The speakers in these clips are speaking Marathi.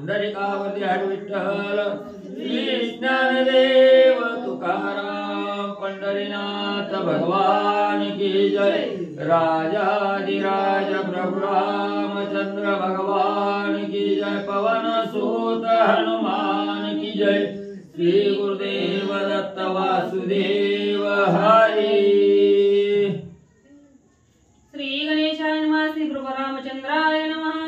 पुंडलिकावरती हर विठ्ठल श्री ज्ञानदेव तुकाराम पंढरीनाथ भगवान की जय राजाधिराज प्रभु रामचंद्र भगवान की जय पवन सुत हनुमान की जय श्री गुरुदेव दत्त वासुदेव हरी श्री गणेशाय नमः श्री प्रभु रामचंद्राय नमः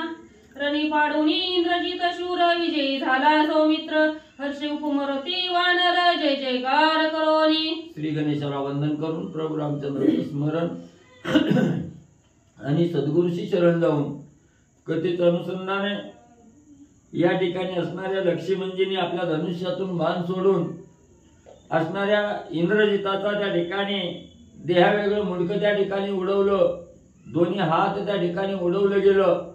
रणी पाडून इंद्रजित शूर विजयी झाला सौमित्र हर्ष उपमरती वानर जय जयकार करोनी श्री गणेशाला वंदन करून प्रभू रामचंद्राचे स्मरण आणि सद्गुरूशी शरण जाऊन कथित अनुसंधाने या ठिकाणी असणाऱ्या लक्ष्मीमंजीने आपल्या धनुष्यातून बाण सोडून असणाऱ्या इंद्रजिताचा त्या ठिकाणी देहावेगळं मुंडकं त्या ठिकाणी उडवलं, दोन्ही हात त्या ठिकाणी उडवलं गेलं,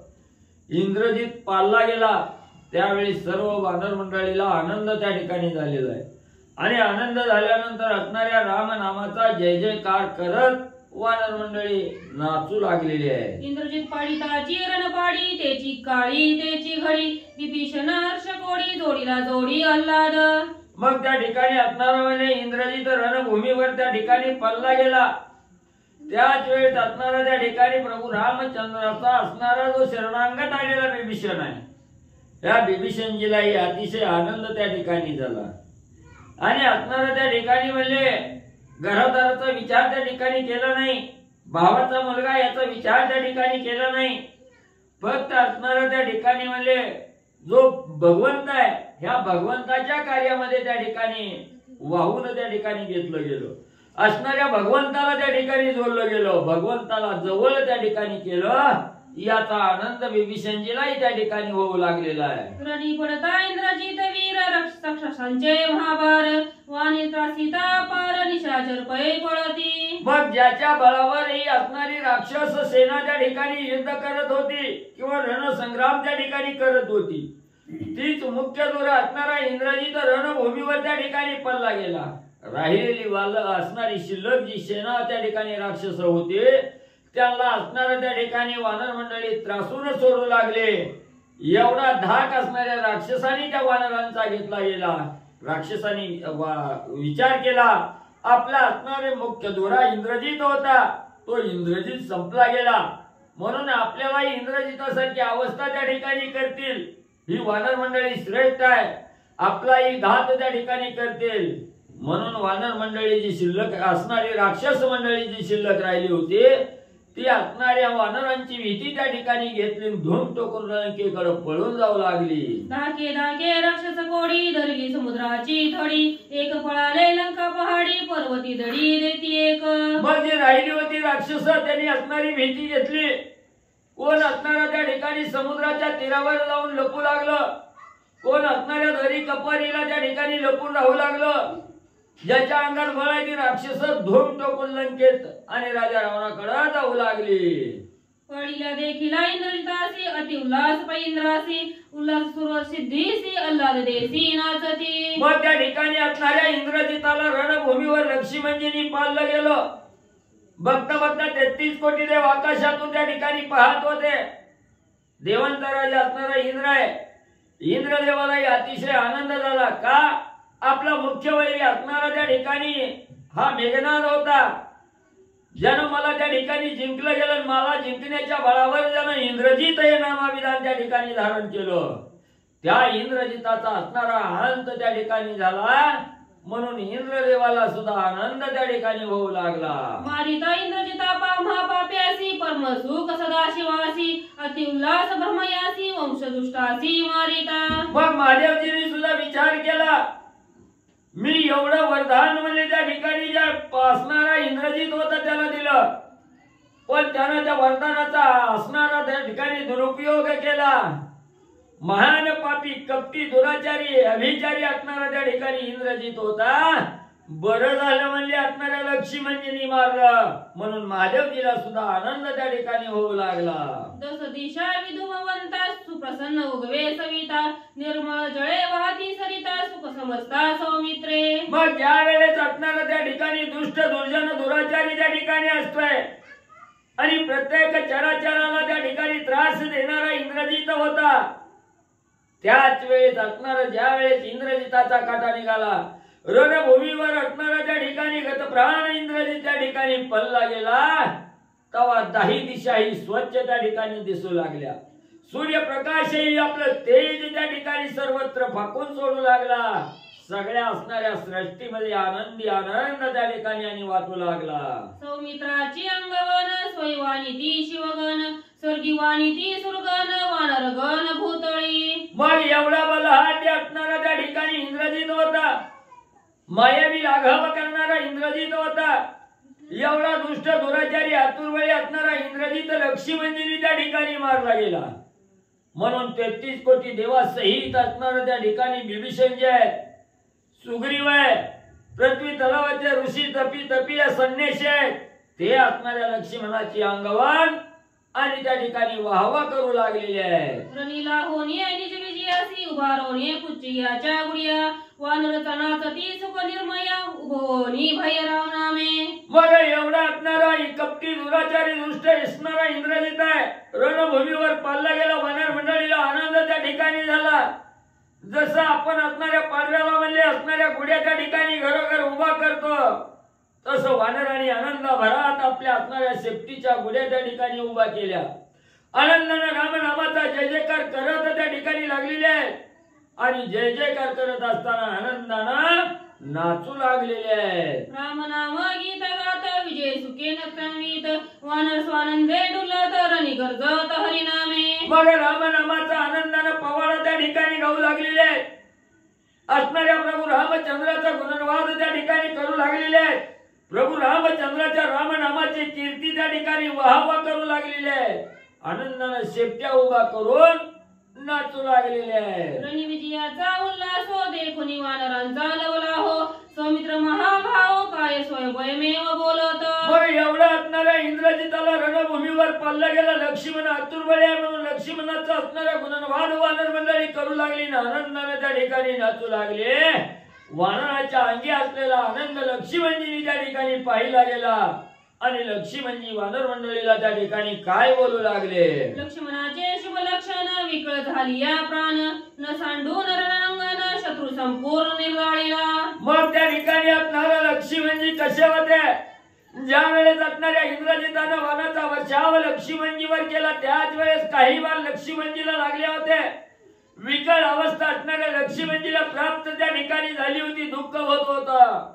इंद्रजित पाळला गेला। त्यावेळी सर्व वानर मंडळीला आनंद त्या ठिकाणी झालेला आहे आणि आनंद झाल्यानंतर असणाऱ्या राम नामाचा जय जयकार करत वानर मंडळी नाचू लागलेली आहे। इंद्रजित पाडिताची रण पाडी त्याची काळी त्याची घडी विभीषण हर्ष कोडी जोडीला जोडी आल्हाद। मग त्या ठिकाणी असणारा म्हणजे इंद्रजित रणभूमीवर त्या ठिकाणी पडला गेला। त्याच वेळेस असणारा त्या ठिकाणी प्रभू रामचंद्राचा असणारा जो शरणांगत आलेला बिभीषण आहे, त्या बिभीषणजीलाही अतिशय आनंद त्या ठिकाणी झाला आणि असणारा त्या ठिकाणी म्हणजे घरादाराचा विचार त्या ठिकाणी केला नाही, भावाचा मुलगा याचा विचार त्या ठिकाणी केला नाही, फक्त असणारा त्या ठिकाणी म्हणजे जो भगवंत आहे ह्या भगवंताच्या कार्यामध्ये त्या ठिकाणी वाहून त्या ठिकाणी घेतलं गेलं, असणाऱ्या भगवंताला त्या ठिकाणी जोडलं गेलं, भगवंताला जवळ त्या ठिकाणी केलं। याचा आनंद विभीषणजीलाही त्या ठिकाणी होऊ लागलेला आहे। रणी पडता इंद्रजित वीर राक्षसांचे महाभार वाणी त्रासिता पार निशाचर पै पळती। मग ज्याच्या बळावर ही असणारी राक्षस सेना त्या ठिकाणी युद्ध करत होती किंवा रणसंग्राम त्या ठिकाणी करत होती, तीच मुख्य दूर असणारा इंद्रजित रणभूमीवर त्या ठिकाणी पडला गेला। राहिलेली असणारी शिल्लक जी सेना त्या ठिकाणी राक्षस होते त्यांना असणाऱ्या त्या ठिकाणी वानर मंडळी त्रासून सोडू लागले। एवढा धाक असणाऱ्या राक्षसांनी त्या वानरांचा घेतला गेला। राक्षसांनी विचार केला आपला असणारे मुख्य दोरा इंद्रजित होता, तो इंद्रजित संपला गेला, म्हणून आपल्याला इंद्रजितासारखी अवस्था त्या ठिकाणी करतील, ही वानर मंडळी श्रेष्ठ आहे, आपलाही घात त्या ठिकाणी करतील। म्हणून वानर मंडळी जी शिल्लक असणारी राक्षस मंडळी जी शिल्लक राहिली होती ती असणाऱ्या वानरांची भीती त्या ठिकाणी घेतली, धूम टोकून लंकेकडे पळून जाऊ लागली। धाके धाके राक्षस कोडी धरली समुद्राची थडी एक पळाले लंका पहाडी पर्वती दडी देती एक। मग जी राहिली होती राक्षस त्यांनी असणारी भीती घेतली, कोण असणाऱ्या त्या ठिकाणी समुद्राच्या तीरावर जाऊन लपू लागलं, कोण असणाऱ्या दरी कपारीला त्या ठिकाणी लपून राहू लागलं। ज्याच्या अंगात बळ आहे ती राक्षस धूम टोकून लंकेत आणि राजा रावणाकडे जाऊ लागली। पडीला देखिला इंद्रजितासी अति उल्हास पै इंद्रासी उल्हास सुर सिद्धीसी अल्लाद देसी नाचती। मग त्या ठिकाणी असणाऱ्या इंद्रजिताला रणभूमीवर लक्ष्मीमंजीनी पाळलं गेलं। बघता बघता 33 कोटी देव आकाशातून त्या ठिकाणी पाहत होते। देवांचा राजा असणारा इंद्र आहे, इंद्रदेवालाही अतिशय आनंद झाला का आपला मुख्य वैरी असणारा त्या ठिकाणी हा मेघनाद होता, ज्यानं मला त्या ठिकाणी जिंकलं गेलं, मला जिंकण्याच्या बळावर ज्यानं इंद्रजित हे नामाभिधान त्या ठिकाणी धारण केलं, त्या इंद्रजिताचा असणारा आनंद त्या ठिकाणी झाला, म्हणून इंद्रदेवाला सुद्धा आनंद त्या ठिकाणी होऊ लागला। मारिता इंद्रजिता महापाप्यासी परम सुख सदाशिवासी अति उल्हास ब्रह्मयासी वंशदुष्टासी मारिता। मग महादेवजींनी सुद्धा विचार केला मी एवढं वरदान म्हणजे त्या ठिकाणी ज्या असणारा इंद्रजित होता त्याला दिलं, पण त्यानं त्या वरदानाचा असणारा त्या ठिकाणी दुरुपयोग केला। महान पापी कपटी दुराचारी अभिचारी असणारा त्या ठिकाणी इंद्रजित होता, बरं झालं म्हणजे असणाऱ्या लक्ष्मीमंजीनी मारलं, म्हणून महादेवजीला सुद्धा आनंद त्या ठिकाणी होऊ लागला। दस दिशा विधुमवंता सुप्रसन्न उगवे सविता निर्मळ जळे वाहती सरिता सुख समजता सौमित्रे। मग ज्या वेळेस असणारा त्या ठिकाणी दुष्ट दुर्जन दुराचारी त्या ठिकाणी असतोय आणि प्रत्येक चराचराला त्या ठिकाणी त्रास देणारा इंद्रजित होता, त्याच वेळेस असणारा ज्या वेळेस इंद्रजिताचा काटा निघाला, रणभूमीवर असणारा त्या ठिकाणी गतप्राण इंद्रजित त्या ठिकाणी पडला गेला, तेव्हा दाही दिशाही स्वच्छ त्या ठिकाणी दिसू लागल्या. सूर्यप्रकाशही आपलं तेज त्या ठिकाणी सर्वत्र फाकून सोडू लागला. सगळ्या असणाऱ्या सृष्टीमध्ये आनंदी आनंद त्या ठिकाणी आणि वाटू लागला. सौमित्राची अंगवन स्वयंवाणी ती शिवगण, स्वर्गीवाणी ती सुरगण, वानरगण भूतळी. मग एवढा बलहाट असणारा त्या ठिकाणी इंद्रजित होता, मायावी लाघव करणारा इंद्रजित होता. एवढा दुष्ट दुराचारी आतुरबळी असणारा इंद्रजित लक्ष्मीमंदिरी त्या ठिकाणी मारला गेला. म्हणून 33 कोटी देवासहित असणारा त्या ठिकाणी बिभीषण जे आहे, सुग्रीव आहे, पृथ्वी तलावाचे ऋषी तपी संन्यासी आहेत, ते असणाऱ्या लक्ष्मणाची अंगवान आणि त्या ठिकाणी वाहवा करू लागलेले आहेत. रणीला होणी निज विजयासी उभारोणी कुचियाच्या गुडिया, वानर तनाचती सुख निर्मया उभोनी भय राम नामे. मग एवढा असणारा कपटी दुराचारी दुष्ट असणारा इंद्रजित आहे, रणभूमीवर पाळला गेला. वानर मंडळीला आनंद त्या ठिकाणी झाला. जसं आपण असणाऱ्या पाडव्याला म्हणजे असणाऱ्या गुड्या त्या ठिकाणी घरोघर उभा करतो, तसं वानरांनी आनंदाभरात आपल्या असणाऱ्या शेपटीच्या गुड्या त्या ठिकाणी उभा केल्या. आनंदाने रामनामाचा जय जयकार करत त्या ठिकाणी लागलेले आहेत आणि जय जयकार करत असताना आनंदानं नाचू लागलेले आहेत. राम नाम गीत गात विजय सुखे नक्तान्वित, वानर स्वानंदे डुलत रणी गरजत हरिनामे. मग रामनामाचा आनंदानं पवाडा त्या ठिकाणी गाऊ लागलेले आहेत. असणाऱ्या प्रभू रामचंद्राचा गुणगान त्या ठिकाणी करू लागलेले आहेत. प्रभू रामचंद्राच्या रामनामाची कीर्ती त्या ठिकाणी वाहवा करू लागलेली आहे. आनंदाने शेपट्या उभा करून नाचू लागलेले आहे. रणी विजयाचा उल्हास हो देखुनी वानरांचा लवला हो, सौमित्र महाभाव काय स्वयंमेव बोलत. मग एवढा असणाऱ्या इंद्रजिताला रणभूमीवर पाळला गेला. लक्ष्मण आतुरबळी आहे म्हणून लक्ष्मणाचा असणाऱ्या गुणगान वानर मंडळी करू लागली ना आनंदाने त्या ठिकाणी नाचू लागले. वानराच्या अंगी असलेला आनंद लक्ष्मणजींनी त्या ठिकाणी पाहिला गेला आणि लक्ष्मणजी वानर मंडळीला त्या ठिकाणी काय बोलू लागले. लक्ष्मणाचे शुभ लक्षण विकळ झाली या प्राण, न सांडून रणांगण शत्रू संपूर्ण निर्वाळीला. मग त्या ठिकाणी असणारा लक्ष्मणजी कसे होते, ज्या वेळेस असणाऱ्या इंद्रजितानं वानाचा वर्षाव लक्ष्मणजीवर केला, त्याच वेळेस काही बाण लक्ष्मणजीला लागले होते. विकळ अवस्था असणाऱ्या लक्ष्मणजीला प्राप्त त्या ठिकाणी झाली होती. दुःख होत होतं,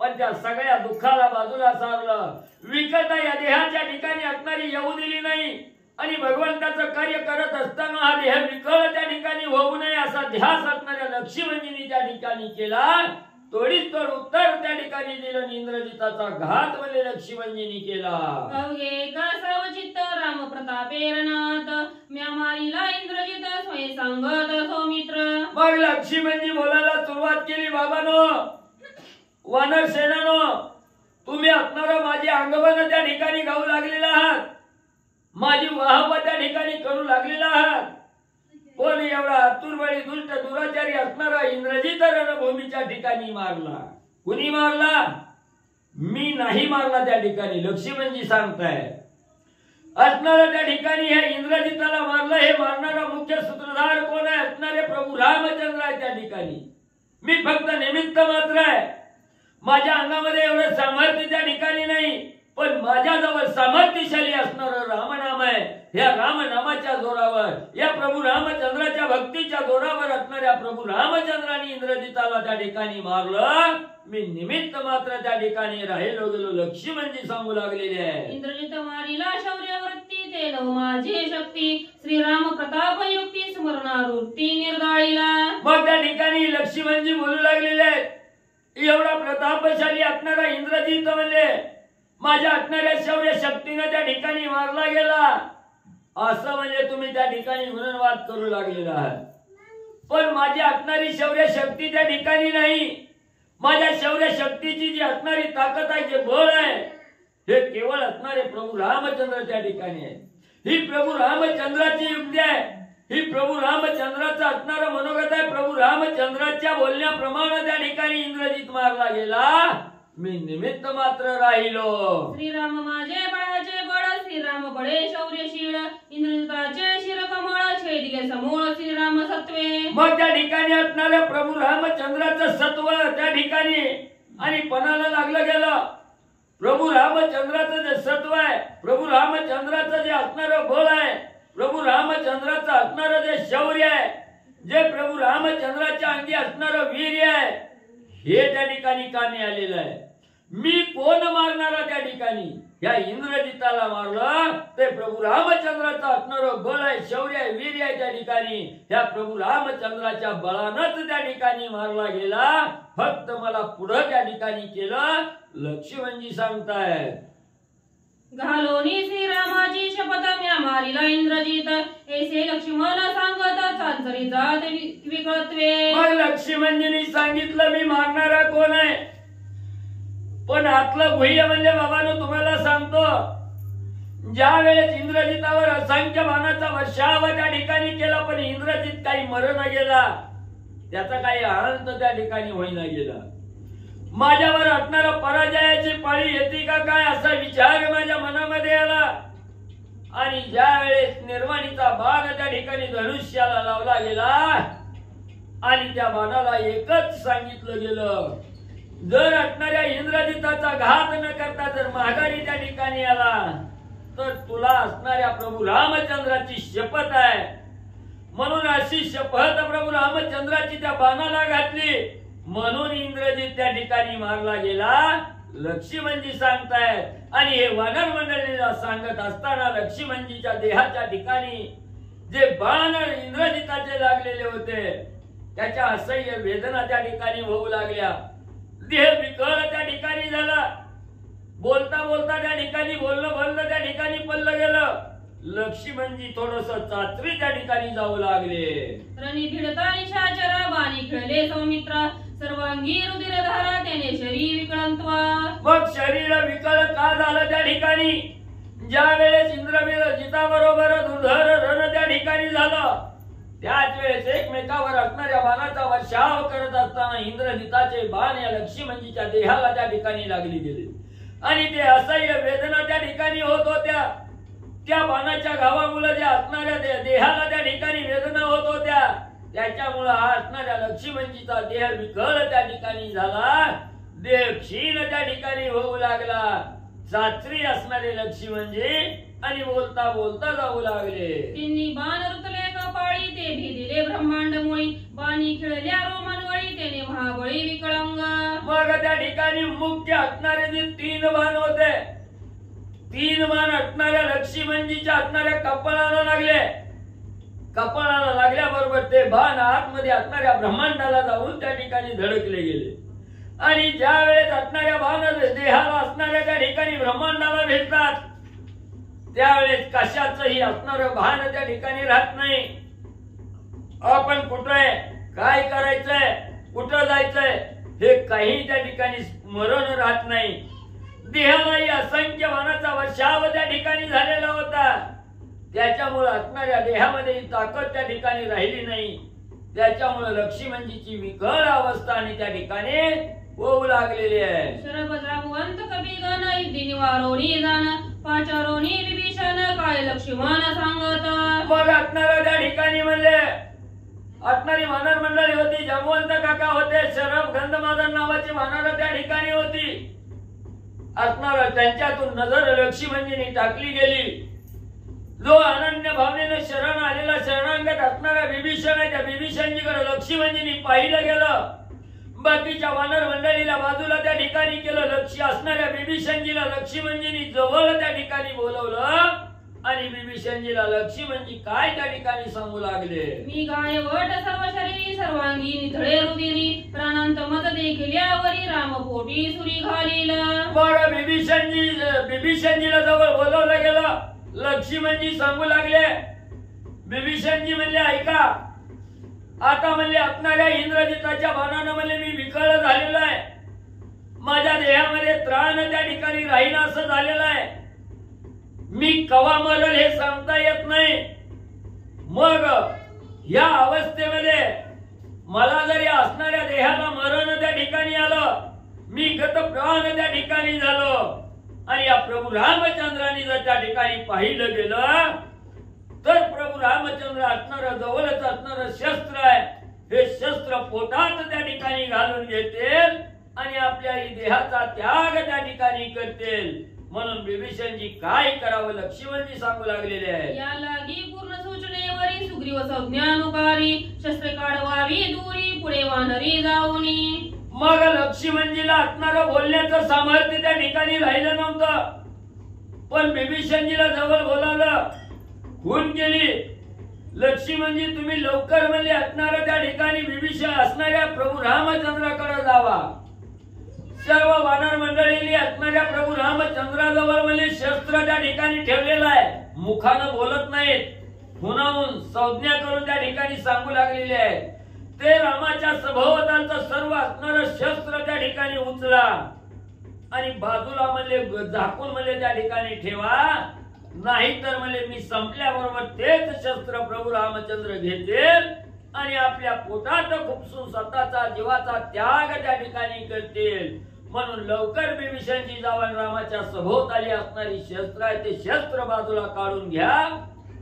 पण त्या सगळ्या दुःखाला बाजूला सारलं. विकळता या देहाच्या ठिकाणी असणारी येऊ दिली नाही आणि भगवंताचं कार्य करत असताना हा देह विकळ त्या ठिकाणी होऊ नये असा ध्यास असणाऱ्या लक्ष्मणजींनी त्या ठिकाणी केला. तोडीस तोड उत्तर त्या ठिकाणी दिलं. इंद्रजिताचा घात म्हणजे लक्ष्मणजींनी केला. अवघे कळसाव चित्त राम प्रतापे रणात, म्या मारिला इंद्रजित स्वयं सांगत सौमित्र. मग लक्ष्मणजी बोलायला सुरुवात केली. बाबानो, वानर सेनानो, तुम्ही असणारा माझी अंगवन त्या ठिकाणी गाऊ लागलेला आहात, माझी वाहवा त्या ठिकाणी करू लागलेला आहात. पण एवढा आतुरबळी दुष्ट दुराचारी असणारा इंद्रजित रणभूमीच्या ठिकाणी मारला. कुणी मारला? मी नाही मारला त्या ठिकाणी. लक्ष्मणजी सांगताय असणारा त्या ठिकाणी हे इंद्रजिताला मारलं. हे मारणारा मुख्य सूत्रधार कोण आहे? असणारे प्रभू रामचंद्र आहे त्या ठिकाणी. मी फक्त निमित्त मात्र आहे. माझ्या अंगामध्ये एवढं सामर्थ्य त्या ठिकाणी नाही, पण माझ्याजवळ सामर्थ्यशाली असणारं रामनाम आहे. या रामनामाच्या जोरावर, या प्रभू रामचंद्राच्या भक्तीच्या जोरावर असणाऱ्या प्रभू रामचंद्राने इंद्रजिताला त्या ठिकाणी मारलं. मी निमित्त मात्र त्या ठिकाणी राहिलो गेलो. लक्ष्मणजी सांगू लागलेले आहे. इंद्रजित मारिला शौर्यवृत्ती, ते नव माझी शक्ती, श्रीराम प्रताप युक्ती स्मरणावृत्ती निर्दाळीला. मग त्या ठिकाणी लक्ष्मणजी बोलू लागलेले आहेत. एवढा प्रतापशाली असणारा इंद्रजित म्हणजे माझ्या असणाऱ्या शौर्य शक्तीने त्या ठिकाणी मारला गेला असं म्हणजे तुम्ही त्या ठिकाणी गुणवाद करू लागलेला आहात. पण माझी असणारी शौर्य शक्ती त्या ठिकाणी नाही. माझ्या शौर्य शक्तीची जी असणारी ताकद आहे, जे बळ आहे, हे केवळ असणारे प्रभू रामचंद्र त्या ठिकाणी आहे. ही प्रभू रामचंद्राची युक्ती आहे. ही प्रभू रामचंद्राचा असणारा मनोगत आहे. प्रभू रामचंद्राच्या बोलण्याप्रमाणे त्या ठिकाणी इंद्रजित मारला गेला. मी निमित्त मात्र राहिलो. श्रीराम माझे बळाचे बळ, श्रीराम बळे शौर्यशीळ इंद्रजिताचे शिरकमळ छेदिले समूळ श्रीराम सत्वे. मग त्या ठिकाणी असणाऱ्या प्रभू रामचंद्राचं सत्व त्या ठिकाणी आणि पणाला लागलं गेलं. प्रभू रामचंद्राचं जे सत्व आहे, प्रभू रामचंद्राचं जे असणारं बळ आहे, प्रभू रामचंद्राचं असणारं जे शौर्य आहे, जे प्रभू रामचंद्राच्या अंगी असणारं वीर्य आहे, हे त्या ठिकाणी कामी आलेलं आहे. मी कोण मारणारा त्या ठिकाणी या इंद्रजिताला मारलं ते प्रभू रामचंद्राचं असणारं बळ आहे, शौर्य आहे, वीर्य आहे. त्या ठिकाणी या प्रभू रामचंद्राच्या बळानच त्या ठिकाणी मारला गेला. फक्त मला पुढं त्या ठिकाणी केलं लक्ष्मणजी सांगतायत. घालोनी श्रीरामाची शपथ म्या मारिला इंद्रजित ऐसे लक्ष्मण सांगत चांचरी जात विकळत्वे. मग लक्ष्मणजींनी सांगितलं मी मारणारा कोण आहे, पण आतलं गुह्य म्हणजे बाबांनो तुम्हाला सांगतो, ज्या वेळेस इंद्रजितावर असंख्य बाणाचा वर्षाव त्या ठिकाणी केला पण इंद्रजित काही मरण गेला, त्याचा काही अंत त्या ठिकाणी होईना गेला. माझ्यावर असणारा पराजयाची पाळी येते का काय असा विचार माझ्या मनामध्ये आला. आणि ज्या वेळेस निर्वाणीचा बाण त्या ठिकाणी धनुष्याला लावला गेला आणि त्या बाणाला एकच सांगितलं गेलं, जर असणाऱ्या इंद्रजिताचा घात न करता जर माघारी त्या ठिकाणी आला तर तुला असणाऱ्या प्रभू रामचंद्राची शपथ आहे. म्हणून अशी शपथ प्रभू रामचंद्राची त्या बाणाला घातली, म्हणून इंद्रजित त्या ठिकाणी मारला गेला. लक्ष्मणजी सांगतायत आणि हे वानर मंडळीला सांगत असताना लक्ष्मणजीच्या देहाच्या ठिकाणी जे बाण इंद्रजिताचे लागलेले होते त्याच्या असह्य वेदना त्या ठिकाणी होऊ लागल्या. देह विकळ त्या ठिकाणी झाला. बोलता बोलता त्या ठिकाणी बोलणं त्या ठिकाणी पडलं गेलं. लक्ष्मणजी थोडस चाचरी त्या ठिकाणी जाऊ लागले. रणी भिडता निशाचरा बाणी खेळले सौमित्रा सर्वांगी रुधिरधारा त्याने शरीर विकळंत्वा. मग शरीर विकळ का झालं त्या ठिकाणी, ज्या वेळेस इंद्रजिताबरोबर दुर्धर रण त्या ठिकाणी झालं त्याच वेळेस एकमेकावर असणाऱ्या बाणाचा वर्षाव करत असताना इंद्रजिताचे बाण या लक्ष्मणजीच्या देहाला त्या ठिकाणी लागली गेले आणि ते असह्य वेदना त्या ठिकाणी होत होत्या. त्या बाणाच्या घावामुळे ज्या असणाऱ्या देहाला त्या ठिकाणी वेदना होत होत्या त्याच्यामुळे हा असणाऱ्या लक्ष्मणजीचा देह विकळ त्या ठिकाणी झाला. देह क्षीण त्या ठिकाणी होऊ लागला. चाचरी असणारे लक्ष्मणजी आणि बोलता बोलता जाऊ लागले. तिन्ही बाण रुतले कपाळी ते भिदिले ब्रह्मांड मुळी बाणी खेळल्या रोमनवळी त्याने महाबळी विकळंग. मग त्या ठिकाणी मुख्य असणारे जे 3 बाण होते, 3 बाण असणाऱ्या लक्ष्मणजीच्या असणाऱ्या कपाळाला लागले. कपाळाला लागल्याबरोबर ते बाण आतमध्ये असणाऱ्या ब्रह्मांडाला जाऊन त्या ठिकाणी धडकले गेले आणि ज्या वेळेस असणाऱ्या बाण देहाला असणाऱ्या त्या ठिकाणी ब्रह्मांडाला भेटतात त्यावेळेस कशाचंही असणारं भान त्या ठिकाणी राहत नाही. आपण कुठं आहे, काय करायचंय, कुठं जायचंय हे काही त्या ठिकाणी स्मरण राहत नाही. देहालाही असंख्य बाणाचा वर्षाव त्या ठिकाणी झालेला होता. त्याच्यामुळे असणाऱ्या देहामध्ये ताकद त्या ठिकाणी राहिली नाही. त्याच्यामुळे लक्ष्मणजीची विकळ अवस्था आणि त्या ठिकाणी होऊ लागलेली आहे. शरभद्रावंत कपिगण इद्दिनी वारोणी जाण पाचारोणी विभीषण काय लक्ष्मण सांगत. मग असणाऱ्या त्या ठिकाणी म्हणले असणारी वानर मंडळी होती. जांबवंत काका होते, शरभ गंधमादन नावाची वानर त्या ठिकाणी होती. असणार त्यांच्यातून नजर लक्ष्मणजींनी टाकली गेली. जो अनन्य भावनेने शरण आलेला शरणांगत असणारा विभीषण आहे, त्या विभीषणजीकडे लक्ष्मणजींनी पाहिलं गेलं. बाकीच्या वानर मंडळीला बाजूला त्या ठिकाणी केलं. लक्ष असणाऱ्या विभीषणजीला लक्ष्मणजींनी जवळ त्या ठिकाणी बोलवलं आणि विभीषणजीला लक्ष्मणजी काय त्या ठिकाणी सांगू लागले. मी गायवट सर्व शरीरी सर्वांगी निधळे रुधिरी प्राणांत मत देखिल्यावरी राम पोटी सुरी घालील. मग विभीषणजीला जवळ बोलवलं गेलं. लक्ष्मणजी सांगू लागले. विभीषणजी म्हणले ऐका, आता म्हणले असणाऱ्या इंद्रजिताच्या बाणानं म्हणले मी विकळ झालेलो आहे. माझ्या देहामध्ये त्राण त्या ठिकाणी राहीन असं झालेलं आहे. मी कवा मरल हे सांगता येत नाही. मग या अवस्थेमध्ये मला जर या असणाऱ्या देहाला मरण त्या ठिकाणी आलं, मी गत प्राण त्या ठिकाणी झालो आणि या प्रभू रामचंद्रांनी जर त्या ठिकाणी पाहिलं गेलं तर प्रभू रामचंद्र असणार जवळच असणार शस्त्र आहे, हे शस्त्र पोटात त्या ठिकाणी घालून घेतील आणि आपल्या देहाचा त्याग त्या ठिकाणी करतील. म्हणून विभीषणजी काय करावं लक्ष्मणजी सांगू लागलेले आहे. या लागी पूर्ण सूचनेवरी सुग्रीव संज्ञानुकारी शस्त्रे काढवावी दूरी पुढे वानरी जाऊनी. मग लक्ष्मणजीला असणारं बोलण्याचं सामर्थ्य त्या ठिकाणी राहिलं नव्हतं, पण विभीषणजीला जवळ बोलावलं, खून केली. लक्ष्मणजी तुम्ही लवकर म्हणले असणाऱ्या त्या ठिकाणी विभीषण असणाऱ्या प्रभू रामचंद्राकडे जावा. सर्व वानर मंडळींनी असणाऱ्या प्रभू रामचंद्राजवळ म्हणजे शस्त्र त्या ठिकाणी ठेवलेलं आहे, मुखानं बोलत नाहीत, खुणावून संज्ञा करून त्या ठिकाणी सांगू लागलेले आहे. ते रामाच्या सभोवतालचं सर्व असणारं शस्त्र त्या ठिकाणी उचला आणि बाजूला म्हणले झाकून म्हणले त्या ठिकाणी ठेवा, नाहीतर म्हणले मी संपल्याबरोबर तेच शस्त्र प्रभू रामचंद्र घेतील आणि आपल्या पोटात खुपसून स्वतःचा जीवाचा त्याग त्या ठिकाणी करतील. म्हणून लवकर विभीषणजी जाऊन रामाच्या सभोवताली असणारी शस्त्र आहे ते शस्त्र बाजूला काढून घ्या.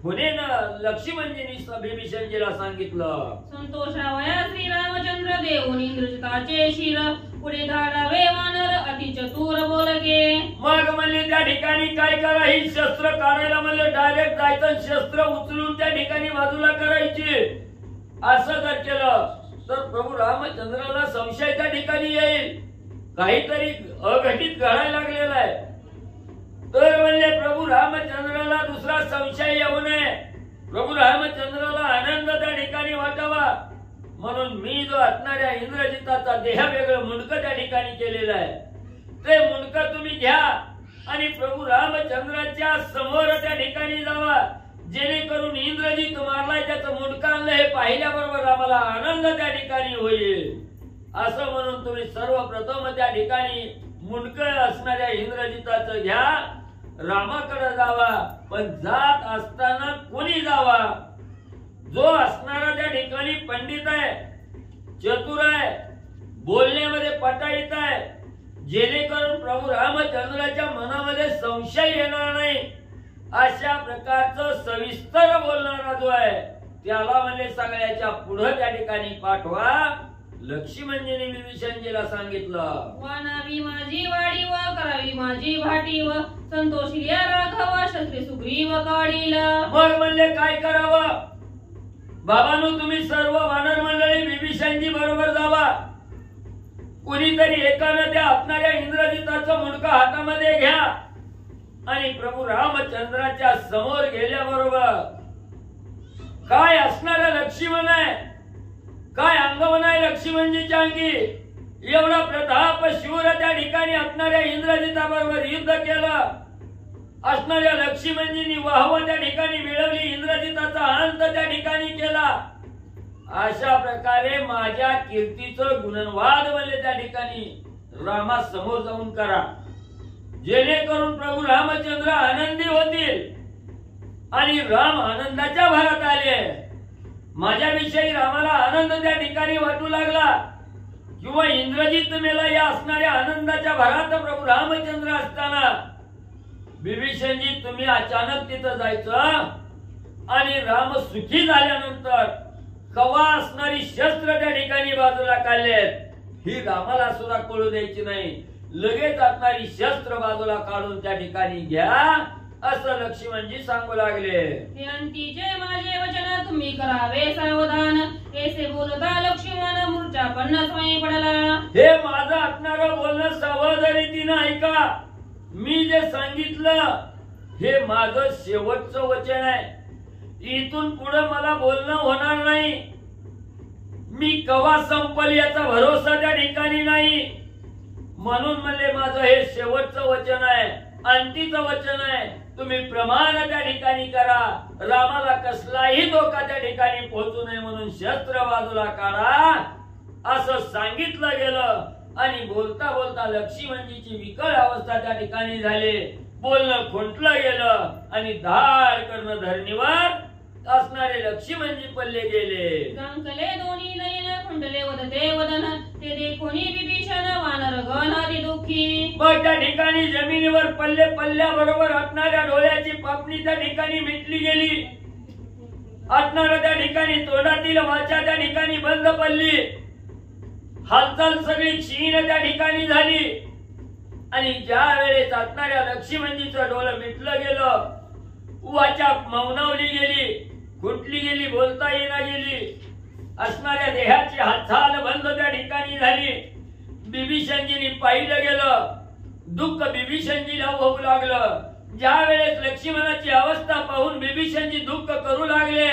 पुढेनं लक्ष्मणजींनी विभीषणजीला सांगितलं. संतोषावया श्रीरामचंद्र देऊन इंद्रजिताचे शिर पुढे धाडावे वानर अति चतुर बोलके. मग म्हणले त्या ठिकाणी काय करा, ही शस्त्र काढायला म्हणले डायरेक्ट जायचं, शस्त्र उचलून त्या ठिकाणी बाजूला करायची. असं जर केलं तर प्रभू रामचंद्राला संशय त्या ठिकाणी येईल, काहीतरी अघटित घडायला लागलेला आहे. तर म्हणले प्रभू रामचंद्राला दुसरा संशय येऊ नये, प्रभू रामचंद्राला आनंद त्या ठिकाणी वाटावा म्हणून मी जो असणाऱ्या इंद्रजिताचा देह वेगळं मुंडक त्या ठिकाणी केलेलं आहे, ते मुंडक तुम्ही घ्या आणि प्रभू रामचंद्राच्या समोर त्या ठिकाणी जावा, जेणेकरून इंद्रजित मारलाय त्याचं मुंडक आणलं हे पाहिल्याबरोबर आम्हाला आनंद त्या ठिकाणी होईल. असं म्हणून तुम्ही सर्वप्रथम त्या ठिकाणी मुंडक असणाऱ्या इंद्रजिताचं घ्या, रामाकडे जावा, पण जात असताना कोणी जावा, जो असणारा त्या ठिकाणी पंडित आहे, चतुर आहे, बोलण्यामध्ये पटाईत आहे, जेणेकरून प्रभू रामचंद्राच्या मनामध्ये संशय येणार नाही, अशा प्रकारचं सविस्तर बोलणारा जो आहे त्याला म्हणजे सगळ्याच्या पुढे त्या ठिकाणी पाठवा. लक्ष्मणजीने विभीषणजीला सांगितलं. वानावी माझी वाडी व करावी माझी भाटी व संतोषी राघव शस्त्रे सुग्रीव काढील. मग म्हणले काय करावं बाबांनो, तुम्ही सर्व वानर मंडळी विभीषणजी बरोबर जावा, कुणीतरी एकानं त्या असणाऱ्या इंद्रजिताचं मुंडक हातामध्ये घ्या आणि प्रभू रामचंद्राच्या समोर गेल्याबरोबर काय असणारा लक्ष्मण आहे, काय अंगवन आहे लक्ष्मणजीच्या अंगी, एवढा प्रताप शूर त्या ठिकाणी असणाऱ्या इंद्रजिताबरोबर युद्ध केलं. असणाऱ्या लक्ष्मणजींनी वाहव त्या ठिकाणी मिळवली, इंद्रजिताचा अंत त्या ठिकाणी केला. अशा प्रकारे माझ्या कीर्तीचं गुणवाद म्हणले त्या ठिकाणी रामासमोर जाऊन करा, जेणेकरून प्रभू रामचंद्र आनंदी होतील आणि राम आनंदाच्या भरात आले. माझ्याविषयी रामाला आनंद त्या ठिकाणी वाटू लागला किंवा इंद्रजित मेला या असणाऱ्या आनंदाच्या भरात प्रभू रामचंद्र असताना विभीषणजी तुम्ही अचानक तिथं जायचं आणि राम सुखी झाल्यानंतर कवा असणारी शस्त्र त्या ठिकाणी बाजूला काढलेत ही रामाला सुद्धा कळू द्यायची नाही, लगेच असणारी शस्त्र बाजूला काढून त्या ठिकाणी घ्या असं लक्ष्मणजी सांगू लागले. हे अंतीचे माझे वचन तुम्ही करावे सावधान, ऐसे बोलता लक्ष्मण मूर्छा पन्नास स्वयं पडला. हे माझं असणारं बोलणं सावध रीतीनं ऐका, मी जे सांगितलं हे माझं शेवटचं वचन आहे, इथून पुढे मला बोलणं होणार नाही. मी कवा संपल याचा भरोसा त्या ठिकाणी नाही, म्हणून म्हणले माझं हे शेवटचं वचन आहे, अंतीचं वचन आहे. तुम्ही प्रमाण त्या ठिकाणी करा, रामाला कसलाही धोका त्या ठिकाणी पोहोचू नये म्हणून शस्त्र बाजूला काढा असं सांगितलं गेलं. आणि बोलता बोलता लक्ष्मणजीची विकळ अवस्था त्या ठिकाणी झाली, बोलणं खुंटलं गेलं आणि धाड करणं धरणीवर असणारे लक्ष्मणजी पडले गेले. कंकले दोन्ही नयन खुंडले वदते वदन ते देखोनी विभीषण वानर गण अति दुःखी. मग त्या ठिकाणी जमिनीवर पल्ल्याबरोबर असणाऱ्या डोळ्याची पापणी त्या ठिकाणी मिटली गेली. असणाऱ्या त्या ठिकाणी तोंडातील वाचा त्या ठिकाणी बंद पडली. हालचाल सगळी क्षीण त्या ठिकाणी झाली. आणि ज्या वेळेस असणाऱ्या लक्ष्मणजीचं डोळं मिटलं गेलं, वाचा मौनावली गेली, घुटली गेली, बोलता येणार गेली. असणाऱ्या देहाची हालचाल बंद त्या ठिकाणी झाली. बिभीषणजींनी पाहिलं गेलं, दुःख बिभीषणजीला होऊ लागलं. ज्या वेळेस लक्ष्मणाची अवस्था पाहून बिभीषणजी दुःख करू लागले,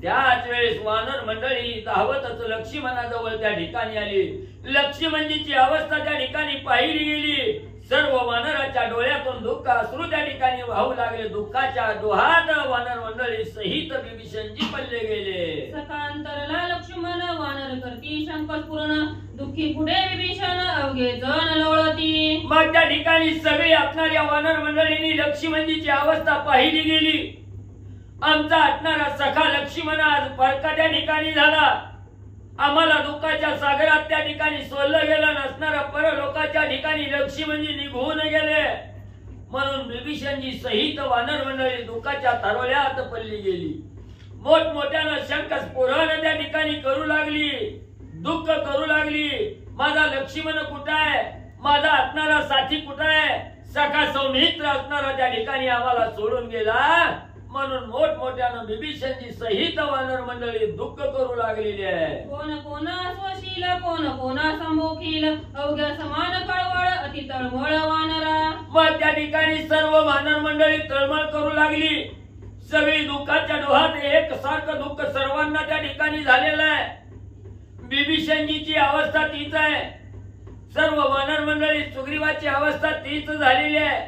त्याच वेळेस वानर मंडळी धावतच लक्ष्मणाजवळ त्या ठिकाणी आली. लक्ष्मणजीची अवस्था त्या ठिकाणी पाहिली गेली. सर्व वानराच्या डोळ्यातून दुःख अश्रू त्या ठिकाणी वाहू लागले. दुःखाच्या डोहात वानर मंडळी सहित बिभीषणजी पडले गेले. सकांतरला लक्ष्मण वानर करती शंकस्फुरण, दुःखी पुढे विभीषण अवघे जण लोळती. मग त्या ठिकाणी सगळी असणाऱ्या वानर मंडळींनी लक्ष्मणजीची अवस्था पाहिली गेली. आमचा असणारा सखा लक्ष्मण आज परका त्या ठिकाणी झाला. आम्हाला दुःखाच्या सागरात त्या ठिकाणी सोडलं गेलं नसणारा परलोकाच्या ठिकाणी लक्ष्मणजी निघून गेले. म्हणून बिभीषणजी सहित वानर मंडळी दुःखाच्या तारोळ्यात पडली गेली. मोठमोठ्यानं शंकस्फोरण त्या ठिकाणी करू लागली, दुःख करू लागली. माझा लक्ष्मण कुठं आहे, माझा असणारा साथी कुठं आहे, सखा सौमित्र असणारा त्या ठिकाणी आम्हाला सोडून गेला. म्हणून मोठमोठ्यानं बिभीषणजी सहित वानर मंडळी दुःख करू लागलेली आहे. कोण कोणा स्वशील कोण कोणा संभोखील, अवघ्या समान कळवळ अति तळमळ वानरा. मग त्या ठिकाणी सर्व वानर मंडळी तळमळ करू लागली. सगळी दुःखाच्या डोहात एकसारखं दुःख सर्वांना त्या ठिकाणी झालेलं आहे. बिभीषणजीची अवस्था तीच आहे. सर्व वानर मंडळी सुग्रीवाची अवस्था तीच झालेली आहे.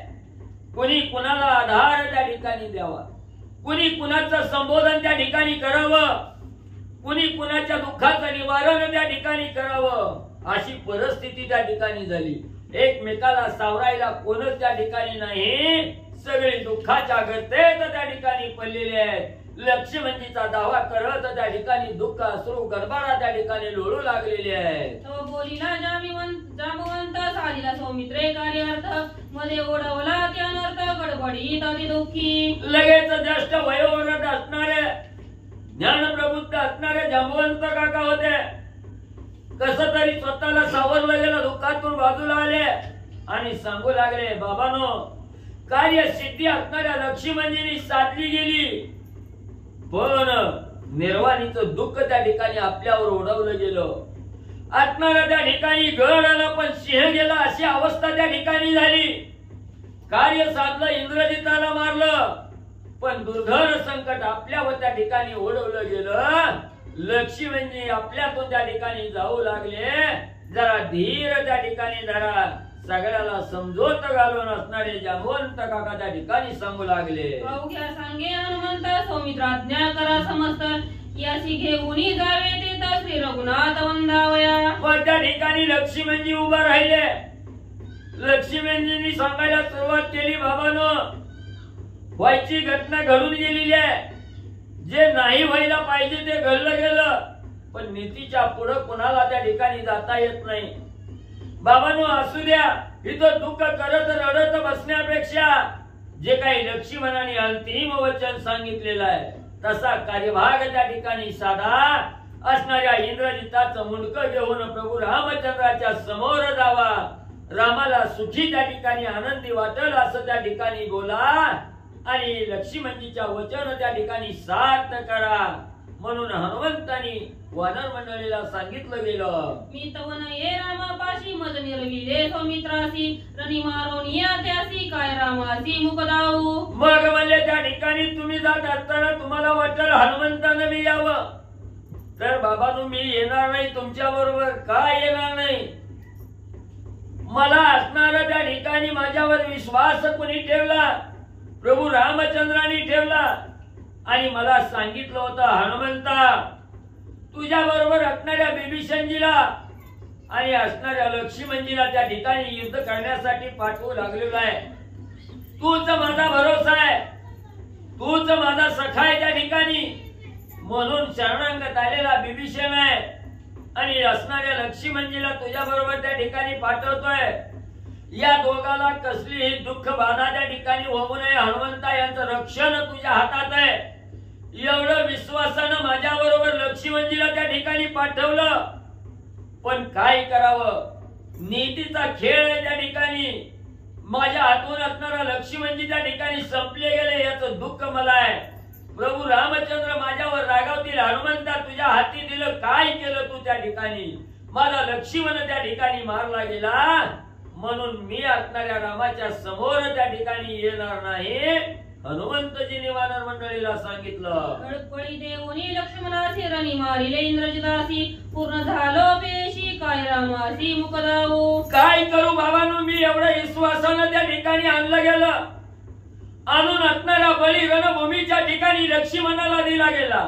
कोणी कुणाला आधार त्या ठिकाणी द्यावा, कुणी कुणाचं संबोधन त्या ठिकाणी करावं, कुणी कुणाच्या दुःखाचं निवारण त्या ठिकाणी करावं, अशी परिस्थिती त्या ठिकाणी झाली. एकमेकाला सावरायला कोणच त्या ठिकाणी नाही. सगळे दुःखाच्या गर्तेत त्या ठिकाणी पडलेले आहेत. लक्ष्मणजीचा दावा करत त्या ठिकाणी दुःख अश्रू गडबडा त्या ठिकाणी लोळू लागलेले आहेत. तो बोलिला जांबवंत साधिला सौमित्रे कार्यार्थ, मध्ये ओढवला ते अनर्थ गडबडीत अति दुःखी. लगेच ज्येष्ठ वयोवृद्ध असणारे ज्ञानप्रबुद्ध असणारे जांबवंत काका होते. कसं तरी स्वतःला सावरलं गेलं, दुःखातून बाजूला आले आणि सांगू लागले, बाबानो, कार्य सिद्धी असणाऱ्या लक्ष्मणजींनी साधली गेली, पण निर्वाणीचं दुःख त्या ठिकाणी आपल्यावर ओढवलं गेलं. असणाऱ्या त्या ठिकाणी गड आला पण सिंह गेला अशी अवस्था त्या ठिकाणी झाली. कार्य साधलं, इंद्रजिताला मारलं, पण दुर्धर संकट आपल्यावर त्या ठिकाणी ओढवलं गेलं. लक्ष्मणजी आपल्यातून त्या ठिकाणी जाऊ लागले. जरा धीर त्या ठिकाणी धरा, सगळ्याला समजोत घालून असणारे जांबवंत काका त्या ठिकाणी सांगू लागले. अवघ्या सांगे हनुमंत सौमित्र आज्ञा करा समस्त, यासी घेऊनी जावे ते तर श्री रघुनाथ वंदावया. मग त्या ठिकाणी लक्ष्मणजी उभा राहिले. लक्ष्मणजींनी सांगायला सुरुवात केली, बाबानो, व्हायची घटना घडून गेलेली आहे. जे नाही व्हायला पाहिजे ते घडलं गेलं, पण नीतीच्या पुढं कुणाला त्या ठिकाणी जाता येत नाही. बाबांनो, असू द्या, इथं दुःख करत रडत बसण्यापेक्षा जे काही लक्ष्मणाने अंतिम वचन सांगितलेलं आहे तसा कार्यभाग त्या ठिकाणी साधा. असणाऱ्या इंद्रजिताचं मुंडकं घेऊन प्रभू रामचंद्राच्या समोर जावा. रामाला सुखी त्या ठिकाणी आनंदी वाटेल असं त्या ठिकाणी बोला आणि लक्ष्मणजीच्या वचन त्या ठिकाणी सार्थ करा. म्हणून हनुमंतांनी वानर मंडळीला सांगितलं गेलं, मी तवन ये रामापाशी मज निर्विले सौमित्रासी, रणी मारोनिया त्यासी काय रामासी मुकदाऊ. मग म्हणले त्या ठिकाणी तुम्ही जात असताना तुम्हाला वाटलं हनुमंतानं मी यावं, तर बाबांनो मी येणार नाही तुमच्या बरोबर. का येणार नाही? मला असणारा त्या ठिकाणी माझ्यावर विश्वास कोणी ठेवला? प्रभू रामचंद्रांनी ठेवला. आणि मला सांगितलं होतं, हनुमंता, तुझ्या बरोबर असणाऱ्या बिभीषणजीला आणि असणाऱ्या लक्ष्मणजीला त्या ठिकाणी युद्ध करण्यासाठी पाठवू लागलेलो आहे. तूच माझा भरोसा आहे, तूच माझा सखा आहे त्या ठिकाणी. म्हणून शरणागत आलेला बिभीषण आहे आणि आणि असणाऱ्या लक्ष्मणजीला तुझ्या बरोबर त्या ठिकाणी पाठवतोय. या दोघाला कसलीही दुःख बाधा त्या ठिकाणी होऊ नये. हनुमंता यांचं रक्षण तुझ्या हातात आहे. एवढं विश्वासानं माझ्या बरोबर लक्ष्मणजीला त्या ठिकाणी पाठवलं. पण काय करावं, नीतीचा खेळ आहे त्या ठिकाणी. माझ्या हातून असणारा लक्ष्मणजी त्या ठिकाणी संपले गेले याचं दुःख मला आहे. प्रभू रामचंद्र माझ्यावर रागावतील. हनुमंता तुझ्या हाती दिलं, काय केलं तू त्या ठिकाणी? माझा लक्ष्मण त्या ठिकाणी मारला गेला, म्हणून मी असणाऱ्या रामाच्या समोर त्या ठिकाणी येणार नाही. हनुमंतजीने वानर मंडळीला सांगितलं. अडपळी देऊनी लक्ष्मणासी रणी मारिले इंद्रजितासी पूर्ण झालं पेशी काय रामासी मुकदावो. काय करू बाबांनो, मी एवढं विश्वासानं त्या ठिकाणी आणलं गेलं. आणून असणारा बळी रणभूमीच्या ठिकाणी लक्ष्मणाला दिला गेला.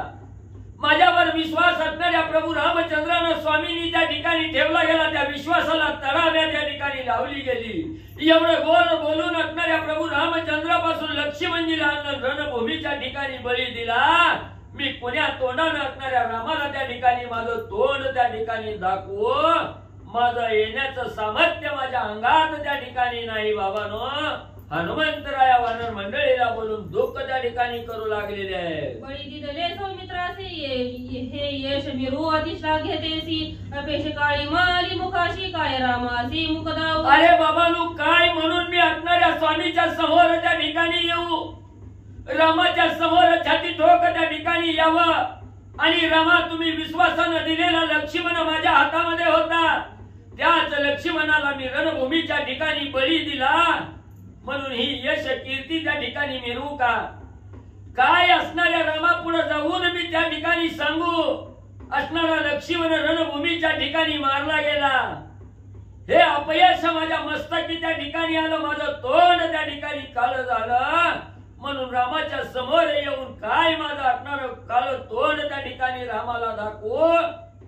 माझ्यावर विश्वास असणाऱ्या प्रभू रामचंद्रानं स्वामींनी त्या ठिकाणी ठेवला गेला. त्या विश्वासाला तडाव्या त्या ठिकाणी लावली गेली. एवढं गोड बोलून असणाऱ्या प्रभू रामचंद्रापासून लक्ष्मणजीला आणलं, रणभूमीच्या ठिकाणी बळी दिला. मी कोण्या तोंडानं असणाऱ्या रामाला त्या ठिकाणी माझं तोंड त्या ठिकाणी दाखवू? माझं येण्याचं सामर्थ्य माझ्या अंगात त्या ठिकाणी नाही बाबानो. हनुमंतराया वानर मंडळीला बोलून दुःख त्या ठिकाणी करू लागलेले आहे. बळी दिदले सौमित्रासी हे यश मिरू अतिशा घेतेसी अपेश काळी माली मुखाशी काय रामासी मुकदाव. अरे बाबानू, काय म्हणून मी असणाऱ्या स्वामीच्या समोर त्या ठिकाणी येऊ? रामाच्या समोर छाती ठोक त्या ठिकाणी यावं. आणि रामा, तुम्ही विश्वासानं दिलेला लक्ष्मण माझ्या हातामध्ये होता. त्याच लक्ष्मणाला मी रणभूमीच्या ठिकाणी बळी दिला, म्हणून ही यश कीर्ती त्या ठिकाणी मिळवू का? काय असणाऱ्या रामा पुढे जाऊन मी त्या ठिकाणी सांगू? असणारा लक्ष्मण रणभूमीच्या ठिकाणी मारला गेला. हे अपयश माझ्या मस्तकी त्या ठिकाणी आलं. माझं तोंड त्या ठिकाणी काळ झालं, म्हणून रामाच्या समोर येऊन काय माझं असणार काळ तोंड त्या ठिकाणी रामाला दाखवू?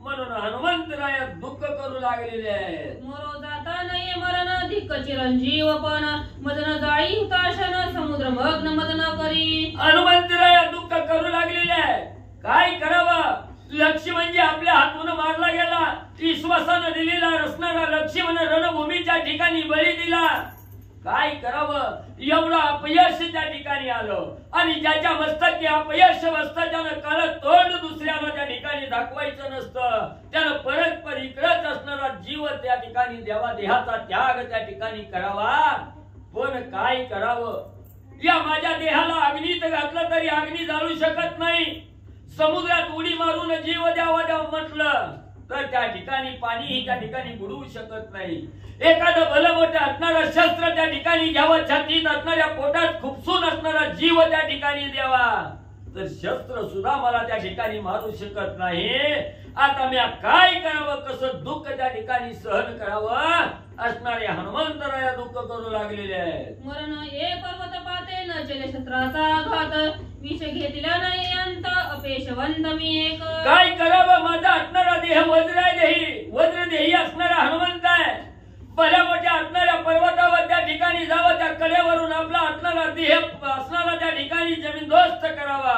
म्हणून हनुमंतराय दुःख करू लागलेले आहेत. मरो जाता नये मरण अधिक चिरंजीव पण मदन जाळी हुताशन समुद्र मग्न मदन करी. हनुमंतराय दुःख करू लागलेले आहेत. काय करावं? लक्ष्मणजी आपल्या हातून मारला गेला. विश्वासानं दिलेला असणारा लक्ष्मण रणभूमीच्या ठिकाणी बळी दिला. काय करावं? एवढं अपयश त्या ठिकाणी आलं. आणि ज्याच्या मस्तकी अपयश बसतं त्यानं काळ तोंड दुसऱ्याला त्या ठिकाणी दाखवायचं नसतं. त्यानं परस्पर इकडच असणारा जीव त्या ठिकाणी देवा देहाचा त्याग त्या ठिकाणी करावा. पण काय करावं? या माझ्या देहाला अग्नीत घातलं तरी अग्नी जाळू शकत नाही. समुद्रात उडी मारून जीव द्यावा द्यावं म्हटलं तर त्या ठिकाणी पाणीही त्या ठिकाणी बुडवू शकत नाही. एखादं भलं मोठं असणारं शस्त्र त्या ठिकाणी घ्यावं, छातीत असणाऱ्या पोटात खुपसून असणारा जीव त्या ठिकाणी द्यावा, तर शस्त्र सुद्धा मला त्या ठिकाणी मारू शकत नाही. आता मी काय करावं? कसं दुःख त्या ठिकाणी सहन करावं? असणारे हनुमंतराया दुःख करू लागलेले आहेत. मरण ए पर्वत पाते न चले शस्त्राचा घात विष घेतला नाही अंत अपेशवंत मी एक. काय करावं? माझा असणारा देह वज्रदेही असणारा हनुमंत आहे. भल्या मोठ्या असणाऱ्या पर्वतावर त्या ठिकाणी जावं, त्या कडेवरून आपला असणारा देह असणारा त्या ठिकाणी जमीनदोस्त करावा,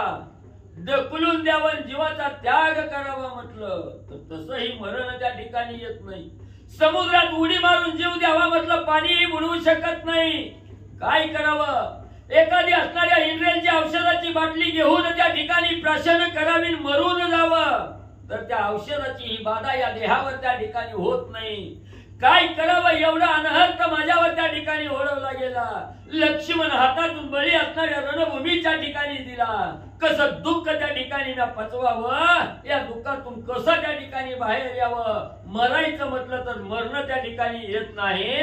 ढकलून द्यावं, जीवाचा त्याग करावा म्हटलं तर तसंही मरण त्या ठिकाणी येत नाही. समुद्रात उडी मारून जीव द्यावा म्हटलं, पाणीही बुडवू शकत नाही. काय करावं? एखादी असणाऱ्या इंद्रियांची औषधाची बाटली घेऊन त्या ठिकाणी प्राशन करावी, मरून जावं, तर त्या औषधाची ही बाधा या देहावर त्या ठिकाणी होत नाही. काय करावं? एवढा अनहर्थ माझ्यावर त्या ठिकाणी ओढवला गेला. लक्ष्मण हातातून बळी असणाऱ्या रणभूमीच्या ठिकाणी दिला. कसं दुःख त्या ठिकाणी ना पचवावं, या दुःखातून कसं त्या ठिकाणी बाहेर यावं? मरायचं म्हटलं तर मरण त्या ठिकाणी येत नाही,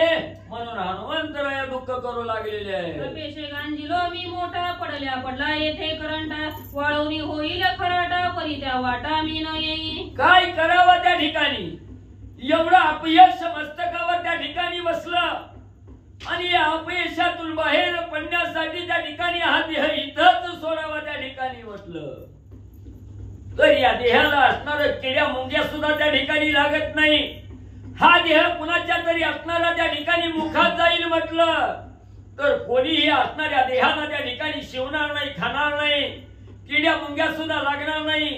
म्हणून हनुमंतराय दुःख करू लागलेले आहे. पेशे गांजिलो मी मोठा पडल्या पडला येथे करंटा वाळवणी होईल खराटा परी त्या वाटा मी न येई. काय करावं? त्या ठिकाणी एवढं अपयश मस्तकावर त्या ठिकाणी बसलं आणि या अपयशातून बाहेर पडण्यासाठी त्या ठिकाणी हा देह इथंच सोडावा त्या ठिकाणी म्हटलं तर या देहाला असणार किड्या मुंग्या सुद्धा त्या ठिकाणी लागत नाही. हा देह कुणाच्या तरी असणारा त्या ठिकाणी मुखात जाईल म्हटलं तर कोणीही असणाऱ्या देहाला त्या ठिकाणी शिवणार नाही, खाणार नाही, किड्या मुंग्या सुद्धा लागणार नाही.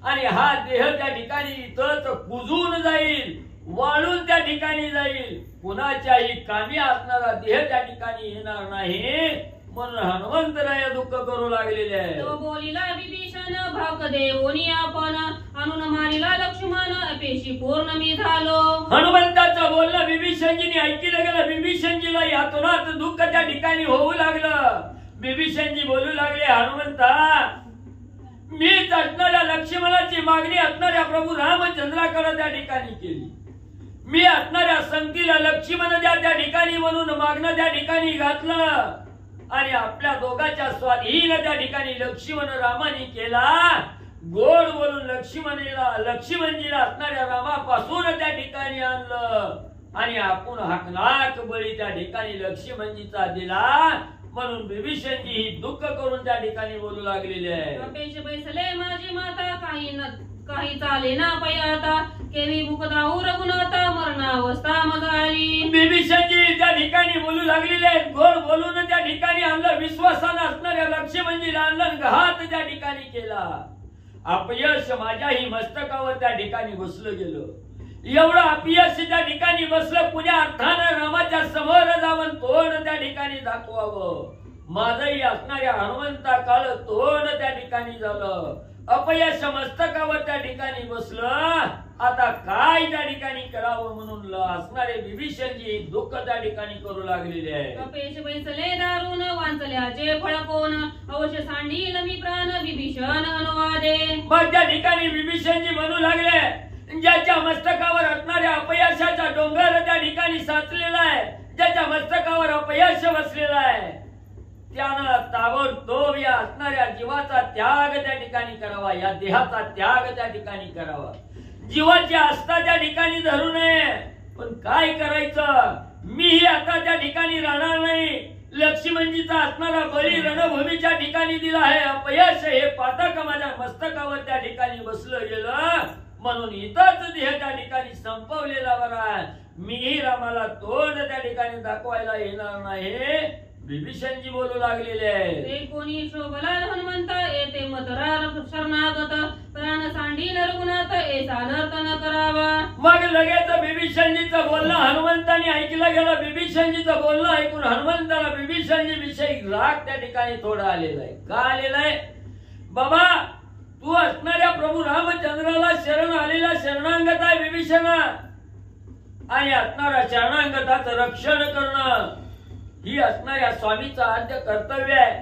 आणि हा देह त्या ठिकाणी इथंच कुजून जाईल, वाळून त्या ठिकाणी जाईल, कुणाच्याही कामी असणारा देह त्या ठिकाणी येणार नाही, म्हणून हनुमंतराय दुःख करू लागलेले आहे. तो बोलिला विभीषण भाक देवोनी आपण, आणून मारिला लक्ष्मण अपेशी पूर्ण मी झालो. हनुमंताचं बोलणं विभीषणजीने ऐकलं गेलं. विभीषणजीला यातुनात दुःख त्या ठिकाणी होऊ लागलं. विभीषणजी बोलू लागले, हनुमंता, मीच असणाऱ्या लक्ष्मणाची मागणी असणाऱ्या प्रभू रामचंद्राकडे त्या ठिकाणी केली. मी असणाऱ्या संगतीला लक्ष्मण द्या त्या ठिकाणी म्हणून मागणं त्या ठिकाणी घातलं आणि आपल्या दोघांच्या स्वाधीन त्या ठिकाणी लक्ष्मण रामाने केला. गोड बोलून लक्ष्मणजीला असणाऱ्या रामापासून त्या ठिकाणी आणलं आणि आपण हाकनाक बळी त्या ठिकाणी लक्ष्मणजीचा दिला. म्हणून विभीषणजी ही दुःख करून त्या ठिकाणी बोलू लागलेले आहे. अपेश बैसले माझी माता, काही चाले ना पै आता, केवी मुकदाऊ रघुनाथा मरणावस्था मग आली. विभीषणजी त्या ठिकाणी बोलू लागलेले आहेत. गोड बोलून त्या ठिकाणी आणलं, विश्वासानं असणाऱ्या लक्ष्मणजीला आणलं, घात त्या ठिकाणी केला. अपयश माझ्याही मस्तकावर त्या ठिकाणी बसलं गेलं. एवढं अपयश त्या ठिकाणी बसलं, पुण्या अर्थानं रामाच्या समोर जाऊन तोंड त्या ठिकाणी दाखवावं. माझंही असणाऱ्या हनुमंता काळ तोंड त्या ठिकाणी झालं. अपयश मस्तकावर त्या ठिकाणी बसलं. आता काय त्या ठिकाणी करावं म्हणून असणारे विभीषणजी दुःख त्या ठिकाणी करू लागलेले आहे. अपेश बैसले दारुण वांचल्याचे फळ कोण, अवश्य सांडील मी प्राण विभीषण अनुवादे. मग त्या ठिकाणी विभीषणजी म्हणू लागले, ज्याच्या मस्तकावर असणाऱ्या अपयशाचा डोंगर त्या ठिकाणी साचलेला आहे, ज्याच्या मस्तकावर अपयश बसलेला आहे, त्यानं ताबडतोब या असणाऱ्या जीवाचा त्याग त्या ठिकाणी करावा, या देहाचा त्याग त्या ठिकाणी करावा. जीवाची आस्था त्या ठिकाणी धरू नये. पण काय करायचं, मीही आता त्या ठिकाणी राहणार नाही. लक्ष्मणजीचा असणारा बळी रणभूमीच्या ठिकाणी दिला आहे. अपयश हे पातक माझ्या मस्तकावर त्या ठिकाणी बसलं गेलं, म्हणून इथंच देह त्या ठिकाणी संपवलेला बरा. मीही रामाला तोंड त्या ठिकाणी दाखवायला येणार नाही. विभीषणजी बोलू लागलेले आहे. ते कोणी शोभला हनुमंता, येते मतरा शरणागत, प्राण सांडील रघुनाथ ऐसा नर्त न करावा. मग लगेच विभीषणजीचं बोलणं हनुमंताने ऐकलं गेलं. विभीषणजीचं बोलणं ऐकून हनुमंताला विभीषणजी विषयी राग त्या ठिकाणी थोडा आलेला आहे. का आलेला आहे, बाबा तू असणाऱ्या प्रभू रामचंद्राला शरण आलेला शरणांगत आहे विभीषण, आणि असणाऱ्या शरणांगताचं रक्षण करणं ही असणाऱ्या स्वामीचं आद्य कर्तव्य आहे,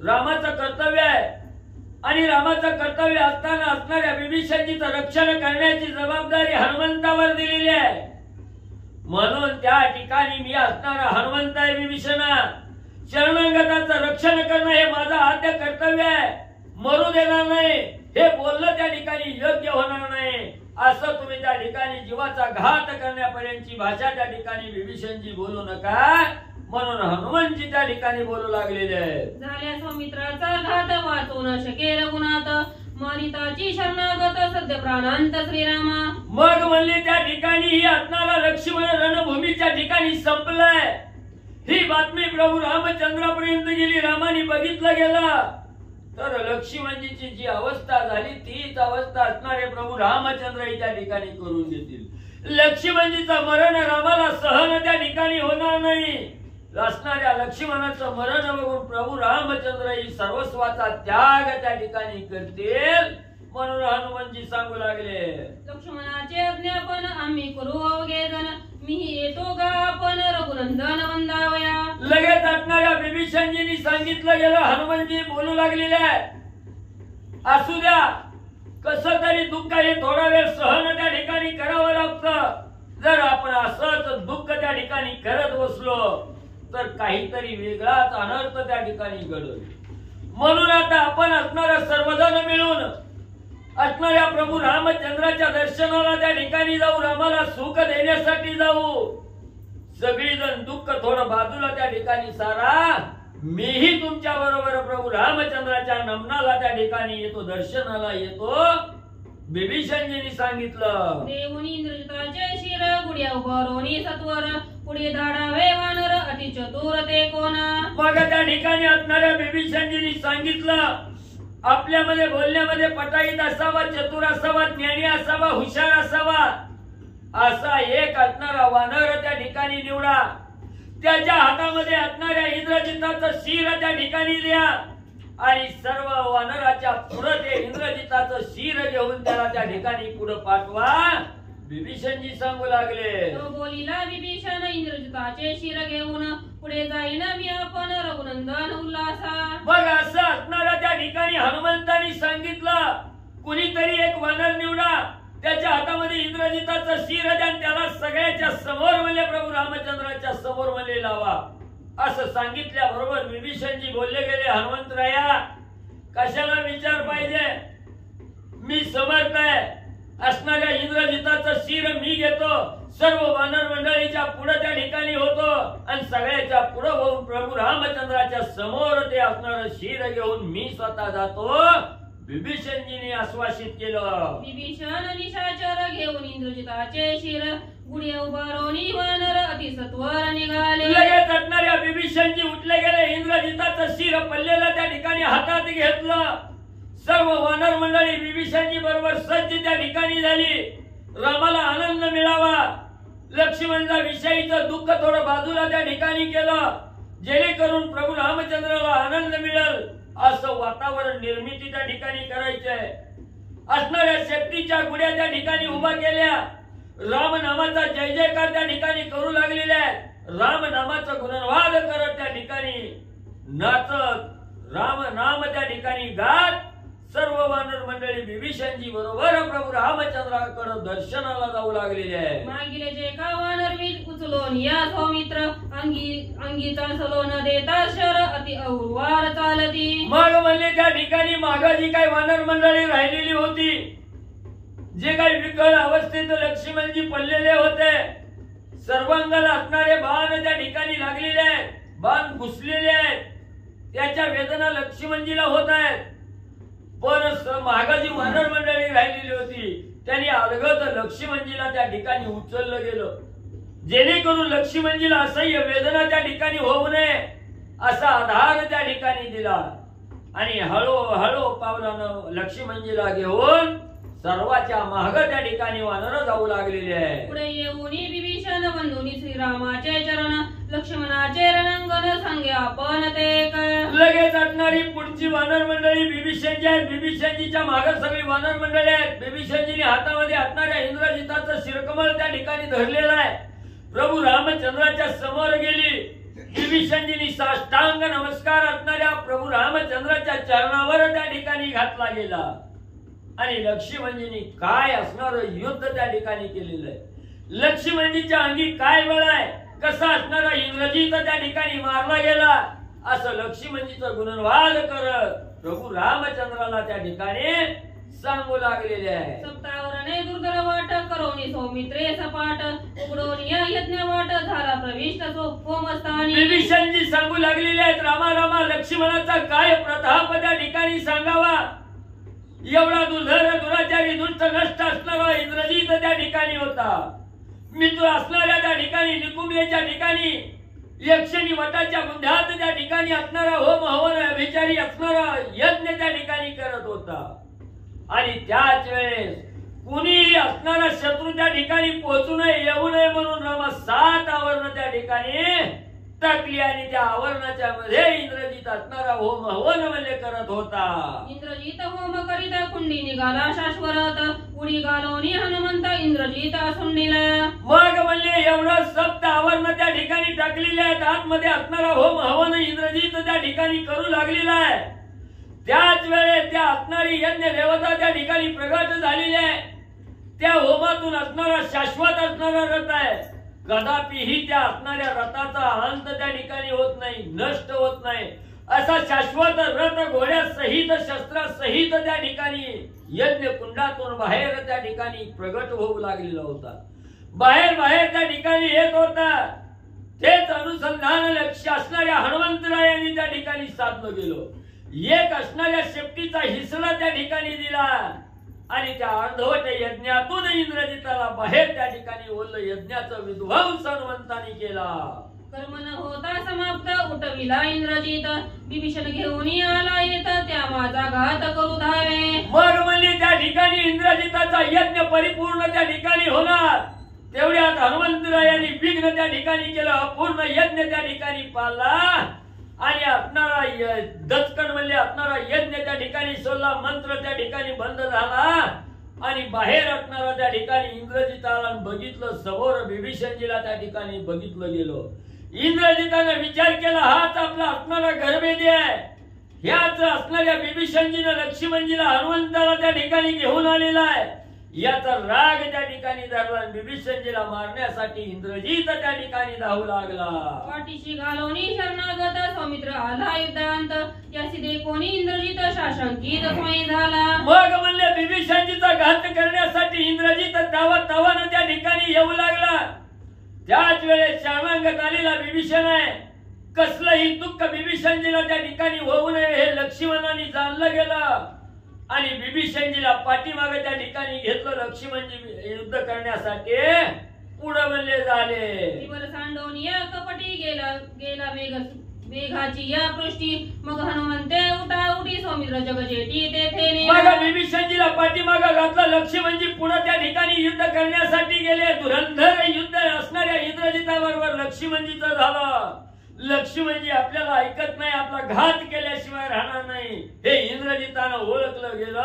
रामाचं कर्तव्य आहे. आणि रामाचं कर्तव्य असताना असणाऱ्या विभीषणजीचं रक्षण करण्याची जबाबदारी हनुमंतावर दिलेली आहे. म्हणून त्या ठिकाणी मी असणारा हनुमंत आहे विभीषण, शरणांगताचं रक्षण करणं हे माझं आद्य कर्तव्य आहे. मरू देणार नाही, हे बोललं त्या ठिकाणी योग्य होणार नाही. असं तुम्ही त्या ठिकाणी जीवाचा घात करण्यापर्यंतची भाषा त्या ठिकाणी विभीषणजी बोलू नका, म्हणून हनुमानजी त्या ठिकाणी बोलू लागलेले आहेत. झाल्या सौमित्राचा घात वाचू न शके रघुनाथ, मानिताची शरणागत सद्य प्राणांत श्रीरामा. मग म्हणले त्या ठिकाणी ही असणारा लक्ष्मण रणभूमीच्या ठिकाणी संपलाय. ही बातमी प्रभू रामचंद्रापर्यंत गेली, रामाने बघितलं गेलं. तर लक्ष्मणजीची जी अवस्था झाली तीच अवस्था असणारे प्रभू रामचंद्र त्या ठिकाणी करून देतील. लक्ष्मणजीचं मरण रामाला सहन त्या ठिकाणी होणार नाही. असणाऱ्या लक्ष्मणाचं मरण बघून प्रभू रामचंद्र ही सर्वस्वाचा त्याग त्या ठिकाणी करतील, म्हणून हनुमानजी सांगू लागले. लक्ष्मणाचे आज्ञापन आम्ही करू अवघे जण, मी येतो गा आपण रघुनंदन वंदावया. लगेच असणाऱ्या विभीषणजींनी सांगितलं गेलं. हनुमानजी बोलू लागलेले आहे, असू द्या, कसं तरी दुःख हे थोडा वेळ सहन त्या ठिकाणी करावं लागतं. जर आपण असंच दुःख त्या ठिकाणी करत बसलो तर काहीतरी वेगळाच अनर्थ त्या ठिकाणी घडेल. म्हणून आता आपण असणाऱ्या सर्वजण मिळून असणाऱ्या प्रभू रामचंद्राच्या दर्शनाला त्या ठिकाणी जाऊ, रामाला सुख देण्यासाठी जाऊ. सगळीजण दुःख थोडं बाजूला त्या ठिकाणी सारा. मीही तुमच्या बरोबर प्रभू रामचंद्राच्या नमनाला त्या ठिकाणी येतो, दर्शनाला येतो. विभीषणजींनी सांगितलं. देवनी इंद्रजिताचे शिर गुडिया उभारोनी सत्वर, पुढे धाडावे वानर अति चतुर ते कोणा. मग त्या ठिकाणी असणाऱ्या विभीषणजींनी सांगितलं, आपल्यामध्ये बोलण्यामध्ये पटाईत असावा, चतुर असावा, ज्ञानी असावा, हुशार असावा, असा एक असणारा वानर त्या ठिकाणी निवडा. त्याच्या हातामध्ये असणाऱ्या इंद्रजिताचं शिर त्या ठिकाणी द्या आणि सर्व वानराच्या पुढे ते इंद्रजिताचं शिर घेऊन त्याला त्या ठिकाणी पुढे पाठवा. विभीषणजी सांगू लागले. तो बोलिला विभीषण इंद्रजिताचे शिर घेऊन पुढे जाईन मी आपण रघुनंदन उल्हासा. बघ असं असणारा त्या ठिकाणी हनुमंतांनी सांगितलं, कुणीतरी एक वानर निवडा, त्याच्या हातामध्ये इंद्रजिताचं शिर द्या, त्याला सगळ्याच्या समोर म्हणजे प्रभू रामचंद्राच्या समोर म्हणजे लावा. असं सांगितल्याबरोबर विभीषणजी बोलले गेले, हनुमंतराया कशाला विचार पाहिजे, मी समर्थ आहे. असणाऱ्या इंद्रजिताचं शिर मी घेतो, सर्व वानर मंडळीच्या पुढे त्या ठिकाणी होतो आणि सगळ्याच्या पुढे होऊन प्रभू रामचंद्राच्या समोर ते असणार शिर घेऊन मी स्वतः जातो. विभीषणजीने आश्वासित केलं. विभीषण निशाचर घेऊन इंद्रजिताचे शिर गुढी उभारोनी वानर अतिसत्वर निघाले. लगेच असणाऱ्या विभीषणजी उठले गेले, इंद्रजिताचं शिर पल्लेला त्या ठिकाणी हातात घेतलं. सर्व वानर मंडळी विभीषणजी बरोबर सज्ज त्या ठिकाणी झाली. रामाला आनंद मिळावा, लक्ष्मणला विषयीचं दुःख थोडं बाजूला त्या ठिकाणी केलं, जेणेकरून प्रभू रामचंद्राला आनंद मिळेल असं वातावरण निर्मिती त्या ठिकाणी करायचंय. असणाऱ्या शेपटीच्या गुड्या त्या ठिकाणी उभा केल्या. राम नामाचा जय जयकार त्या ठिकाणी करू लागलेल्या आहेत. राम नामाचं गुणवाद करत त्या ठिकाणी नाचत, राम नाम त्या ठिकाणी गात सर्व वानर मंडळी विभीषणजी बरोबर प्रभू रामचंद्राकडे दर्शनाला जाऊ लागलेले आहे. मागिले जे का वानर वीज उचलून या सौमित्र अंगीचा सलो न देता शर अति औरवार चालती. मग म्हणले त्या ठिकाणी मागे जी काही वानर मंडळी राहिलेली होती, जे काही विकळ अवस्थेत लक्ष्मणजी पडलेले होते, सर्वांगाला असणारे बाण त्या ठिकाणी लागलेले आहेत, बाण घुसलेले आहेत, त्याच्या वेदना लक्ष्मणजीला होत आहेत. पण मागाजी वानर मंडळी राहिलेली होती, त्यांनी अलगद लक्ष्मणजीला त्या ठिकाणी उचललं गेलं, जेणेकरून लक्ष्मणजीला असह्य वेदना त्या ठिकाणी होऊ नये असा आधार त्या ठिकाणी दिला. आणि हळूहळू पावलानं लक्ष्मणजीला घेऊन सर्वाच्या माग त्या ठिकाणी वानर जाऊ लागलेले आहे. पुढे येऊन विभीषण बंधुनी श्रीरामाचे चरण लक्ष्मणाचे रणंगण सांगे आपण ते. लगेच असणारी पुढची वानर मंडळी विभीषणजी आहेत. विभीषणजीच्या मागे सगळी वानर मंडळी आहेत. विभीषणजीने हातामध्ये असणाऱ्या इंद्रजिताचं शिरकमल त्या ठिकाणी धरलेलं आहे. प्रभू रामचंद्राच्या समोर गेली. विभीषणजीने साष्टांग नमस्कार असणाऱ्या प्रभू रामचंद्राच्या चरणावर त्या ठिकाणी घातला गेला. आणि लक्ष्मणजींनी काय असणार युद्ध त्या ठिकाणी केलेलं आहे. लक्ष्मणजीच्या अंगी काय बळ आहे, कसा असणारा इंद्रजित त्या ठिकाणी मारला गेला असं लक्ष्मणजीचं गुणवाद करत प्रभू रामचंद्राला त्या ठिकाणी सांगू लागलेले आहे. सप्तावरणे दुर्धर वाट करोनी सौमित्रे सपाट उघडून या यज्ञ वाट झाला प्रविष्ट होमस्थानी. विभीषणजी सांगू लागलेले आहेत, रामा रामा लक्ष्मणाचा काय प्रताप त्या ठिकाणी सांगावा. एवढा दुर्धर दुराचारी दुष्ट नष्ट असणारा इंद्रजित त्या ठिकाणी होता. मित्र असणाऱ्या त्या ठिकाणी निकुंभेच्या ठिकाणी यक्षिणी वटाच्या बुंध्यात त्या ठिकाणी असणारा होम हवन अभिचारी असणारा यज्ञ त्या ठिकाणी करत होता. आणि त्याच वेळेस कुणीही असणारा शत्रू त्या ठिकाणी पोहोचू नये, येऊ नये म्हणून रामा 7 आवरण त्या ठिकाणी टाकली आणि त्या आवरणाच्या मध्ये इंद्रजित असणारा होम हवन म्हणजे करत होता. इंद्रजित होम करीता कुंडी निघाला शाश्वत उडी घालवणी हनुमंत इंद्रजित सुंडीला. मग म्हणजे एवढं सप्त आवरण त्या ठिकाणी टाकलेले आहेत. आतमध्ये असणारा होम हवन इंद्रजित त्या ठिकाणी करू लागलेला आहे. त्याच वेळेस त्या असणारी यज्ञ देवता त्या ठिकाणी प्रगट झालेली आहे. त्या होमातून असणारा शाश्वत असणारा रथ आहे. कदापिही त्या असणाऱ्या रथाचा अंत त्या ठिकाणी होत नाही, नष्ट होत नाही. असा शाश्वत रथ घोड्या सहित शस्त्र सहित त्या ठिकाणी यज्ञ कुंडातून बाहेर त्या ठिकाणी प्रगट होऊ लागलेला होता. बाहेर त्या ठिकाणी येत होता. तेच अनुसंधान लक्ष असणाऱ्या हनुमंतरायांनी त्या ठिकाणी साधलं गेलो. एक असणाऱ्या शेपटीचा हिस्सा त्या ठिकाणी दिला आणि त्या अर्धवट यज्ञातून इंद्रजिताला बाहेर त्या ठिकाणी ओढलं. यज्ञाचा विध्वंस हनुमंतांनी केला. कर्म न होता समाप्त उठविला इंद्रजित विभीषण घेऊन आला येत त्या माझा घात करू धावे. मग म्हणले त्या ठिकाणी इंद्रजिताचा यज्ञ परिपूर्ण त्या ठिकाणी होणार. तेवढ्यात हनुमंतरायांनी विघ्न त्या ठिकाणी केलं. अपूर्ण यज्ञ त्या ठिकाणी पाळला आणि असणारा दचकन म्हणले असणारा यज्ञ त्या ठिकाणी सोडला. मंत्र त्या ठिकाणी बंद झाला आणि बाहेर असणारा त्या ठिकाणी इंद्रजिताला बघितलं. समोर विभीषणजीला त्या ठिकाणी बघितलं गेलं. इंद्रजिताने विचार केला हाच आपला असणारा गर्भेदी आहे. ह्याच असणाऱ्या विभीषणजीने लक्ष्मणजीला हनुमंताला त्या ठिकाणी घेऊन आलेला आहे. याचा राग त्या ठिकाणी धरला. विभीषणजीला मारण्यासाठी इंद्रजित त्या ठिकाणी धावू लागला. पाठीशी घालवणी शरणागत सौमित्र आला युद्धांत यासी देखोनी इंद्रजित शाशंकित स्वयं झाला. मग म्हणले विभीषणजीचा घात करण्यासाठी इंद्रजित धावत त्या ठिकाणी येऊ लागला. त्याच वेळेस शरणागत आलेला विभीषण आहे. कसलंही दुःख विभीषणजीला त्या ठिकाणी होऊ नये हे लक्ष्मणाने जाणलं गेलं आणि विभीषणजीला पाठीमागे त्या ठिकाणी घेतलं. लक्ष्मणजी युद्ध करण्यासाठी पुढे म्हणले झाले. सांडोनिया कपटी गेला मेघाची या पृष्टी मग हनुमंते उठी सौमित्र जगजेटी तेथे मग विभीषणजीला पाठीमागे घातलं. लक्ष्मणजी पुढे त्या ठिकाणी युद्ध करण्यासाठी गेले. धुरंधर युद्ध असणाऱ्या इंद्रजिताबरोबर लक्ष्मणजीचं झालं. लक्ष्मणजी आपल्याला ऐकत नाही. आपला घात केल्याशिवाय राहणार नाही हे इंद्रजितानं ओळखलं गेलं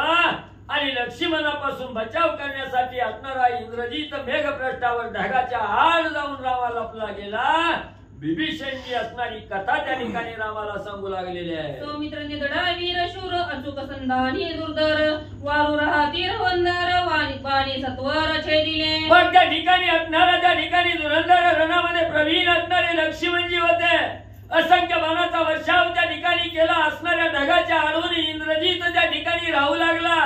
आणि लक्ष्मणापासून बचाव करण्यासाठी असणारा इंद्रजित मेघपृष्ठावर ढगाच्या आड जाऊन रामाला लपला गेला. विभीषणजी असणारी कथा त्या ठिकाणी रामाला सांगू लागलेली आहे. सौमित्र निधडा वीर शूर अचूक संधानी दुर्धर वारू राहतीर वंदर वाणी सत्वर छेदिले. मग त्या ठिकाणी असणारा त्या ठिकाणी धुरंधर रणामध्ये प्रवीण असणारे लक्ष्मणजी होते. असंख्य बाणाचा वर्षाव त्या ठिकाणी केला. असणाऱ्या ढगाच्या आडून इंद्रजित त्या ठिकाणी राहू लागला.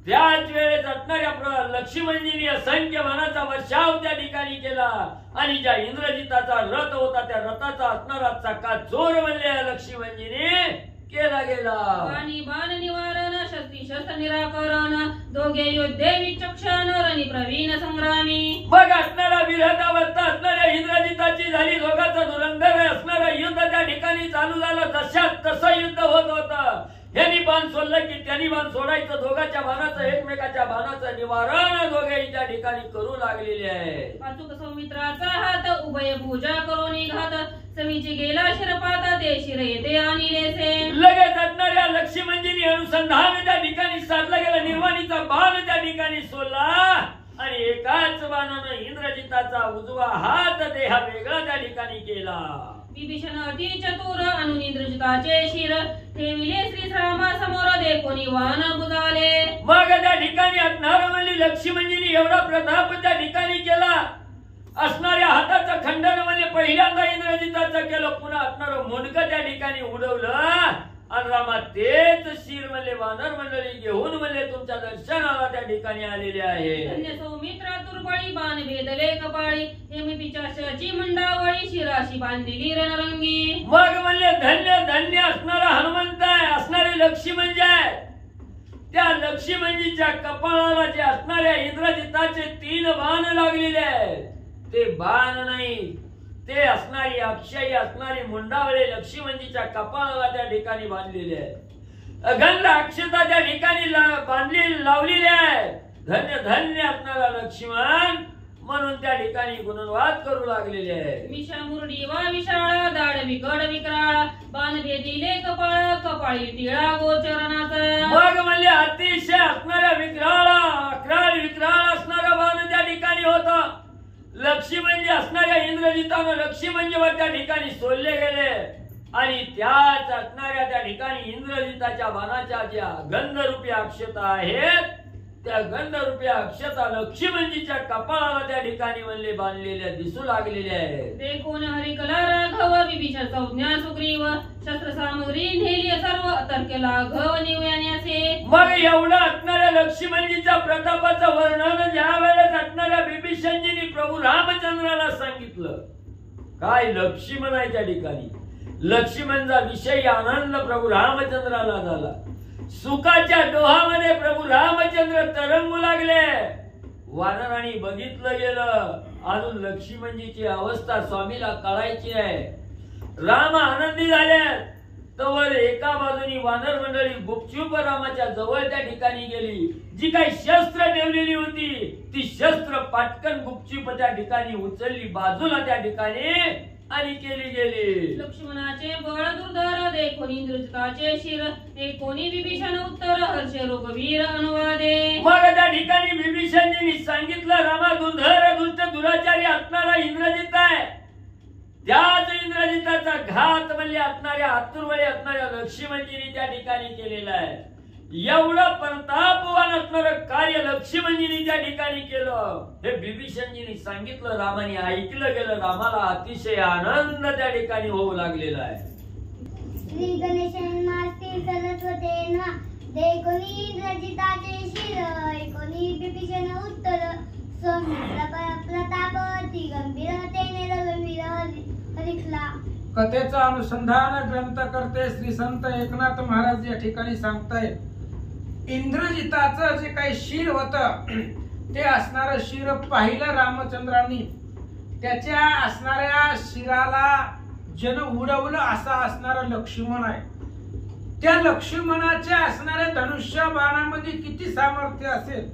त्याच वेळेस असणाऱ्या लक्ष्मणजीने असंख्य बाणाचा वर्षाव त्या ठिकाणी केला आणि ज्या इंद्रजिताचा रथ होता त्या रथाचा असणारा चक्का जोर म्हणले लक्ष्मणजीने केला गेला. बाणी बाण निवारण शस्त्री शस्त्र निराकरण दोघे योद्धे विचक्षण रणी प्रवीण संग्रामी. मग असणारा विरहावस्था असणाऱ्या इंद्रजिताची झाली. दोघांचं धुरंधर असणारं युद्ध त्या ठिकाणी चालू झालं. जशात तसं युद्ध होत होतं. यांनी बाण सोडलं की त्यांनी बाण सोडायचं. दोघांच्या बाणाचं एकमेकाच्या बाणाचं निवारण दोघे त्या ठिकाणी करू लागलेले आहे. अचूक सौमित्राचा हात उभय पूजा करून घात समीची गेला शिरपात ते शिर येते आणिलेसे. लगेच असणाऱ्या लक्ष्मणजींनी अनुसंधान त्या ठिकाणी साधलं गेलं. निर्वाणीचा बाण त्या ठिकाणी सोडला आणि एकाच बाणानं इंद्रजिताचा उजवा हात देहा वेगळा त्या ठिकाणी केला. विभीषण अति चतुर आणून इंद्रजिताचे शिर ठेविले श्रीरामा समोर देखोनी वान बुजाले. मग त्या ठिकाणी असणार म्हणली लक्ष्मणजींनी एवढा प्रताप त्या ठिकाणी केला. असणाऱ्या हाताचं खंडन म्हणजे पहिल्यांदा इंद्रजिताचं केलं. पुन्हा असणार मुंडकं त्या ठिकाणी उडवलं आणि रामा तेच शिर म्हणले वानर मंडळी घेऊन म्हणले तुमच्या दर्शनाला त्या ठिकाणी आलेले आहे. धन्य सौमित्रा तुर्बळी बाण भेदले कपाळी हेमी पिचाशाची मंडावळी शिराशी बांधलेली रणरंगी. मग म्हणले धन्य धन्य असणारा हनुमंत आहे. असणारे लक्ष्मणजी आहे. त्या लक्ष्मणजीच्या कपाळाला जे असणाऱ्या इंद्रजिताचे 3 बाण लागलेले आहेत ते बाण नाही ते असणारी अक्षयी असणारी मुंडावळे लक्ष्मणजीच्या कपाळाला त्या ठिकाणी बांधलेले आहे. अगंध अक्षता त्या ठिकाणी लावलेली आहे. धन्य धन्य असणारा लक्ष्मण म्हणून त्या ठिकाणी गुणवाद करू लागलेले आहे. मिशा मुरडी वा विशाळा दाड विकड विक्राळ बाण भेदिले कपाळ कपाळी टिळा गोचरणाचा. मग म्हणले अतिशय असणाऱ्या विक्राळ असणारा बाण त्या ठिकाणी होता. लक्ष्मणजी असणाऱ्या इंद्रजितानं लक्ष्मणजीवर त्या ठिकाणी सोडले गेले आणि त्याच असणाऱ्या त्या ठिकाणी इंद्रजिताच्या बाणाच्या ज्या गंधरूपी अक्षता आहेत त्या गंधरूपी अक्षता लक्ष्मणजीच्या कपाळाला त्या ठिकाणी म्हणले बांधलेल्या दिसू लागलेल्या आहेत. देखून हरिकला राघव विभीषण संज्ञा सुग्रीव शस्त्र सामग्री नेली सर्व तर्क लाघव निवयाने. मग एवढं असणाऱ्या लक्ष्मणजीच्या प्रतापाचं वर्णन ज्या वेळेस असणाऱ्या विभीषणजींनी प्रभू रामचंद्राला सांगितलं. काय लक्ष्मण आहे त्या ठिकाणी. लक्ष्मणचा विषय आनंद प्रभू रामचंद्राला झाला. सुखाच्या डोहामध्ये प्रभू रामचंद्र तरंगू लागले. वानरांनी बघितलं गेलं. अजून लक्ष्मणजीची अवस्था स्वामीला कळायची आहे. राम आनंदी झाले. तवर एका बाजूनी वानर मंडळी गुपचूप रामाच्या जवळ त्या ठिकाणी गेली. जी काही शस्त्र ठेवलेली होती ती शस्त्र पाटकन गुपचूप त्या ठिकाणी उचलली बाजूला त्या ठिकाणी आणि केली गेली. लक्ष्मणाचे बळ दुर्धर देखोनी इंद्रजिताचे शिर एकोणी विभीषण उत्तर हर्षे रघुवीर अनुवादे. मग त्या ठिकाणी विभीषणजींनी सांगितलं रामा दुर्धर दुष्ट दुराचारी असणारा इंद्रजित आहे. त्याच इंद्रजिताचा घात म्हणजे असणाऱ्या आतुरवळे असणाऱ्या लक्ष्मणजींनी त्या ठिकाणी केलेला आहे. एवढं प्रतापवान असणारं कार्य लक्ष्मणजींनी त्या ठिकाणी केलं. हे विभीषणजींनी सांगितलं. रामाने ऐकलं गेलं. रामाला अतिशय आनंद त्या ठिकाणी होऊ लागलेला आहे. श्री गणेशांमास्ती सरस्वते नमः. देखोनी इंद्रजिताचे शिर एकोणी विभीषण उत्तर सौमित्र प्रतापवती गंभीरतेने रघुवीर हरिखला. कथेचं अनुसंधान ग्रंथकर्ते श्री संत एकनाथ महाराज या ठिकाणी सांगतायत. इंद्रजिताचं जे काही शिर होतं ते असणारं शिर पाहिलं रामचंद्रांनी. त्याच्या असणाऱ्या शिराला जन उडवलं असा असणारा लक्ष्मण आहे. त्या लक्ष्मणाच्या असणाऱ्या धनुष्य बाणामध्ये किती सामर्थ्य असेल,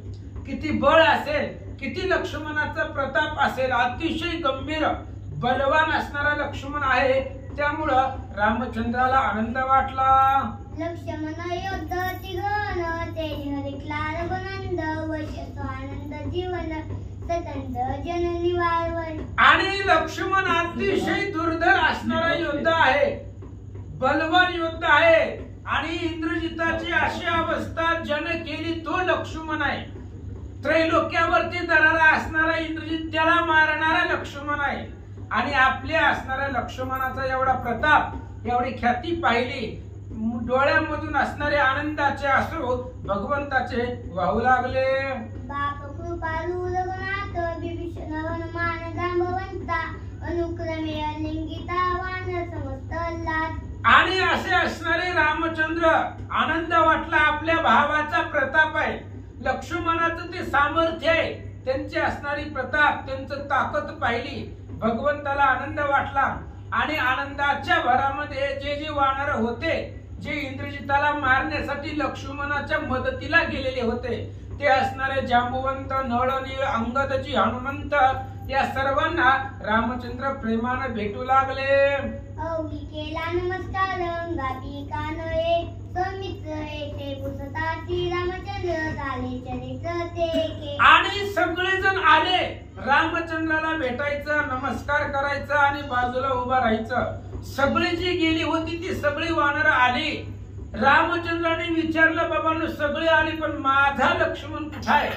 किती बळ असेल, किती लक्ष्मणाचा प्रताप असेल. अतिशय गंभीर बलवान असणारा लक्ष्मण आहे. त्यामुळं रामचंद्राला आनंद वाटला. लक्ष्मण योद्धाची गण तेज हरिखला रघुनंद वशस आनंद जीवन सतंद जननी वाळवण. आणि लक्ष्मण अतिशय दुर्धर असणारा योद्धा आहे, बलवान योद्धा आहे. आणि इंद्रजिताची अशी अवस्था जन केली तो लक्ष्मण आहे. त्रैलोक्यावरती दरारा असणारा इंद्रजित त्याला मारणारा लक्ष्मण आहे. आणि आपल्या असणाऱ्या लक्ष्मणाचा एवढा प्रताप, एवढी ख्याती पाहिली. डोळ्यामधून असणारे आनंदाचे अश्रू भगवंताचे वाहू लागले. बाप कृपालू रघुनाथ विभीषण हनुमान जांबवंता अनुक्रमे अलिंगिता वानर समस्त अल्लाद. आणि असे असणारे रामचंद्र आनंद वाटला. आपल्या भावाचा प्रताप आहे, लक्ष्मणाचं ते सामर्थ्य आहे, त्यांची असणारी प्रताप, त्यांचं ताकद पाहिली. भगवंताला आनंद वाटला. आणि आनंदाच्या भरामध्ये जे जे वानर होते, जे इंद्रजिताला मारण्यासाठी लक्ष्मणाच्या मदतीला गेलेले होते, ते असणारे जांबुवंत, नळनीळ, अंगदजी, हनुमंत या सर्वांना रामचंद्र प्रेमाने भेटू लागले. अवघी केला नमस्कार अंगाती कानळे सौमित्र येथे पुसताची रामचंद्र झाले चरित्र ते. आणि सगळेजण आले रामचंद्राला भेटायचं, नमस्कार करायचं आणि बाजूला उभा राहायचं. सगळी जी गेली होती ती सगळी वानर आली. रामचंद्राने विचारलं बाबांनो सगळे आली पण माझा लक्ष्मण कुठे आहे?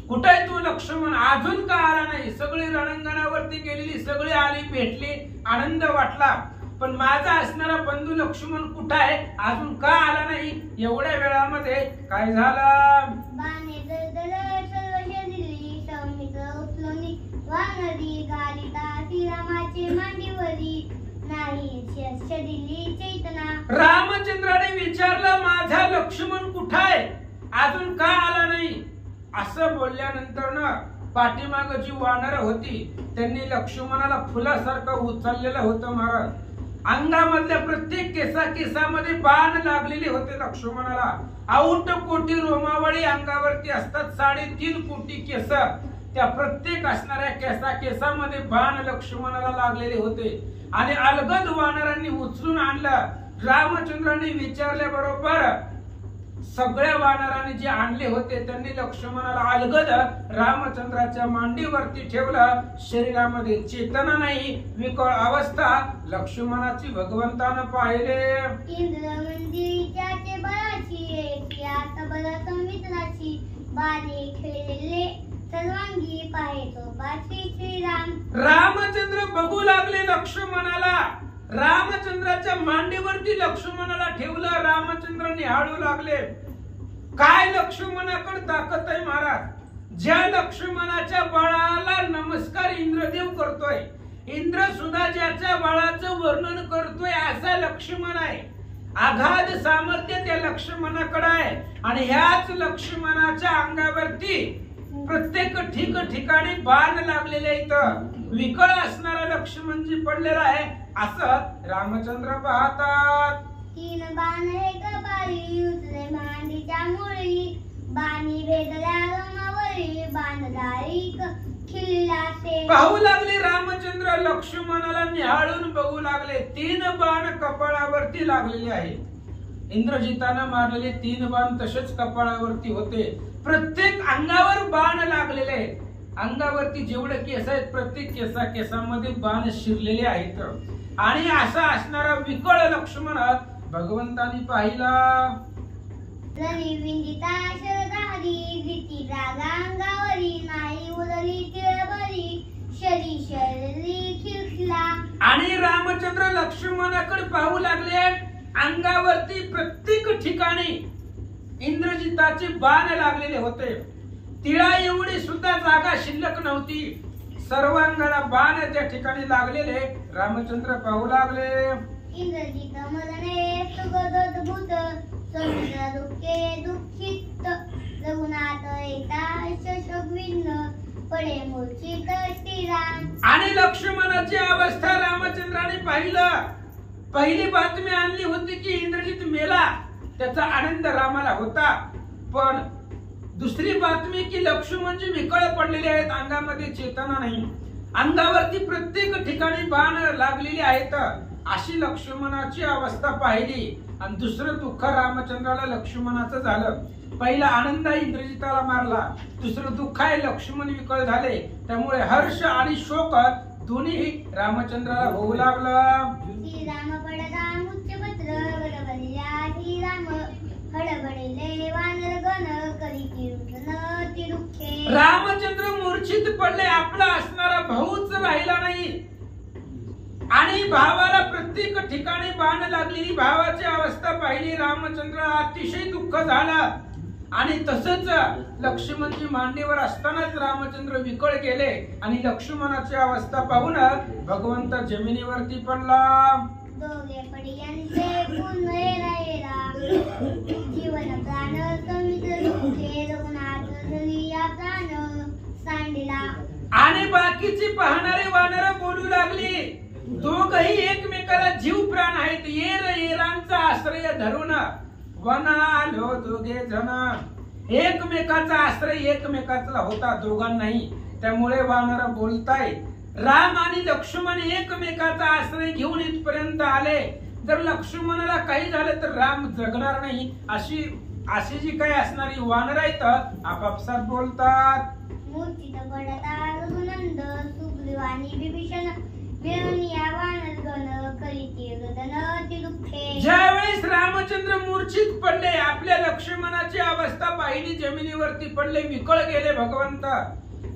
कुठे आहे तू लक्ष्मण? अजून का आला नाही? सगळी रणांगणावरती गेलेली सगळी आली, भेटली, आनंद वाटला. पण माझा असणारा बंधू लक्ष्मण कुठे आहे? अजून का आला नाही? एवढ्या वेळामध्ये काय झालं? बाणे दरदर सर्व शरीरी सौमित्र उचलोनी वानरी गालिता श्रीरामाचे मांडीवरी नाही शरीरी चैतना. रामचंद्राने विचारलं माझा लक्ष्मण कुठे आहे? अजून का आला नाही? असं बोलल्यानंतर ना पाठीमाग जी वानर होती त्यांनी लक्ष्मणाला फुलासारखं उचललेलं होतं महाराज. अंगामधल्या प्रत्येक केसामध्ये बाण लागलेले होते लक्ष्मणाला. आऊट कोटी रोमावळी अंगावरती असतात, 3.5 कोटी केस. त्या प्रत्येक असणाऱ्या केसामध्ये बाण लक्ष्मणाला लागलेले होते. आणि अलगद वानरांनी उचलून आणलं. रामचंद्रांनी विचारल्याबरोबर सगळ्या वानरांनी जे आणले होते त्यांनी लक्ष्मणाला अलगद रामचंद्राच्या मांडीवरती ठेवलं. शरीरामध्ये चेतना नाही, विकळ अवस्था लक्ष्मणाची भगवंतानं पाहिले. इंद्र मंदिराचे बळाची आता बळ सौमित्राची बाणे खेळले सर्वांगी पाहे तो पाची श्रीराम. रामचंद्र बघू लागले लक्ष्मणाला. रामचंद्राच्या मांडीवरती लक्ष्मणाला ठेवलं. रामचंद्र निहाळू लागले. काय लक्ष्मणाकडे ताकद आहे महाराज? ज्या लक्ष्मणाच्या बळाला नमस्कार इंद्रदेव करतोय, इंद्र सुद्धा ज्याच्या बळाचं वर्णन करतोय असा लक्ष्मण आहे. आघात सामर्थ्य त्या लक्ष्मणाकडे आहे. आणि ह्याच लक्ष्मणाच्या अंगावरती प्रत्येक ठिकाणी बाण लागलेले इथं विकळ असणारा लक्ष्मणजी पडलेला आहे असं रामचंद्र पाहतात. 3 बाण हे कपाळी उतरे मांडीच्या मुळी बाणी भेदल्या रोमावरी बाणधारी खिल्ला से. पाहू लागले रामचंद्र लक्ष्मणाला निहाळून बघू लागले. 3 बाण कपाळावरती लागलेले आहे. इंद्रजितानं मारलेले 3 बाण तसेच कपाळावरती होते. प्रत्येक अंगावर बाण लागलेले. अंगावरती जेवढे केस आहेत प्रत्येक केसामध्ये बाण शिरलेले आहेत. आणि असा असणारा विकळ लक्ष्मण भगवंतानी पाहिला. रवी विंदिता शरधारी भीती रागा अंगावरी नाही उरली तिळबरी शरी शरी खिळखिला. आणि रामचंद्र लक्ष्मणाकडे पाहू लागले. अंगावरती प्रत्येक ठिकाणी इंद्रजिताचे बाण लागलेले होते. तिळा एवढी सुद्धा जागा शिल्लक नव्हती. सर्वांगाला बाण त्या ठिकाणी लागलेले रामचंद्र पाहू लागले. इंद्रजित मदने सुगदोद्भूत समुद्र दुःखे दुःखित रघुनाथ येता शोकविन्न पडे मूर्छित श्रीराम. आणि लक्ष्मणाची अवस्था रामचंद्राने पाहिलं. पहिली बातमी आणली होती की इंद्रजित मेला. त्याचा आनंद रामाला होता. पण दुसरी बातमी की लक्ष्मणजी विकळ पडलेले आहेत. अंगामध्ये चेतना नाही. अंगावरती प्रत्येक ठिकाणी बाण लागलेली आहेत. अशी लक्ष्मणाची अवस्था पाहिली. आणि दुसरं दुःख रामचंद्राला लक्ष्मणाचं झालं. पहिला आनंद इंद्रजिताला मारला. दुसरं दुःख आहे लक्ष्मण विकळ झाले. त्यामुळे हर्ष आणि शोक दोन्ही रामचंद्राला होऊ लागलं. श्रीराम पडदा मुच्चपत्र गडबडल्या श्रीराम हडबडले वानर गण करी तिरुठन तिरुखे. रामचंद्र मूर्छित पडले. आपला असणारा भाऊच राहिला नाही. आणि भावाला प्रत्येक ठिकाणी बाण लागलेली भावाची अवस्था पाहिली. रामचंद्र अतिशय दुःख झाला. आणि तसंच लक्ष्मणजी मांडीवर असतानाच रामचंद्र विकळ गेले. आणि लक्ष्मणाची अवस्था पाहून भगवंत जमिनीवरती पडला. दोघे पडियांचे पुन्हा येरा जीवन प्राण समित्र दुःखे रघुनाथ धरिया प्राण सांडिला. आणि बाकीची पाहणारे वानर बोलू लागली. दोघही एकमेकाला जीव प्राण आहेत. येरांचा आश्रय धरून वन आलो दोघे जण. एकमेकाचा आश्रय एकमेकाचा होता दोघांनाही. त्यामुळे वानर बोलताय. राम आणि लक्ष्मण एकमेकाचा आश्रय घेऊन इथपर्यंत आले. जर लक्ष्मणाला काही झालं तर राम जगणार नाही. अशी जी काही असणारी वानर आहेत आपापसात बोलतात. मूर्तीत पडता रघुनंद सुग्रीवानी विभीषण मिळून या वानर गण करी तिरुधन तिरुखे. ज्यावेळेस रामचंद्र मूर्छित पडले. आपल्या लक्ष्मणाची अवस्था पाहिली. जमिनीवरती पडले. विकळ गेले भगवंत.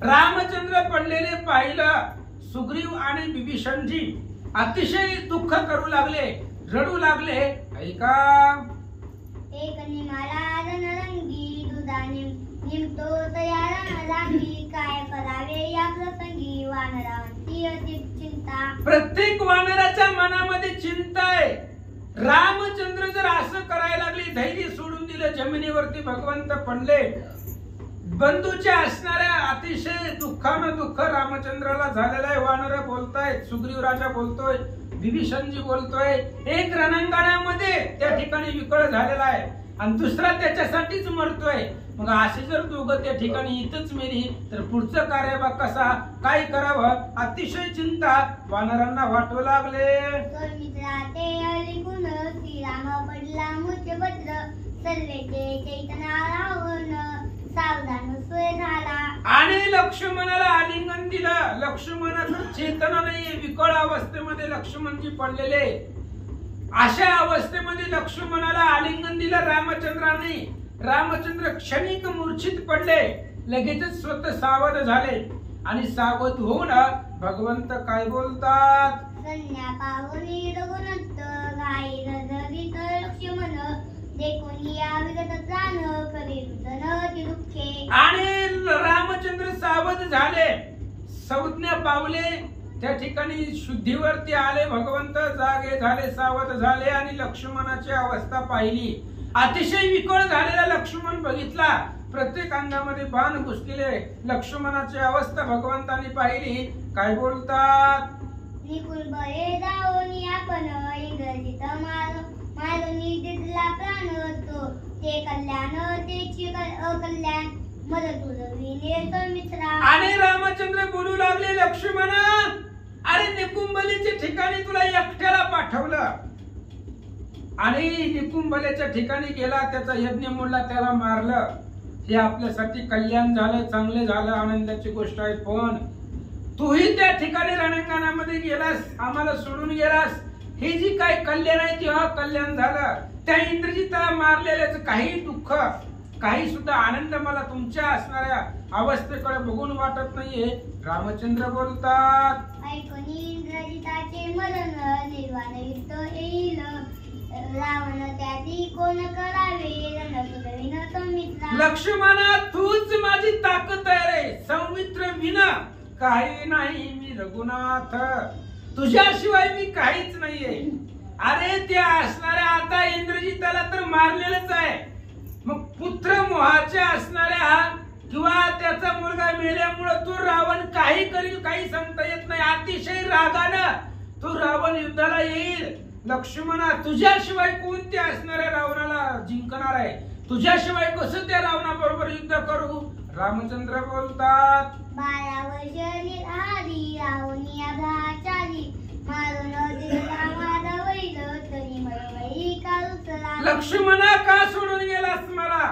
रामचंद्र पडलेले पाहिलं. सुग्रीव आणि विभीषणजी अतिशय दुःख करू लागले. रडू लागले. ऐका. एक निमाला रणरंगी दुधाने निमतो तयार रांगी काय करावे या प्रसंगी वानरांची अति चिंता. प्रत्येक वानराच्या मनामध्ये चिंता आहे. रामचंद्र जर असं करायला लागले धैर्य सोडून दिलं जमिनीवरती भगवंत पडले. बंधूच्या असणाऱ्या अतिशय दुःखानं दुःख रामचंद्राला झालेलं आहे. वानर बोलतायत. सुग्रीव राजा बोलतोय. विभीषणजी बोलतोय. एक रणांगणामध्ये त्या ठिकाणी विकळ झालेला आहे आणि दुसरा त्याच्यासाठीच मरतोय. मग असे जर दोघं त्या ठिकाणी इथंच मेली तर पुढचं कार्यभाग कसा काय करावं अतिशय चिंता वानरांना वाटू लागले. मित्रा ते अलिगुण श्रीराम पडला मुचपत्र सर्वेचे चैतना रावण सावधान सोय झाला. आणि लक्ष्मणाला आलिंगन दिलं. लक्ष्मणाचं चेतना नाहीये. विकळ अवस्थेमध्ये लक्ष्मणजी पडलेले. अशा अवस्थेमध्ये लक्ष्मणाला आलिंगन दिलं रामचंद्राने. रामचंद्र क्षणिक मूर्छित पडले. लगेचच स्वतः सावध झाले. आणि सावध होऊन भगवंत काय बोलतात. कन्या पाहुनी रघुनंत घाई रजवित लक्ष्मण देखून या विगत प्राण करी रुदन तिरुखे. आणि रामचंद्र सावध झाले. संज्ञा पावले. त्या ठिकाणी शुद्धीवरती आले. भगवंत जागे झाले. सावध झाले. आणि लक्ष्मणाची अवस्था पाहिली. अतिशय विकळ झालेला लक्ष्मण बघितला. प्रत्येक अंगामध्ये बाण घुसलेले लक्ष्मणाची अवस्था भगवंतांनी पाहिली. काय बोलतात? निकुल बळे जाऊन आपण इंग्रजीत मारून तिथला प्राण तो ते कल्याण तेची अकल्याण मदत उरविणे सौमित्रा. आणि रामचंद्र बोलू लागले, लक्ष्मणा, अरे निकुंभलेच्या ठिकाणी तुला एकट्याला पाठवलं आणि निकुंभलेच्या ठिकाणी गेला, त्याचा यज्ञ मोडला, त्याला मारलं. हे आपल्यासाठी कल्याण झालं, चांगले झालं, आनंदाची गोष्ट आहे. पण तूही त्या ठिकाणी रणांगणामध्ये गेलास, आम्हाला सोडून गेलास. हे जी काय कल्याण आहे ते कल्याण झालं. त्या इंद्रजिताला मारलेल्याचं काही दुःख, काही सुद्धा आनंद मला तुमच्या असणाऱ्या अवस्थेकडे बघून वाटत नाहीये. रामचंद्र बोलतात, ऐकून इंद्रजिताचे मरण निर्वाण युद्ध येईल रावण त्याची कोण करावे रणपुरविन सौमित्रा. लक्ष्मणा, तूच माझी ताकद आहे रे. सौमित्र विना काही नाही मी रघुनाथ, तुझ्याशिवाय मी काहीच नाहीये. अरे त्या असणाऱ्या आता इंद्रजिताला तर मारलेलंच आहे, मग पुत्र मोहाच्या असणाऱ्या किंवा त्याचा मुलगा मेल्यामुळे तो रावण काही करील काही सांगता येत नाही. अतिशय रागानं तो रावण युद्धाला येईल. लक्ष्मणा, तुझ्याशिवाय कोण त्या असणाऱ्या रावणाला जिंकणार आहे? तुझ्याशिवाय कसं त्या रावणाबरोबर युद्ध करू? रामचंद्र बोलतात, 12 वर्ष निरारी रावणी अभ्याचारी मारून दिला माझा वैल तरी मळवई कारुसला. लक्ष्मणा, का सोडून गेलास मला?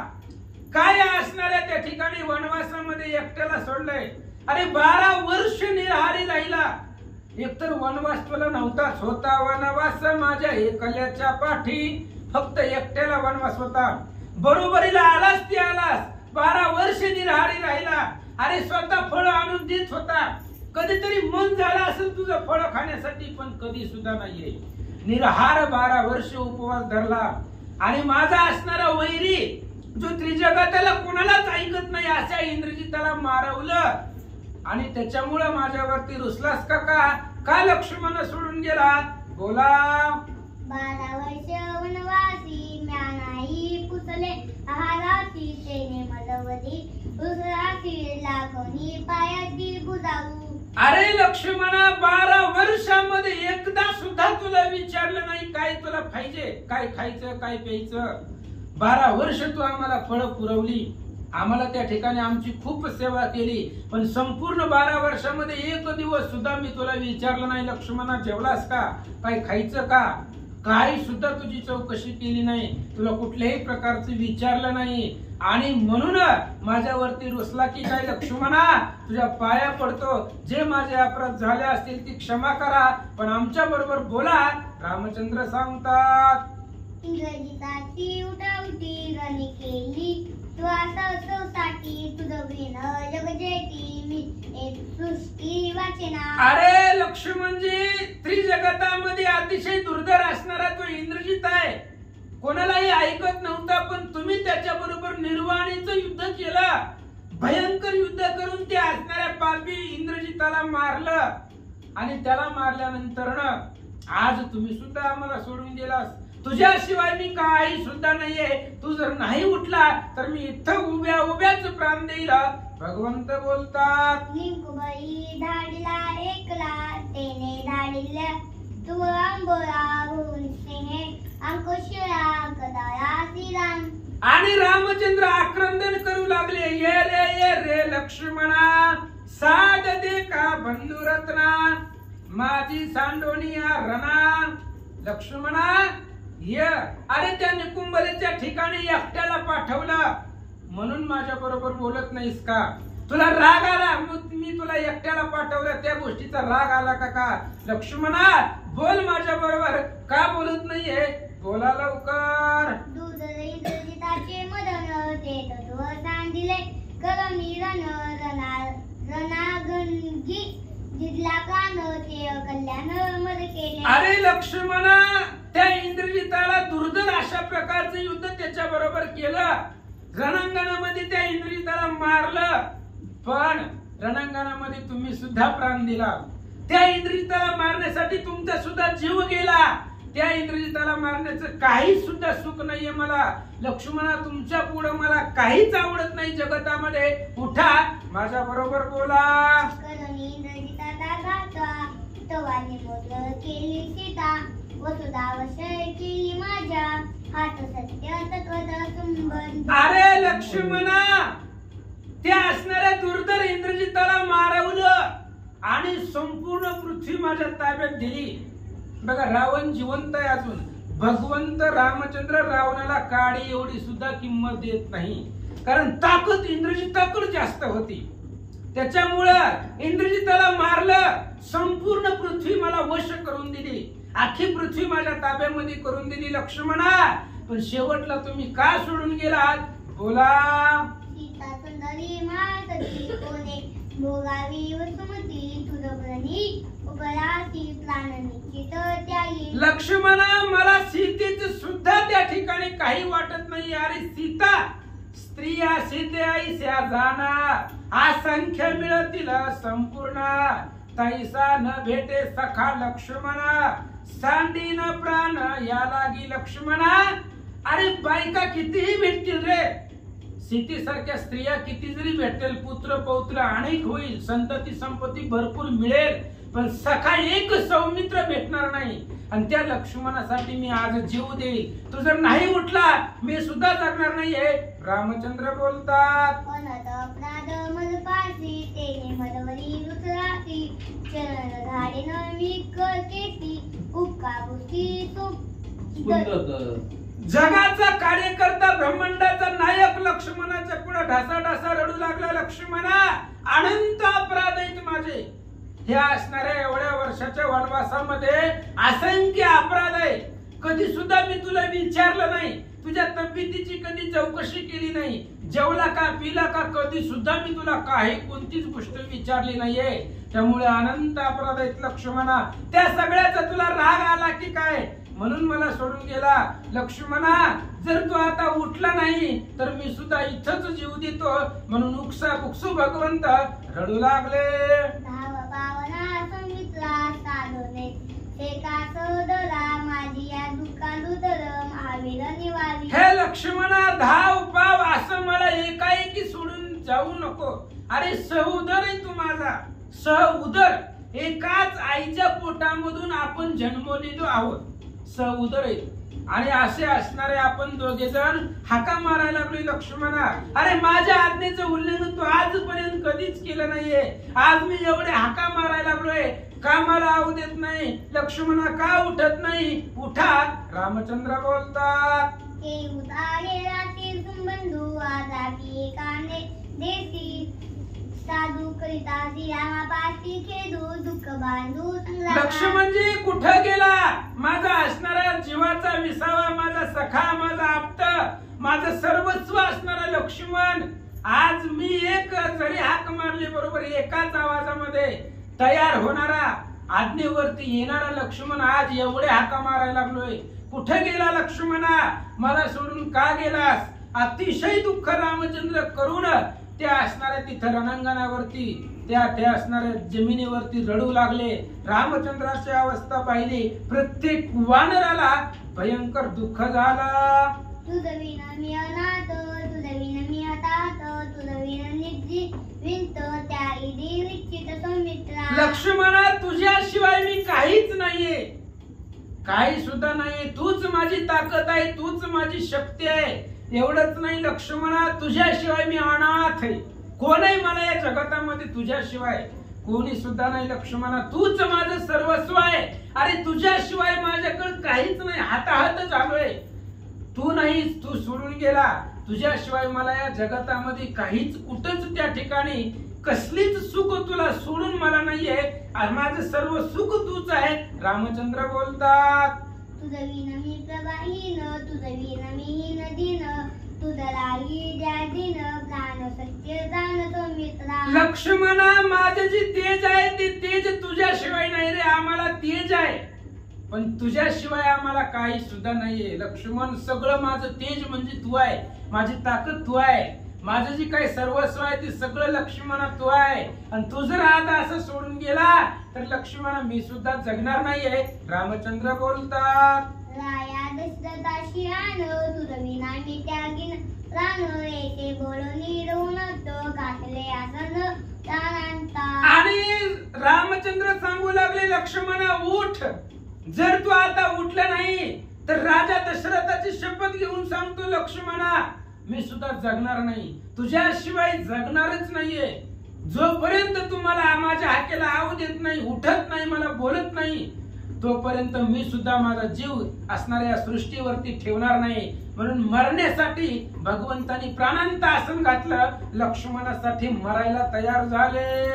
काय असणाऱ्या त्या ठिकाणी वनवासामध्ये एकट्याला सोडलंय? अरे 12 वर्ष निराहारी राहिला. एकतर वनवास तुला नव्हताच, होता वनवास माझ्या एकल्याच्या पाठी. फक्त एकट्याला वनवास होता. बरोबरीला आलास ते आलास, 12 वर्ष निराहारी राहिला. अरे स्वतः फळ आणून देत होता. कधीतरी मन झालं असेल तुझं फळ खाण्यासाठी, पण कधी सुद्धा नाहीये. निराहार 12 वर्ष उपवास धरला. आणि माझा असणारा वैरी जो त्रिजगाताला कोणालाच ऐकत नाही अशा इंद्रजिताला मारवलं. आणि त्याच्यामुळे माझ्यावरती रुसलास का लक्ष्मण सोडून गेला? बोला. 12 वर्ष वनवासी म्या नाही पुसले आहाराची तेने मलवदी रुसराची लागोनी पायाची बुजाऊ. अरे लक्ष्मणा, 12 वर्षामध्ये एकदा सुद्धा तुला विचारलं नाही काय तुला पाहिजे, काय खायचं, काय प्यायचं. 12 वर्ष तू आम्हाला फळं पुरवली, आम्हाला त्या ठिकाणी आमची खूप सेवा केली. पण संपूर्ण 12 वर्षामध्ये एक दिवस सुद्धा मी तुला विचारलं नाही, लक्ष्मणा जेवलास का, काय खायचं का, काही सुद्धा तुझी चौकशी केली नाही. तुला कुठल्याही प्रकारचं विचारलं नाही. आणि म्हणून माझ्यावरती रुसला की काय? लक्ष्मणा, तुझ्या पाया पडतो, जे माझे अपराध झाले असतील ती क्षमा करा, पण आमच्या बरोबर बोला. रामचंद्र सांगतात, इंग्रजीताची उठावटी रणी केली साठी तुझं विण जगजेटी मी एक सृष्टी वाचना. अरे लक्ष्मणजी, त्रिजगतामध्ये अतिशय दुर्धर असणारा तो इंद्रजित आहे. कोणालाही ऐकत नव्हता, पण तुम्ही त्याच्या बरोबर निर्वाणीचं युद्ध केलं. भयंकर युद्ध करून त्या असणाऱ्या पापी इंद्रजिताला मारलं. आणि त्याला मारल्यानंतर आज तुम्ही सुद्धा आम्हाला सोडून गेलास. तुझ्याशिवाय मी काही सुद्धा नाहीये. तू जर नाही उठला तर मी इथं उभ्या उभ्याच प्राण देईल. भगवंत बोलतात, निकुंभई धाडीला एकला तेने धाडिल्या तू आंबोळा होऊन स्नेहे अंकुशया कदाया श्रीराम. आणि रामचंद्र आक्रंदन करू लागले, ये रे लक्ष्मणा, साध दे का बंधुरत्ना, माझी सांडोनिया रणा. लक्ष्मणा ये. अरे त्या निकुंभलेच्या ठिकाणी एकट्याला पाठवलं म्हणून माझ्या बरोबर बोलत नाहीस का? तुला राग आला, मी तुला एकट्याला पाठवलं, त्या गोष्टीचा राग आला का? लक्ष्मणा बोल माझ्या बरोबर, का बोलत नाहीये? बोला लवकर. दूध इंद्रजिताचे मदन ते तत्व सांडिले करणी रणागंगी जिथला प्राण ते कल्याण मद केले. अरे लक्ष्मणा, त्या इंद्रजिताला दुर्धर अशा प्रकारचं युद्ध त्याच्या बरोबर केलं. रणांगणामध्ये त्या इंद्रजिताला मारलं, पण रणांगणामध्ये तुम्ही सुद्धा प्राण दिला. त्या इंद्रजिताला मारण्यासाठी तुमचा सुद्धा जीव गेला. त्या इंद्रजिताला मारण्याचं काही सुद्धा सुख नाहीये मला. लक्ष्मणा तुमच्या पुढे मला काहीच आवडत नाही जगतामध्ये. उठा माझ्या बरोबर बोला. करुणी इंद्रजिताचा घाता तवाने मोदक केली सीता वसुधा वशय केली माझ्या हात सत्य तत्वदा संबंध. अरे लक्ष्मणा त्या असणाऱ्या दुर्धर इंद्रजिताला मारवलं आणि संपूर्ण पृथ्वी माझ्या ताब्यात दिली. बघा रावण जिवंत आहे अजून. भगवंत रामचंद्र रावणाला काडी एवढी सुद्धा किंमत देत नाही, कारण ताकद इंद्रजिताकडे जास्त होती. त्याच्यामुळं इंद्रजिताला मारलं, संपूर्ण पृथ्वी मला वश करून दिली, आखी पृथ्वी माझ्या ताब्यामध्ये करून दिली लक्ष्मणा. पण शेवटला तुम्ही का सोडून गेलात बोला. सीता सुंदरी मातची कोणे भोगावी वसुमती तुझ प्रणी उपराती प्राण निश्चित त्यागी. लक्ष्मणा मला सीतेच सुद्धा त्या ठिकाणी काही वाटत नाही. अरे सीता स्त्रिया सीते ऐस्या जाना असंख्य मिळतील संपूर्ण तैसा न भेटे सखा लक्ष्मणा सांडीन प्राण या लागी लक्ष्मणा. अरे बायका कितीही भेटतील रे, सीतेसारख्या स्त्रिया किती जरी भेटतील, पुत्र पौत्र अनेक होईल, संतती संपत्ती भरपूर मिळेल, पण सखा एक सौमित्र भेटणार नाही. आणि त्या लक्ष्मणासाठी मी आज जीव देईल. तू जर नाही उठला मी सुद्धा जगणार नाहीये. रामचंद्र बोलतात. अनंत अपराध मलपासी तेने मलवरी रुसरासी चरण धाडे न मी केसी उपका बुसी जगाचा कार्यकर्ता ब्रह्मांडाचा नायक लक्ष्मणाच्या पुढे ढासा ढासा रडू लागला. लक्ष्मणा अनंत अपराध आहेत माझे. ह्या असणाऱ्या एवढ्या वर्षाच्या वनवासामध्ये असंख्य अपराध आहे. कधी सुद्धा मी तुला विचारलं नाही, तुझ्या तब्येतीची कधी चौकशी केली नाही, जेवला का पिला का कधी सुद्धा मी तुला काही कोणतीच गोष्ट विचारली नाहीये. त्यामुळे अनंत अपराध आहेत लक्ष्मणा. त्या सगळ्याचा तुला राग आला की काय म्हणून मला सोडून गेला. लक्ष्मणा जर तू आता उठला नाही तर मी सुद्धा इथंच जीव देतो. म्हणून उक्सा बुक्सू भगवंत रडू लागले. धाव पावना संमित्रा साधने एका सौदरा माझी या दुःखालुदर महावीर निवारी. हे लक्ष्मणा धाव पाव असं मला एकाएकी सोडून जाऊ नको. अरे सहोदर आहे तू माझा, सहोदर. एकाच आईच्या पोटामधून आपण जन्मलेलो आहोत, सहोदर आहे. आणि असे असणारे आपण दोघे जण हाका मारायला लागलोय लक्ष्मणा. अरे माझ्या आज्ञेचं उल्लंघन तू आजपर्यंत कधीच केलं नाहीये. आज मी एवढे हाका मारायला लागलोय, का मला आऊ देत नाही लक्ष्मणा, का उठत नाही. उठा रामचंद्र बोलतात. हे उतारे रात्री संबंधू आजाती काने देसी साधू करिता श्रीरामापाशी खेदू दुःख बांधू संग्राम. लक्ष्मणजी कुठं गेला माझा असणारा जीवाचा विसावा, माझा सखा, माझा आप्त, माझं सर्वस्व असणारा लक्ष्मण. आज मी एक जरी हाक मारली बरोबर एकाच आवाजामध्ये तयार होणारा, आज्ञेवरती येणारा लक्ष्मण आज एवढे हाका मारायला लागलोय. कुठे गेला लक्ष्मणा, मला सोडून का गेलास. अतिशय दुःख रामचंद्र करून त्या असणाऱ्या तिथं रणांगणावरती त्या असणाऱ्या जमिनीवरती रडू लागले. रामचंद्राची अवस्था पाहिली, प्रत्येक वानराला भयंकर दुःख झाला. तुझं विन मी अनाथ, तुझं विन मी हतात, तुझं विन विंत त्या इदी निश्चित सौमित्रा. लक्ष्मणा तुझ्याशिवाय मी काहीच नाहीये, काही सुद्धा नाहीये. तूच माझी ताकद आहे, तूच माझी शक्ती आहे. एवढंच नाही लक्ष्मणा, तुझ्याशिवाय मी अनाथ आहे. कोणही मला या जगतामध्ये तुझ्याशिवाय कोणी सुद्धा नाही लक्ष्मणा. तूच माझं सर्वस्व आहे. अरे तुझ्याशिवाय माझ्याकडे काहीच नाही, हाताहात झालोय. तू नाहीस, तू सोडून गेला. तुझ्याशिवाय मला या जगतामध्ये काहीच कुठंच त्या ठिकाणी कसलीच सुख तुला सोडून मला नाहीये. माझं सर्व सुख तूच आहे. रामचंद्र बोलतात. तुझं विन मी प्रवाहीन, तुझं विन मी नदीन, तुझं राही ज्या दिन प्राण सत्य जाण सौमित्रा. लक्ष्मणा माझं जे तेज आहे ते तेज तुझ्याशिवाय नाही रे. आम्हाला तेज आहे पण तुझ्याशिवाय आम्हाला काही सुद्धा नाहीये. लक्ष्मण सगळं माझं तेज म्हणजे तू आहे, माझी ताकद तू आहे, माझं जी काही सर्वस्व आहे ती सगळं लक्ष्मणा तू आहे, आणि तू जर आता असं सोडून गेला तर लक्ष्मणा मी सुद्धा जगणार नाहीये. रामचंद्र बोलतात, राया दशरथाशी आण तुझं विना मी त्यागीन प्राण येते बोलून रवून घातले आसन प्राणांता. आणि रामचंद्र सांगू लागले, लक्ष्मणा उठ, जर तू आता उठला नाही तर राजा दशरथाची शपथ घेऊन सांगतो लक्ष्मणा मी सुद्धा जगणार नाही, तुझ्याशिवाय जगणारच नाहीये. जोपर्यंत तू मला माझ्या हाकेला आव देत नाही, उठत नाही, मला बोलत नाही, तोपर्यंत मी सुद्धा माझा जीव असणाऱ्या सृष्टीवरती ठेवणार नाही. म्हणून मरण्यासाठी भगवंतानी प्राणांत आसन घातलं, लक्ष्मणासाठी मरायला तयार झाले.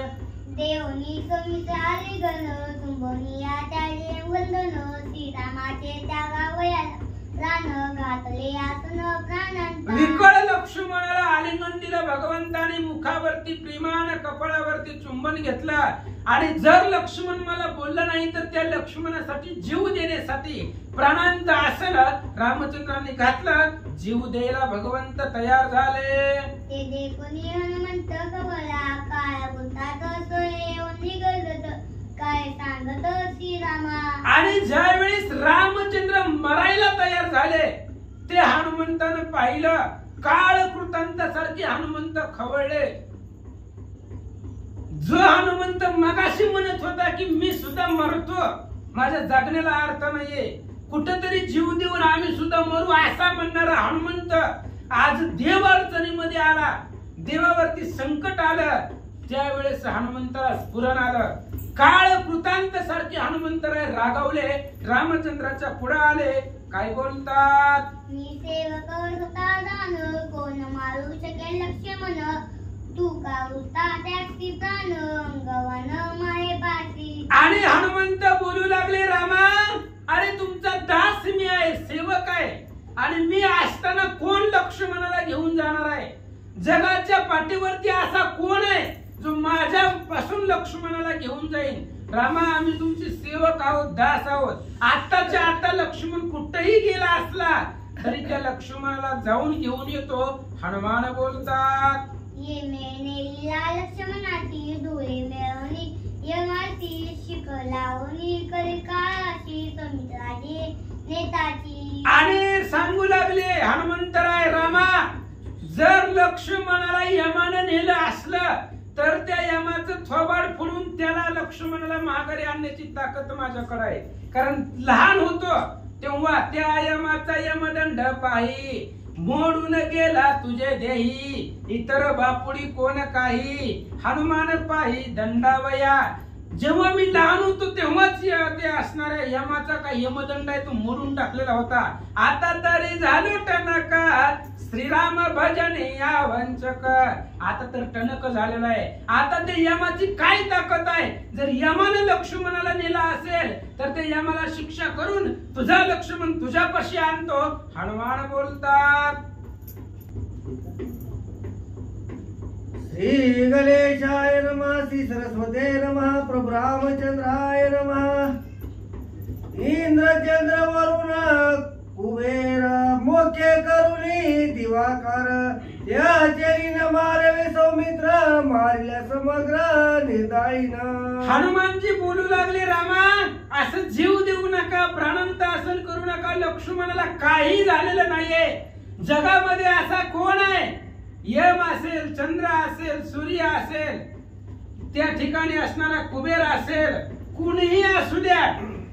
देवनी समित्राले गण तुंबनिया त्याचे वंदन श्रीरामाचे त्यागावयाला प्राण घातले आसन प्राणांता. विकळ लक्ष्मणाला आलिंगन दिलं भगवंताने, मुखावरती प्रेमानं कपाळावरती चुंबन घेतलं. आणि जर लक्ष्मण मला बोललं नाही तर त्या लक्ष्मणासाठी जीव देण्यासाठी प्राणांत आसन रामचंद्रांनी घातलं. जीव द्यायला भगवंत तयार झाले. ते देखुनी हनुमंत कवला काळ गुंतात सोये निगलत काय सांगत श्रीरामा. आणि ज्यावेळेस रामचंद्र मरायला तयार झाले ते हनुमंतानं पाहिलं, काळ कृतांतासारखे हनुमंत खवळले. जो हनुमंत मगाशी म्हणत होता की मी सुद्धा मरतो, माझ्या जगण्याला अर्थ नाहीये, कुठेतरी जीव देऊन आम्ही सुद्धा मरू असा म्हणणारा हनुमंत आज देव अडचणीमध्ये आला, देवावरती संकट आलं. त्यावेळेस हनुमंताला स्फुरण आलं. काळ कृतांत सारखे हनुमंतराय रागावले, रामचंद्राच्या पुढे आले. काय बोलतात, मी सेवक होता जाण कोण मारू शकेल लक्ष्मण तू का उता त्याची प्राण अंगवन माये पाशी. आणि हनुमंत बोलू लागले, रामा अरे तुमचा दास मी आहे, सेवक आहे, आणि मी असताना कोण लक्ष्मणाला घेऊन जाणार आहे? जगाच्या पाठीवरती असा कोण आहे जो माझ्या पासून लक्ष्मणाला घेऊन जाईल? रामा आम्ही तुमचे सेवक आहोत, दास आहोत. आताच्या आता लक्ष्मण कुठेही गेला असला तरी त्या लक्ष्मणाला जाऊन घेऊन येतो. हनुमान बोलतात, ये मेनेला लक्ष्मणाची डोळे मिळवणी यमाची शिक लावणी करी काळाची समुद्राची नेताची. आणि सांगू लागले हनुमंतराय, रामा जर लक्ष्मणाला यमानं नेलं असलं तर त्या यमाचं थोबाड फोडून त्याला लक्ष्मणाला माघारी आणण्याची ताकद माझ्याकडे आहे. कारण लहान होतो तेव्हा त्या यमाचा यमदंड पाही, मोडून गेला तुझे देही, इतर बापुडी कोण काही, हनुमान पाही दंडावया. जेव्हा मी लहान होतो तेव्हाच ते असणाऱ्या यमाचा काही यमदंड आहे तो मोडून टाकलेला होता. आता तरी झालो टणका श्रीराम भजने या वंचक. आता तर टणक झालेला आहे. आता ते यमाची काय ताकद आहे? जर यमाने लक्ष्मणाला नेला असेल तर ते यमाला शिक्षा करून तुझा लक्ष्मण तुझ्यापाशी आणतो. हनुमान बोलतात, श्री गणेशाय नमः, श्री सरस्वते नमः, प्रभु रामचंद्राय नमः. इंद्रचंद्र वरुण कुबेर मोखे करुणी दिवाकर, त्याचेरीन मारवे सौमित्र, मारिल्या समग्र निर्दायीन. हनुमानजी बोलू लागले, रामा असं जीव देऊ नका, प्राणांत आसन करू नका, लक्ष्मणाला काही झालेलं नाहीये. जगामध्ये असा कोण आहे? यम असेल, चंद्र असेल, सूर्य असेल, त्या ठिकाणी असणारा कुबेर असेल, कुणीही असू द्या,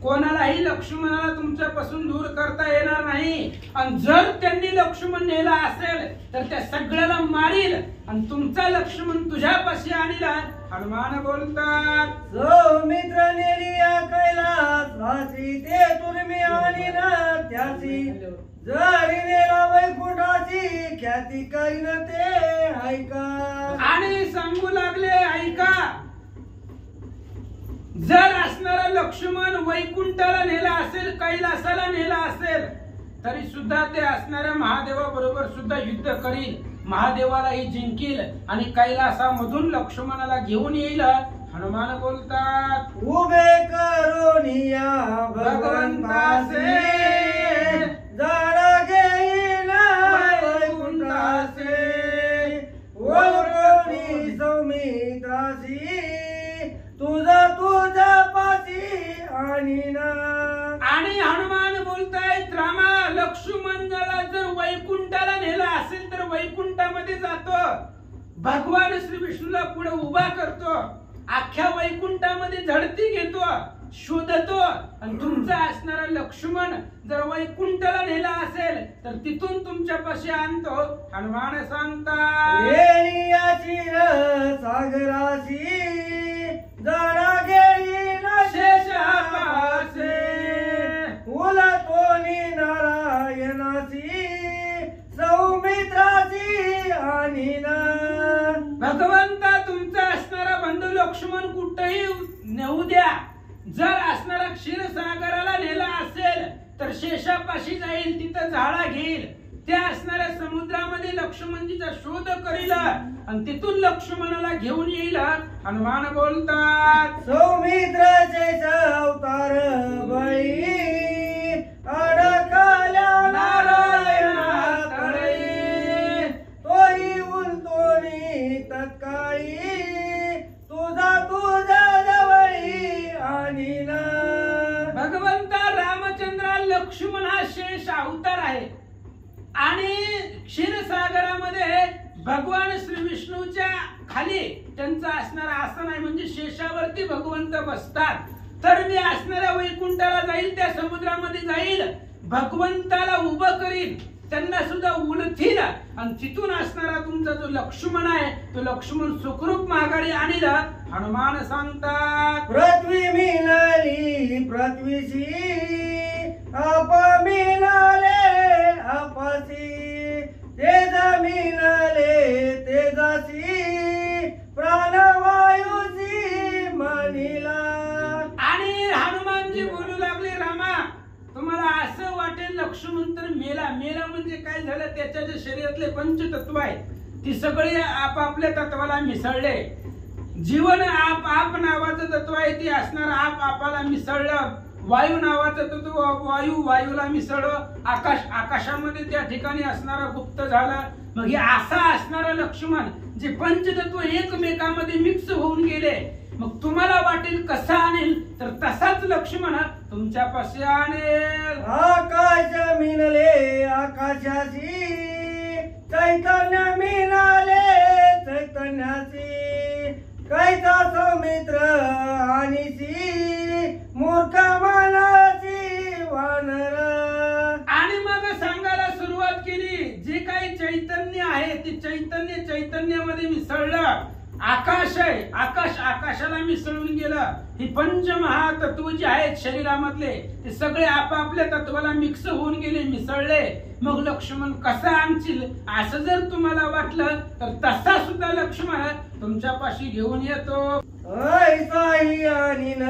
कोणालाही लक्ष्मणाला तुमच्यापासून दूर करता येणार नाही. आणि जर त्यांनी लक्ष्मण नेला असेल तर त्या सगळ्याला मारील आणि तुमचा लक्ष्मण तुझ्यापाशी आणला. हनुमान बोलतात, सौमित्र नेलिया कैलासाची, ते तुर्मी आणि त्याची, जरी नेला वैकुंठाची, ख्याती करीन ते ऐका. आणि सांगू लागले, ऐका, जर असणारा लक्ष्मण वैकुंठाला नेला असेल, कैलासाला नेला असेल तरी सुद्धा ते असणाऱ्या महादेवाबरोबर सुद्धा युद्ध करील, महादेवालाही जिंकील आणि कैलासामधून लक्ष्मणाला घेऊन येईल. हनुमान बोलतात, उभे करोनिया भगवंतासे, जाळ घेईन वैकुंठासे, तुझा तुझ्या पाशी आणीन. आणि हनुमान बोलतायत रामा लक्ष्मणाला जर वैकुंठाला नेला असेल तर वैकुंठामध्ये जातो, भगवान श्री विष्णूला पुढे उभा करतो, अख्ख्या वैकुंठामध्ये झडती घेतो, शोधतो, आणि तुमचा असणारा लक्ष्मण जर वैकुंठाला नेला असेल तर तिथून तुमच्यापाशी आणतो. हनुमान सांगतात येण्याची सागराशी जरा घेईन शेषापासे, उलटोनी नारायणाशी सौमित्राची आणीन. भगवंता तुमचा असणारा बंधू लक्ष्मण कुठेही नेऊ द्या, जर असणारा क्षीरसागराला नेला असेल तर शेषापाशी जाईल, तिथं झाडा घेईल, त्या असणाऱ्या समुद्रामध्ये लक्ष्मणजीचा शोध करील आणि तिथून लक्ष्मणाला घेऊन येईल. हनुमान बोलतात सौमित्राचे अवतार बळी अडकल्या नारायणात तळी, तोही उलटोनी तत्काळी तुझा तुझ्या जवळी आणीन. भगवंता रामचंद्र लक्ष्मण हा शेष अवतार आहे आणि क्षीरसागरामध्ये भगवान श्री विष्णूच्या खाली त्यांचा असणारा आसन आहे, म्हणजे शेषावरती भगवंत बसतात. तर मी असणाऱ्या वैकुंठाला जाईल, त्या समुद्रामध्ये जाईल, भगवंताला उभं करील, त्यांना सुद्धा उलथील आणि तिथून असणारा तुमचा जो लक्ष्मण आहे तो लक्ष्मण सुखरूप माघारी आणील. हनुमान सांगतात पृथ्वी मिळाली पृथ्वीशी आप मिळाले आपसी, तेज मिळाले तेजाशी प्राणवायूची म्हणीला. आणि हनुमानजी बोलू लागले रामा तुम्हाला असं वाटेल लक्ष्मण तर मेला, मेला म्हणजे काय झालं, त्याच्या जे शरीरातले पंचतत्व आहे ती सगळी आपापल्या तत्वाला मिसळले. जीवन आप नावाचं तत्व आहे ती असणार आपाला मिसळलं, वायू नावाचं तत्व वायू वायूला मिसळलं, आकाश आकाशामध्ये त्या ठिकाणी असणारा गुप्त झाला. मग हे असा असणारा लक्ष्मण जे पंचतत्व एकमेकांमध्ये मिक्स होऊन गेले, मग तुम्हाला वाटेल कसा आणेल तर तसाच लक्ष्मण तुमच्यापाशी आणेल. आकाश मिळाले आकाशाशी चैतन्य मिळाले चैतन्याशी, कैसा सौमित्र आणीशी मूर्ख मनाची वानर. आणि मग सांगायला सुरुवात केली जे काही चैतन्य आहे ते चैतन्यामध्ये मिसळलं. आकाश आहे, आकाश आकाशाला मिसळून गेलं. ही पंचमहातत्व जे आहेत शरीरामधले ते सगळे आपापल्या तत्वाला मिक्स होऊन गेले, मिसळले. मग लक्ष्मण कसा आणशील असं जर तुम्हाला वाटलं तर तसा सुद्धा लक्ष्मण तुमच्यापाशी घेऊन येतो. ऐसाही आणीन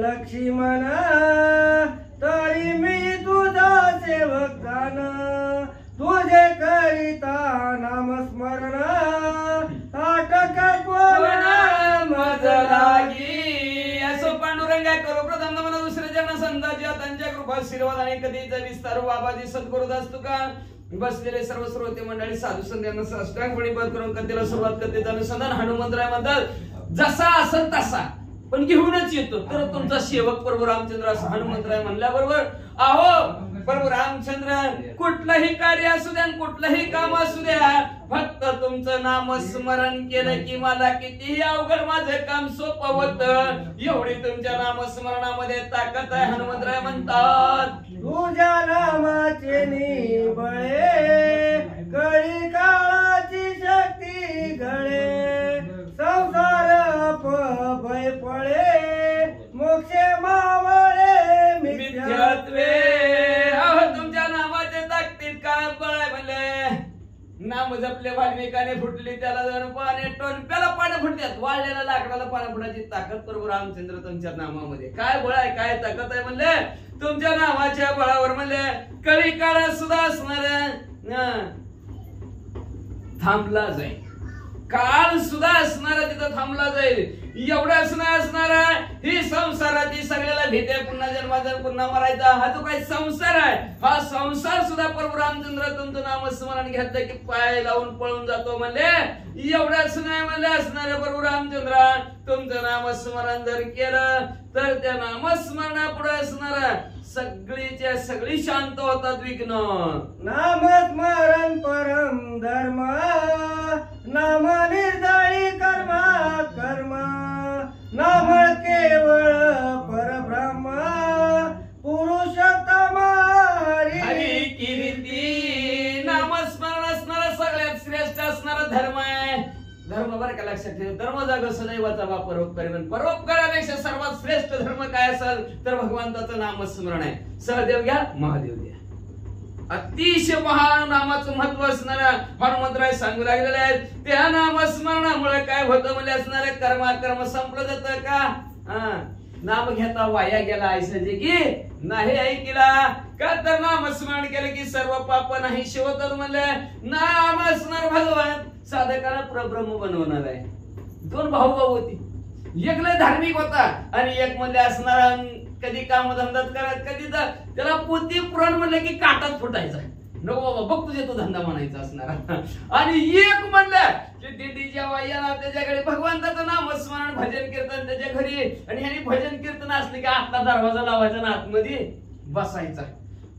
लक्ष्मण तरी मी तुझा सेवक जाण, तुझे करिता नामस्मरण ताटक कोणा मज लागी. असो पांडुरंगा करो प्रथम नमन दुसरे जन संतांच्या त्यांच्या कृपा आशीर्वाद आणि कधीचा विस्तार बाबाजी सद्गुरुदास तुका. बसलेले सर्व श्रोते मंडळी साधू संतांना साष्टांग प्रणिपात करून कथेला सुरुवात करते. अनुसंधान हनुमंतराय म्हणतात जसा असेल तसा पण घेऊनच येतो. तर तुमचा सेवक प्रभू रामचंद्र असं हनुमंतराय म्हणल्याबरोबर अहो प्रभू रामचंद्र कुठलंही कार्य असू द्या कुठलंही काम असू द्या फक्त तुमचं नामस्मरण केलं की मला कितीही अवघड माझं काम सोपं होतं. एवढी तुमच्या नामस्मरणामध्ये ताकद आहे. हनुमंतराय म्हणतात तुझ्या नामाचे निबळे कळी काळाची शक्ती गळे, संसार भय पळे मोक्षे मावळे मिथ्यात्वे. तुमच्या नामाच्या ताकदीत काय बळ आहे म्हणले. नाम जपले वाल्मिकाने फुटली त्याला जण पाणी टोनप्याला पाणी फुटतात, वाळलेल्या लाकडाला पाणी फुटायची ताकद प्रभू रामचंद्र तुमच्या नामामध्ये. काय बळ आहे काय ताकद आहे म्हणले. तुमच्या नामाच्या बळावर म्हणले कळी काळात सुद्धा असणार थांबला जाईल, काळ सुद्धा असणारा तिथं थांबला जाईल. एवढंच नाही असणार ही संसाराची सगळ्याला कशाला भीते पुन्हा जन्माचा पुन्हा मरायचा हा जो काही संसार आहे हा संसार सुद्धा प्रभू रामचंद्र तुमचं नामस्मरण घेतलं की पाय लावून पळून जातो म्हणले एवढंच नाही म्हणले असणारे प्रभू रामचंद्र तुमचं नामस्मरण जर केलं तर त्या नामस्मरणापुढे असणार सगळीच्या सगळी शांत होतात विघ्न नामस्मरण परम धर्म नाम निर्दळी कर्म कर्म नाम केवळ परब्रह्म पुरुषोत्तम हरी कीर्ती नामस्मरण असणारा सगळ्यात श्रेष्ठ असणारा धर्म आहे धर्म बरं का लक्षात ठेव धर्म जाग सदैवाचा वा परोपकारी परोपकारापेक्षा सर्वात श्रेष्ठ धर्म काय असेल तर भगवंताचं नामस्मरण आहे सहदेव घ्या महादेव द्या अतिशय महान नामाचं महत्व असणारा हनुमंतराय सांगू लागलेले आहेत त्या नामस्मरणामुळे काय होतं म्हणजे असणारे कर्म संपलं जातं का नाम घेता वाया गेला ऐसा जे की नाही ऐकला का तर नामस्मरण केलं की सर्व पाप नाही शिवतात म्हणले नाम असणार भगवान साधकाला प्रब्रह्म बनवणार आहे दोन भाऊ होती एक लय धार्मिक होता आणि एक म्हणजे असणारा कधी कामधंदाच करत कधी त्याला पोती पुराण म्हणलं की काटात फुटायचा नको बाबा बघ तुझे तो धंदा म्हणायचा असणार आणि एक म्हणलं की दिंडीच्या वायाला त्याच्याकडे भगवंताचं नामस्मरण भजन कीर्तन त्याच्या घरी आणि ह्यानी भजन कीर्तन असले की आतला दरवाजा लावायचा ना आतमध्ये बसायचा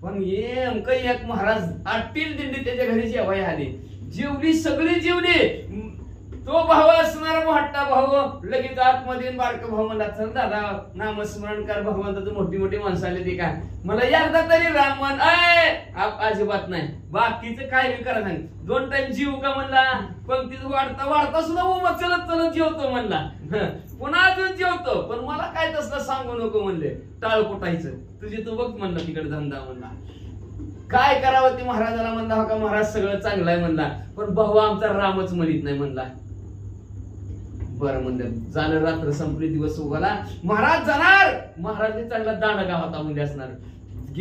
पण नेमकं एक महाराज आटील दिंडी त्याच्या घरी जेवाय आली जेवली सगळी जेवली तो भाव असणारा मोठा भाऊ लगेच आतमध्ये बारका भाऊ म्हणला चल दादा नामस्मरण कर भगवंताचं मोठी मोठी माणसं आली ती काय मला एकदा तरी राम म्हण अजिबात नाही बाकीचं काय बी करा सांग 2 टाइम जीव का म्हणला पंक्तीत वाढता वाढता सुद्धा मग चलत चलत जेवतो म्हणला पुन्हा अजून जेवतो पण मला काय तसलं सांगू नको म्हणले टाळ कुटायचं तुझी तू बघ म्हणला तिकडे धंदा म्हणला काय करावं ते महाराजाला म्हणला हो का महाराज सगळं चांगलं आहे म्हणला पण भाऊ आमचा रामच म्हणत नाही म्हणला बरं म्हणलं झालं रात्र संपली दिवस उगवला महाराज जाणार महाराज चांगला दांडगा होता म्हणजे असणार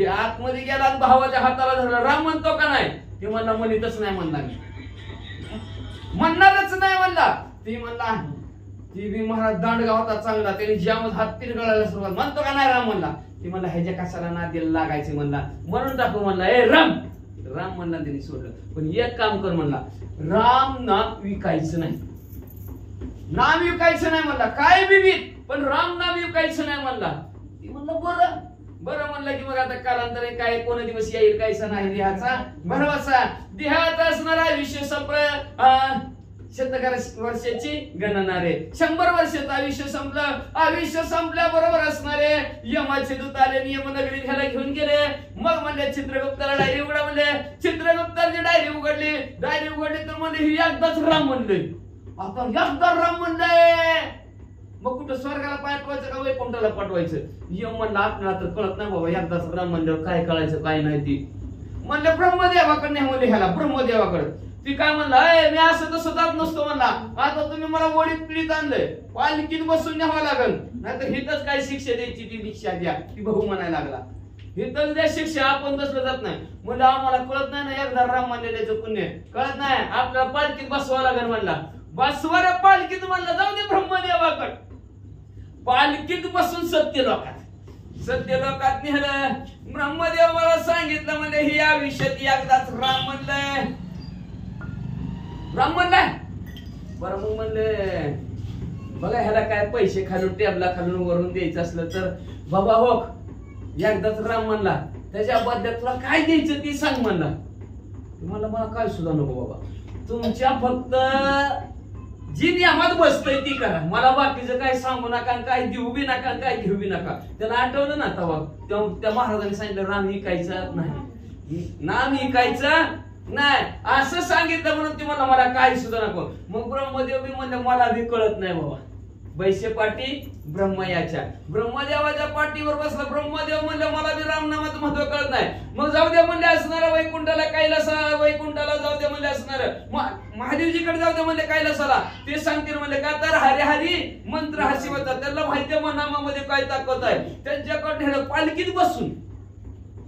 आतमध्ये गेला आणि भावाच्या हाताला धरला राम म्हणतो का नाही ते म्हणला म्हणतच नाही म्हणला म्हणणारच नाही म्हणला ती म्हणला ती बी महाराज दांडगा होता चांगला त्याने ज्यामध्ये हात तिरगळायला सुरुवात म्हणतो का नाही राम म्हणला ती म्हणला ह्याच्या कशाला नादीला लागायचे म्हणला म्हणून टाकू म्हणला ए राम राम म्हणला त्यांनी सोडलं पण एक काम कर म्हणला राम नाम विकायचं नाही नाम विकायचं नाही म्हणला काय बी पण राम नाम विकायचं नाही म्हणला ती म्हणलं बरं बरं म्हणलं की मग आता कालांतरे काय कोण दिवस येईल कायचा नाही देहाचा भरवसा देहात असणारा आयुष्य संपलं शतकार वर्षाची गणना रे 100 वर्षाचं आयुष्य संपलं आयुष्य संपल्याबरोबर असणारे यमाचे दूत आले यमनगरी घ्यायला घेऊन गेले मग म्हणले चित्रगुप्ताला डायरी उघडा म्हणले चित्रगुप्ताची डायरी उघडली तर म्हणले ही एकदाच राम म्हणले आता एकदा राम म्हणलंय मग कुठं स्वर्गाला पाठवायचं का वैकुंठाला पाठवायचं यम म्हणलं आपल्याला तर कळत नाही बाबा एकदाच राम म्हणल्यावर काय कळायचं काय नाही ती म्हणले ब्रह्मदेवाकडे नाही म्हणले ह्याला ब्रह्मदेवाकडे ती काय म्हणला मी असं तसं जात नसतो म्हणला आता तुम्ही मला वडीत पिढीत आणलंय पालखीत बसून न्यावं लागल नाहीतर हिथच काय शिक्षा द्यायची ती दीक्षा द्या ती भाऊ म्हणायला लागला हिथच द्या शिक्षा आपण तसलं जात नाही म्हणलं आम्हाला कळत नाही ना एकदा राम म्हणलेल्याचं पुण्य कळत नाही आपल्याला पालखीत बसवावं लागेल म्हणला बसवाऱ्या पालखीत म्हणलं जाऊ दे ब्रह्मदेवाकडे पालखीत बसून सत्य लोकात नेलं ब्रह्मदेव मला सांगितलं म्हणजे ही आयुष्यात एकदाच राम म्हणलंय बरं मग म्हणले बघा ह्याला काय पैसे खालून टेबला खालून वरून द्यायचं असलं तर बाबा हो एकदाच राम म्हणला त्याच्या बद्दल तुला काय द्यायचं ती सांग म्हणला मला काय सुद्धा नको बाबा तुमच्या फक्त जी नियमात बसतय ती करा मला बाकीचं काय सांगू नका काय देऊ बी नका काय घेऊ बी नका त्याला आठवलं ना तेव्हा त्या महाराजांनी सांगितलं राम विकायचं नाही नाम विकायचं नाही असं सांगितलं म्हणून ती मला काही सुद्धा नको मग ब्रह्मदेव बी म्हणले मला बी कळत नाही बाबा वैश्य पाठी ब्रह्मयाच्या ब्रह्मदेवाच्या पाठीवर बसला ब्रह्मदेव म्हणलं मला बी रामनामाचं महत्व कळत नाही मग जाऊ द्या म्हणले असणार वैकुंठाला कैलासा वैकुंठाला जाऊ द्या म्हणले असणार महादेवजीकडे जाऊ द्या म्हणले कैलासाला ते सांगतील म्हणले का तर हरी हरी मंत्र हा शिवाचा त्यांना माहिती आहे नामामध्ये काय ताकद आहे त्यांच्याकडे पालखीत बसून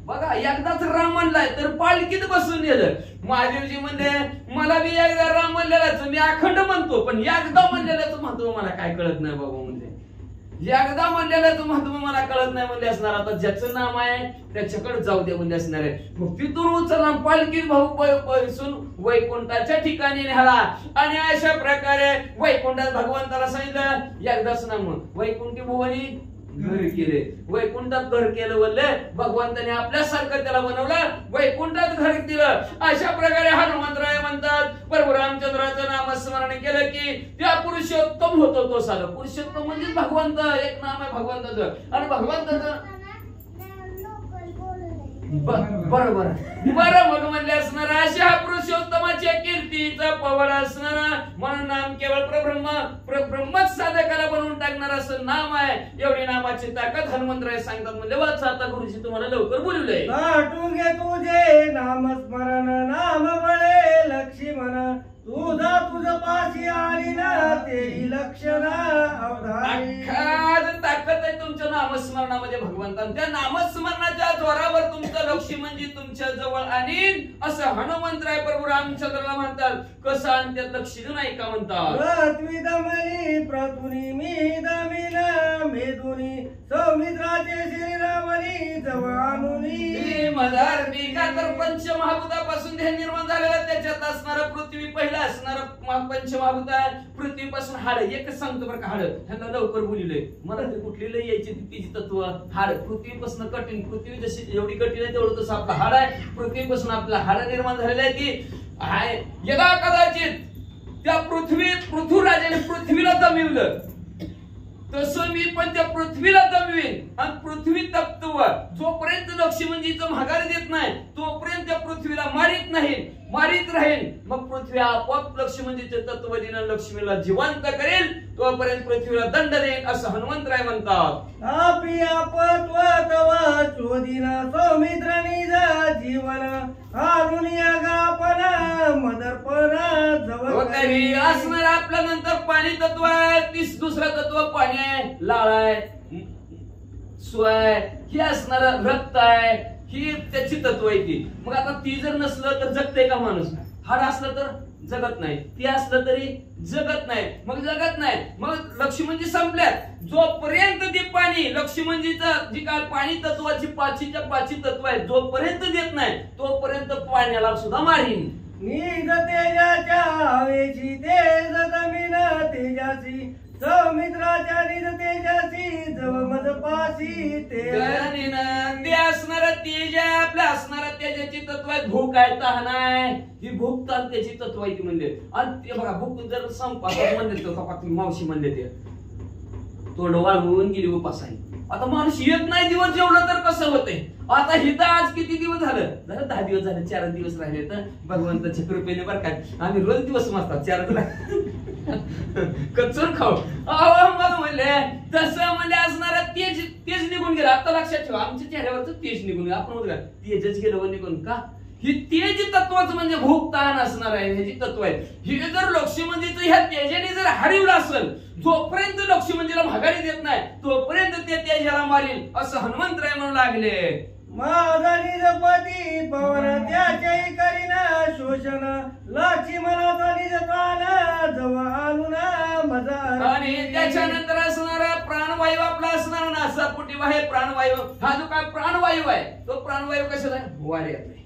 बघा एकदाच राम म्हणलाय तर पालखीत बसून नेलं महादेवजी म्हणले मला बी एकदा राम म्हणलेलाच मी अखंड म्हणतो पण एकदा म्हणलेल्याच महत्व मला काय कळत नाही बाबा म्हणजे एकदा म्हणलेलं महत्व मला कळत नाही म्हणले असणार, आता ज्याचं नाम आहे त्याच्याकडे जाऊ दे म्हणले असणार आहे. मग तिथून उचलला पालखीत भाऊ बसून वैकुंठाच्या ठिकाणी न्याला आणि अशा प्रकारे वैकुंठात भगवंताला सांगितलं एकदाच नाम वैकुंठी भुवनी घर केले. वैकुंठात घर केलं बोलले भगवंताने आपल्यासारखं त्याला बनवलं, वैकुंठात घर दिलं. अशा प्रकारे हनुमंतराय म्हणतात प्रभू रामचंद्राचं नामस्मरण केलं की त्या पुरुषोत्तम होतो. तो साधं पुरुषोत्तम म्हणजे भगवंत, एक नाम आहे भगवंताचं. आणि भगवंताचं बरोबर बरं मग म्हणले असणार अशा पुरुषोत्तमाच्या कीर्तीचा पवड असणार म्हणून नाम केवळ ब्रह्मच साधकाला बनवून टाकणार असं नाम आहे. एवढी नामाची ताकद हनुमंतराय सांगतात. म्हणजे वाच आता गुरुजी तुम्हाला लवकर बोलवलंय. घे तुझे नामस्मरण नाम बळे लक्ष्मण तुझा तुझ पाशी आली ना ते लक्षण अवधारी. ताकद आहे तुमच्या नामस्मरणामध्ये भगवंता. त्या नामस्मरणाच्या जोरावर तुमचं लक्ष्मणजी तुमच्या जवळ आणीन असं हनुमंतराय प्रभू रामचंद्राला म्हणतात. कसं आणतात लक्ष्मण ऐका म्हणतात. पृथ्वी दमली प्रतुनी मी दमिन मेदुनी सौमित्राचे श्रीरामनी जवळ आणुनी. मधार बिगा तर पंचमहाभूतापासून हे निर्माण झालेलं त्याच्यात असणार पृथ्वी पहिला असणार पंचमहाभूत आहे. पृथ्वीपासून हाड एकच सांगतो बरं का हाड ह्यांना लवकर बोलिले मला ते कुठली लय यायची तिची तत्व हाड पृथ्वीपासून कठीण पृथ्वी जशी एवढी कठीण आहे तेवढं तसं आपलं हाड आहे. पृथ्वीपासून आपलं हाड निर्माण झालेलं आहे की आहे. यदा कदाचित त्या पृथ्वीराजाने पृथ्वीला दमिवलं तसं मी पण त्या पृथ्वीला दमवीन आणि पृथ्वी तप्तव जोपर्यंत लक्ष्मणजीचं माघार देत नाही तोपर्यंत त्या पृथ्वीला मारित राहील. मग पृथ्वी आपोआप लक्ष्मणजीचे तत्वदिनं लक्ष्मीला जिवंत करेल तोपर्यंत पृथ्वीला दंड देईल असं हनुमंतराय म्हणतात. आपी आपत्व तव चोदिन सौमित्र निज जीवन हारुनिया गापन मदर्पण जवळ तरी असणार आपल्या नंतर पाणी तत्व आहे. दुसरं तत्व पाणी आहे, लाळ आहे, स्वाय हे असणार रक्त आहे. ही त्याची तत्व आहे ती. मग आता ती जर नसलं तर जगते का माणूस? हाड असलं तर जगत नाही, ती असलं तरी जगत नाही. मग जगत नाही मग लक्ष्मणजी संपल्यात. जोपर्यंत ती पाणी लक्ष्मणजीचं जी काय पाणी तत्वाची पाचीच्या पाची तत्व आहे जोपर्यंत देत नाही तोपर्यंत पाण्याला सुद्धा मारीन. निज तेजाच्या हवेची तेज जमीन तेजाची सौमित्राच्या निज तेजाची जव मज पाशी ते असणार तेज आहे. आपल्या असणाऱ्या तेजाची तत्व आहे. भूक आहे, तहान आहे, ही भूक तर त्याची तत्व आहे ती म्हणले. आणि ते बघा भूक जर संपात म्हणले मावशी म्हणले ते तोंड वाळवून गेली उपास आहे. आता माणूस येत नाही दिवस जेवलं तर कसं होतंय. आता हिथं आज किती दिवस झालं 10 दिवस झाले 4 दिवस राहिले तर भगवंताच्या कृपेने बरं काय आम्ही रोज दिवस मारतात 4 कचून खाऊ मला म्हणले तसं म्हणजे असणारा तेज निघून गेला. आता लक्षात ठेवा आमच्या चेहऱ्यावरच तेज निघून गेलं. आपण म्हणतो तेजच गेलं निघून का? ही तेज तत्वच म्हणजे भूक तहान असणार आहे ह्याची तत्व आहे. ही जर लक्ष्मणजीचं ह्या तेजाने जर हरवलं असेल जोपर्यंत लक्ष्मणजीला माघारी देत नाही तोपर्यंत ते तेजाला मारील असं हनुमंतराय म्हणू लागले. माझा निजपती पवन त्याच्याही करीना शोषण लक्ष्मणाचा निज प्राण जवळ आणून मजा. आणि त्याच्यानंतर असणारा प्राणवायू आपला असणार नासापुटी आहे. प्राणवायू हा जो काय प्राणवायू आहे तो प्राणवायू कशाला आहे? वाऱ्यात आहे.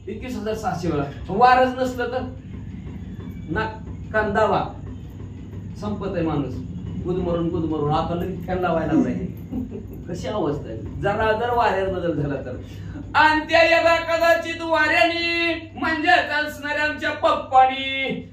21,600 वेळा वारच नसलं तर ना कांदावा संपत आहे माणूस. गुदमरून आता लगेच फॅन लावायला लागलाय. कशी अवस्था आहे जरा जर वाऱ्यात बदल झाला तर. आणि त्या यदा कदाचित वाऱ्याने म्हणजेच असणाऱ्या आमच्या पप्पानी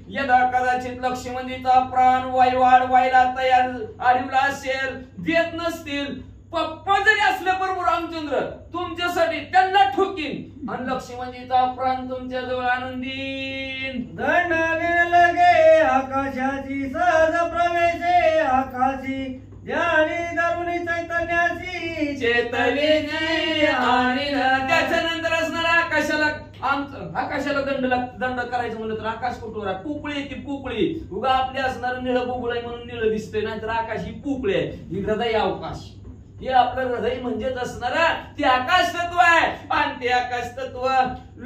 यदा कदाचित लक्ष्मणजीचा प्राण वायू वाढवायला तयार आढळला असेल देत नसतील पप्पा जरी असले बरोबर रामचंद्र तुमच्यासाठी त्यांना ठोकीन आणि लक्ष्मणजीचा प्राण तुमच्या जवळ आणून देईन. दंडाने लगे आकाशाची सहज प्रवेशे आकाशी ज्ञानी दरुणी चैतन्याची चेतविने आणि त्याच्यानंतर असणार आकाशाला दंड करायचं म्हणलं तर आकाश कुठवर पोकळी ती पोकळी उगा आपले असणार निळ पोकळ आहे म्हणून निळ दिसतंय नाहीतर आकाश ही पोकळी आहे. ही हृदय अवकाश हे आपलं हृदय म्हणजेच असणार ते आकाश तत्व आहे. आणि ते आकाश तत्व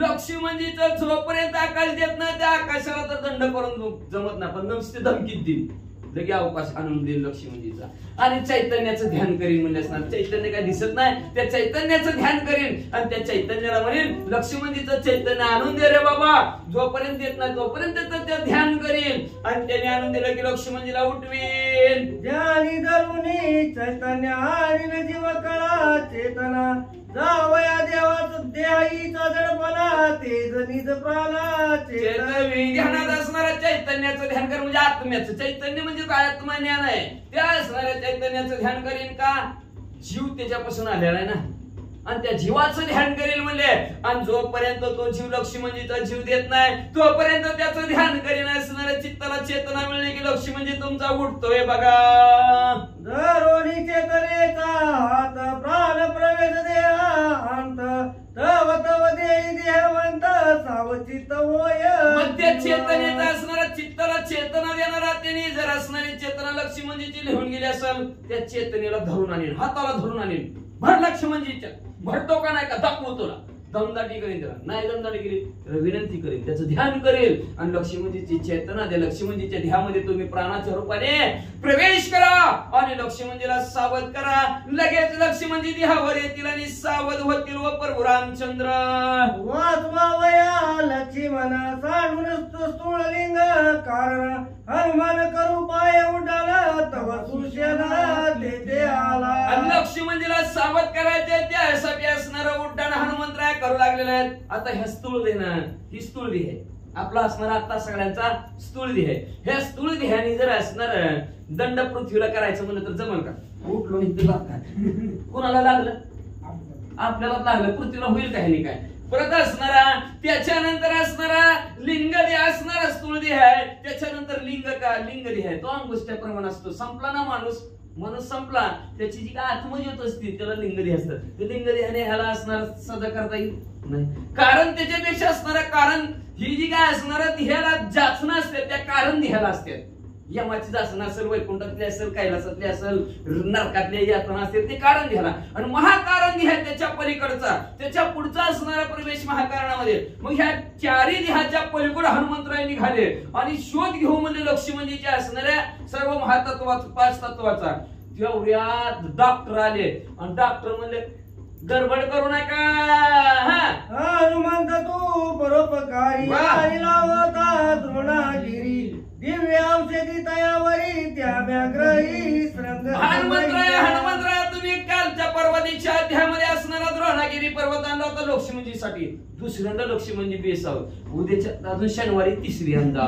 लक्ष्मणजीचं जोपर्यंत आकाश देत नाही त्या आकाशाला तर दंड करून जमत नाही पण नुसते धमकीत देईल. लगे अवकाश आणून देईल लक्ष्मणजीचा. आणि चैतन्याचं ध्यान करीन म्हणले असणार. चैतन्य काय दिसत नाही, त्या चैतन्याचं ध्यान करीन आणि त्या चैतन्याला म्हणेन लक्ष्मणजीचं चैतन्य आणून दे रे बाबा. जोपर्यंत येत नाही तोपर्यंत ते ध्यान करीन आणि त्याने आणून दिलं की लक्ष्मणजीला उठवीन. ज्ञानी धरुणी चैतन्य आणि जीव कळा चेतना जावया देवाचं देहाईचा जडपणा तेज निज प्राणा चेतवी ध्यानात असणाऱ्या चैतन्याचं ध्यान कर. म्हणजे आत्म्याचं चैतन्य म्हणजे काय आत्मज्ञान आहे. त्या असणाऱ्या चैतन्याचं ध्यान करीन का जीव त्याच्यापासून आलेला आहे ना आणि त्या जीवाचं ध्यान करेल म्हणले. आणि जोपर्यंत तो जीव लक्ष्मणजीचा जीव देत नाही तोपर्यंत त्याचं ध्यान करीन. असणाऱ्या चित्ताला चेतना मिळणे की लक्ष्मणजी तुमचा उठतोय बघा. धरोणी चेतनेचा हात प्राण प्रवेश देहांत तव तव देही देहवंत सावचित होय. मग त्या चेतनेचा असणारा चित्ताला चेतना देणारा त्याने जर असणारी चेतना लक्ष्मणजीची लिहून गेली असेल त्या चेतनेला धरून आणेल, हाताला धरून आणेल. भर लक्ष्मणजीच्या भरतो का नाही का दाखवतो ना. दमदाटी करेन त्याला, नाही दमदाटी केली तर विनंती करेल, त्याचं ध्यान करेल आणि लक्ष्मणजीची चेतना द्या. लक्ष्मणजीच्या ध्यामध्ये तुम्ही प्राणाच्या रूपाने प्रवेश करा आणि लक्ष्मणजीला सावध करा. लगेच लक्ष्मणजी ध्यावर येतील आणि सावध होतील व प्रभू रामचंद्र वाचवावया लक्ष्मण सांडून स्थूळलिंग कारण हनुमान करू पाय उडाला तव सुशेला तेथे आला. आणि लक्ष्मणजीला सावध करायचे त्यासाठी असणारं उड्डाण हनुमंतराय करू लागलेले आहेत. आता ह्या स्थूळ देणं ही स्थूळ देह आहे आपला असणारा आता सगळ्यांचा स्थूळ देह आहे. ह्या स्थूळ देहाने जर असणार दंड पृथ्वीला करायचं म्हणलं तर जमल का. उठलो निघतो लागतात कोणाला लागलं आपल्याला लागलं पृथ्वीला होईल का ह्याने काय. परत असणारा त्याच्यानंतर असणारा लिंग देह असणारा स्थूळ देह आहे. त्याच्यानंतर लिंग देह आहे तो अंगुष्ट्याप्रमाणे असतो. संपला ना माणूस संपला त्याची जी काय आत्मज्योत असते त्याला लिंगदेह असतात. ते लिंगदेहाने ह्याला असणार सजा करता येईल नाही. कारण त्याच्यापेक्षा असणारा कारण ही जी काय असणार ह्याला जाचना असते त्या कारण ध्याला असते. यमाची जाचना असेल, वैकुंठातली असेल, कैलासातली असेल, नरकातली यातना असते ते कारण ध्याला. आणि महाकारण ध्या त्याच्या पलीकडचा त्याच्या पुढचा असणारा प्रवेश महाकारणामध्ये. मग ह्या चारी देहाच्या पलीकडे हनुमंतराय निघाले आणि शोध घेऊ म्हणजे लक्ष्मणजीच्या असणाऱ्या सर्व महातत्वाचा 5 तत्वाचा. तेवढ्यात डॉक्टर आले आणि डॉक्टर म्हणले गडबड करू नका. हनुमंत तू परोपकारी लावता द्रोणागिरी दिव्य औषधी तयावरी त्या व्याग्रही हनुमंतराय तुम्ही कालच्या पर्वतीच्या अध्यायामध्ये असणारा द्रोणागिरी पर्वत आणला होता लक्ष्मणजीसाठी. दुसऱ्यांदा लक्ष्मणजी बेसावत उद्याच्या अजून शनिवारी तिसऱ्यांदा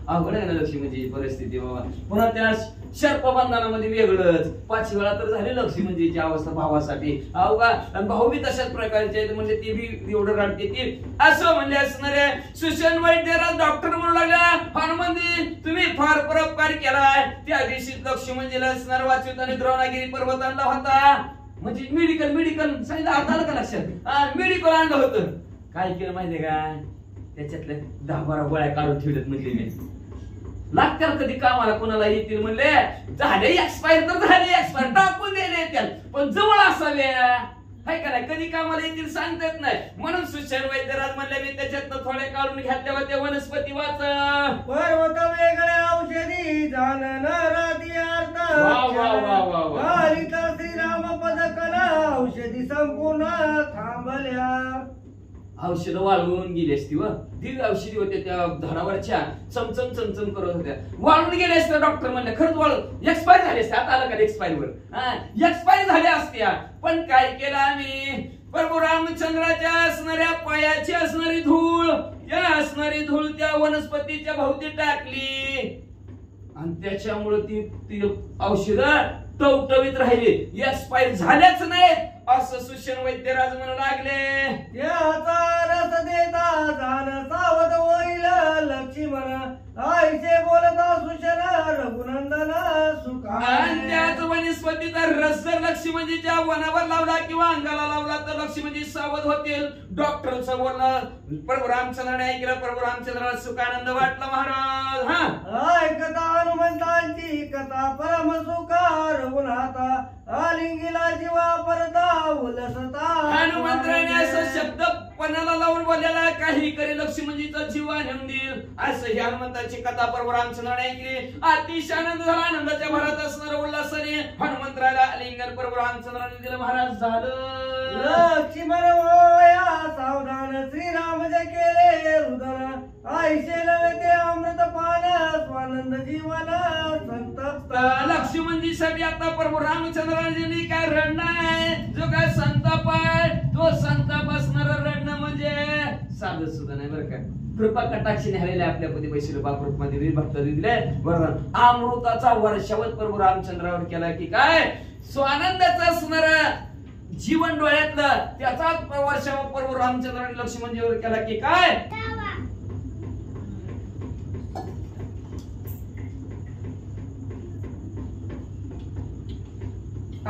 अवघड आहे ना लक्ष्मणजी परिस्थिती बाबा. पुन्हा त्या सर्पबंधनामध्ये वेगळंच 5 वेळा तर झाली लक्ष्मणजीची अवस्था भावासाठी अवघा. आणि भाऊ बी तशाच प्रकारचे आहेत म्हणजे ते बी एवढं रडते ते असं म्हणजे असणारे सुशन वैद्यराज डॉक्टर म्हणू लागला हनुमंतजी तुम्ही फार परोपकार केलाय. त्या दिवशी लक्ष्मणजीला असणार वाचवताना द्रोणागिरी पर्वत आणला होता. म्हणजे मेडिकल सांगितलं आता आलं का लक्षात. मेडिकल आणलं होतं. काय केलं माहितीये का त्याच्यातल्या 10-12 गोळ्या काढून ठेवल्यात म्हणजे मी लागतात कधी कामाला कोणाला येतील म्हणले झाले एक्सपायर तर झाले एक्सपायर टाकून दिले त्यात पण जवळ असावे हाय का नाही कधी कामाला येतील सांगता येत नाही. म्हणून सुशेन वैद्यराज म्हणले मी त्याच्यातनं थोडे काढून घेतल्या होत्या वनस्पती वाच पर्वत वेगळ्या औषधी जाणन राती अर्थ श्रीराम पद कला औषधी संपूर्ण थांबल्या. औषध वाळवून गेली असती व दिव्य औषधी होत्या त्या झाडावरच्या चमचम करत होत्या वाळून गेले असते. डॉक्टर म्हणले खरंच वाळून एक्सपायर झाले असते. आता आलं का एक्सपायर वर एक्सपायर झाल्या असत्या. पण काय केलं आम्ही प्रभू रामचंद्राच्या असणाऱ्या पायाची असणारी धूळ या असणारी धूळ त्या वनस्पतीच्या भोवती टाकली आणि त्याच्यामुळे ती औषध टवटवीत राहिली एक्सपायर झाल्याच नाहीत असं सुशन वैद्यराज म्हणू लागले. याचा रस देता जाण सावध होईल लक्ष्मण आईचे बोलता सुशन रघुनंदन सुखा. आणि त्याच वनस्पतीचा रस जर लक्ष्मणजीच्या वनावर लावला किंवा अंगाला लावला तर लक्ष्मणजी सावध होतील. डॉक्टरचं बोलणं प्रभू रामचंद्राने ऐकलं. प्रभू रामचंद्राला सुखानंद वाटला. महाराज ऐकता हनुमंतांची कथा परम सुखा रघुनाथा आलिंगीला जीवा परता उलसता. हनुमंतराने असं शब्द पणाला लावून बोललेला काही करी लक्ष्मणजीचा जीवा नेऊन देईल असं ही हनुमंताची कथा प्रभू रामचंद्राने ऐकली. अतिशय आनंद झाला. आनंदाच्या भरात असणारा उल्हासाने हनुमंतराला आलिंगन प्रभू रामचंद्राने दिलं. महाराज झालं लक्ष्मण होया सावधान श्रीराम जे केले रुदन आईशे नव्हे ते अमृतपान स्वानंद जीवन संतप्त. लक्ष्मणजीसाठी आता प्रभू रामचंद्राने काय रडणं आहे, जो काय संताप आहे तो संताप असणारा रडणं म्हणजे साधं सुद्धा नाही बरं का. कृपा कटाक्षी न्यालेल्या आपल्या पदी पैसे बापरूपमध्ये भक्त दिले बरोबर. अमृताचा वर्षावत प्रभू रामचंद्रावर केला की काय स्वानंदाचा असणारा जीवन डोळ्यातलं त्याचा वर्षावर प्रभू रामचंद्राने लक्ष्मणजीवर केला की काय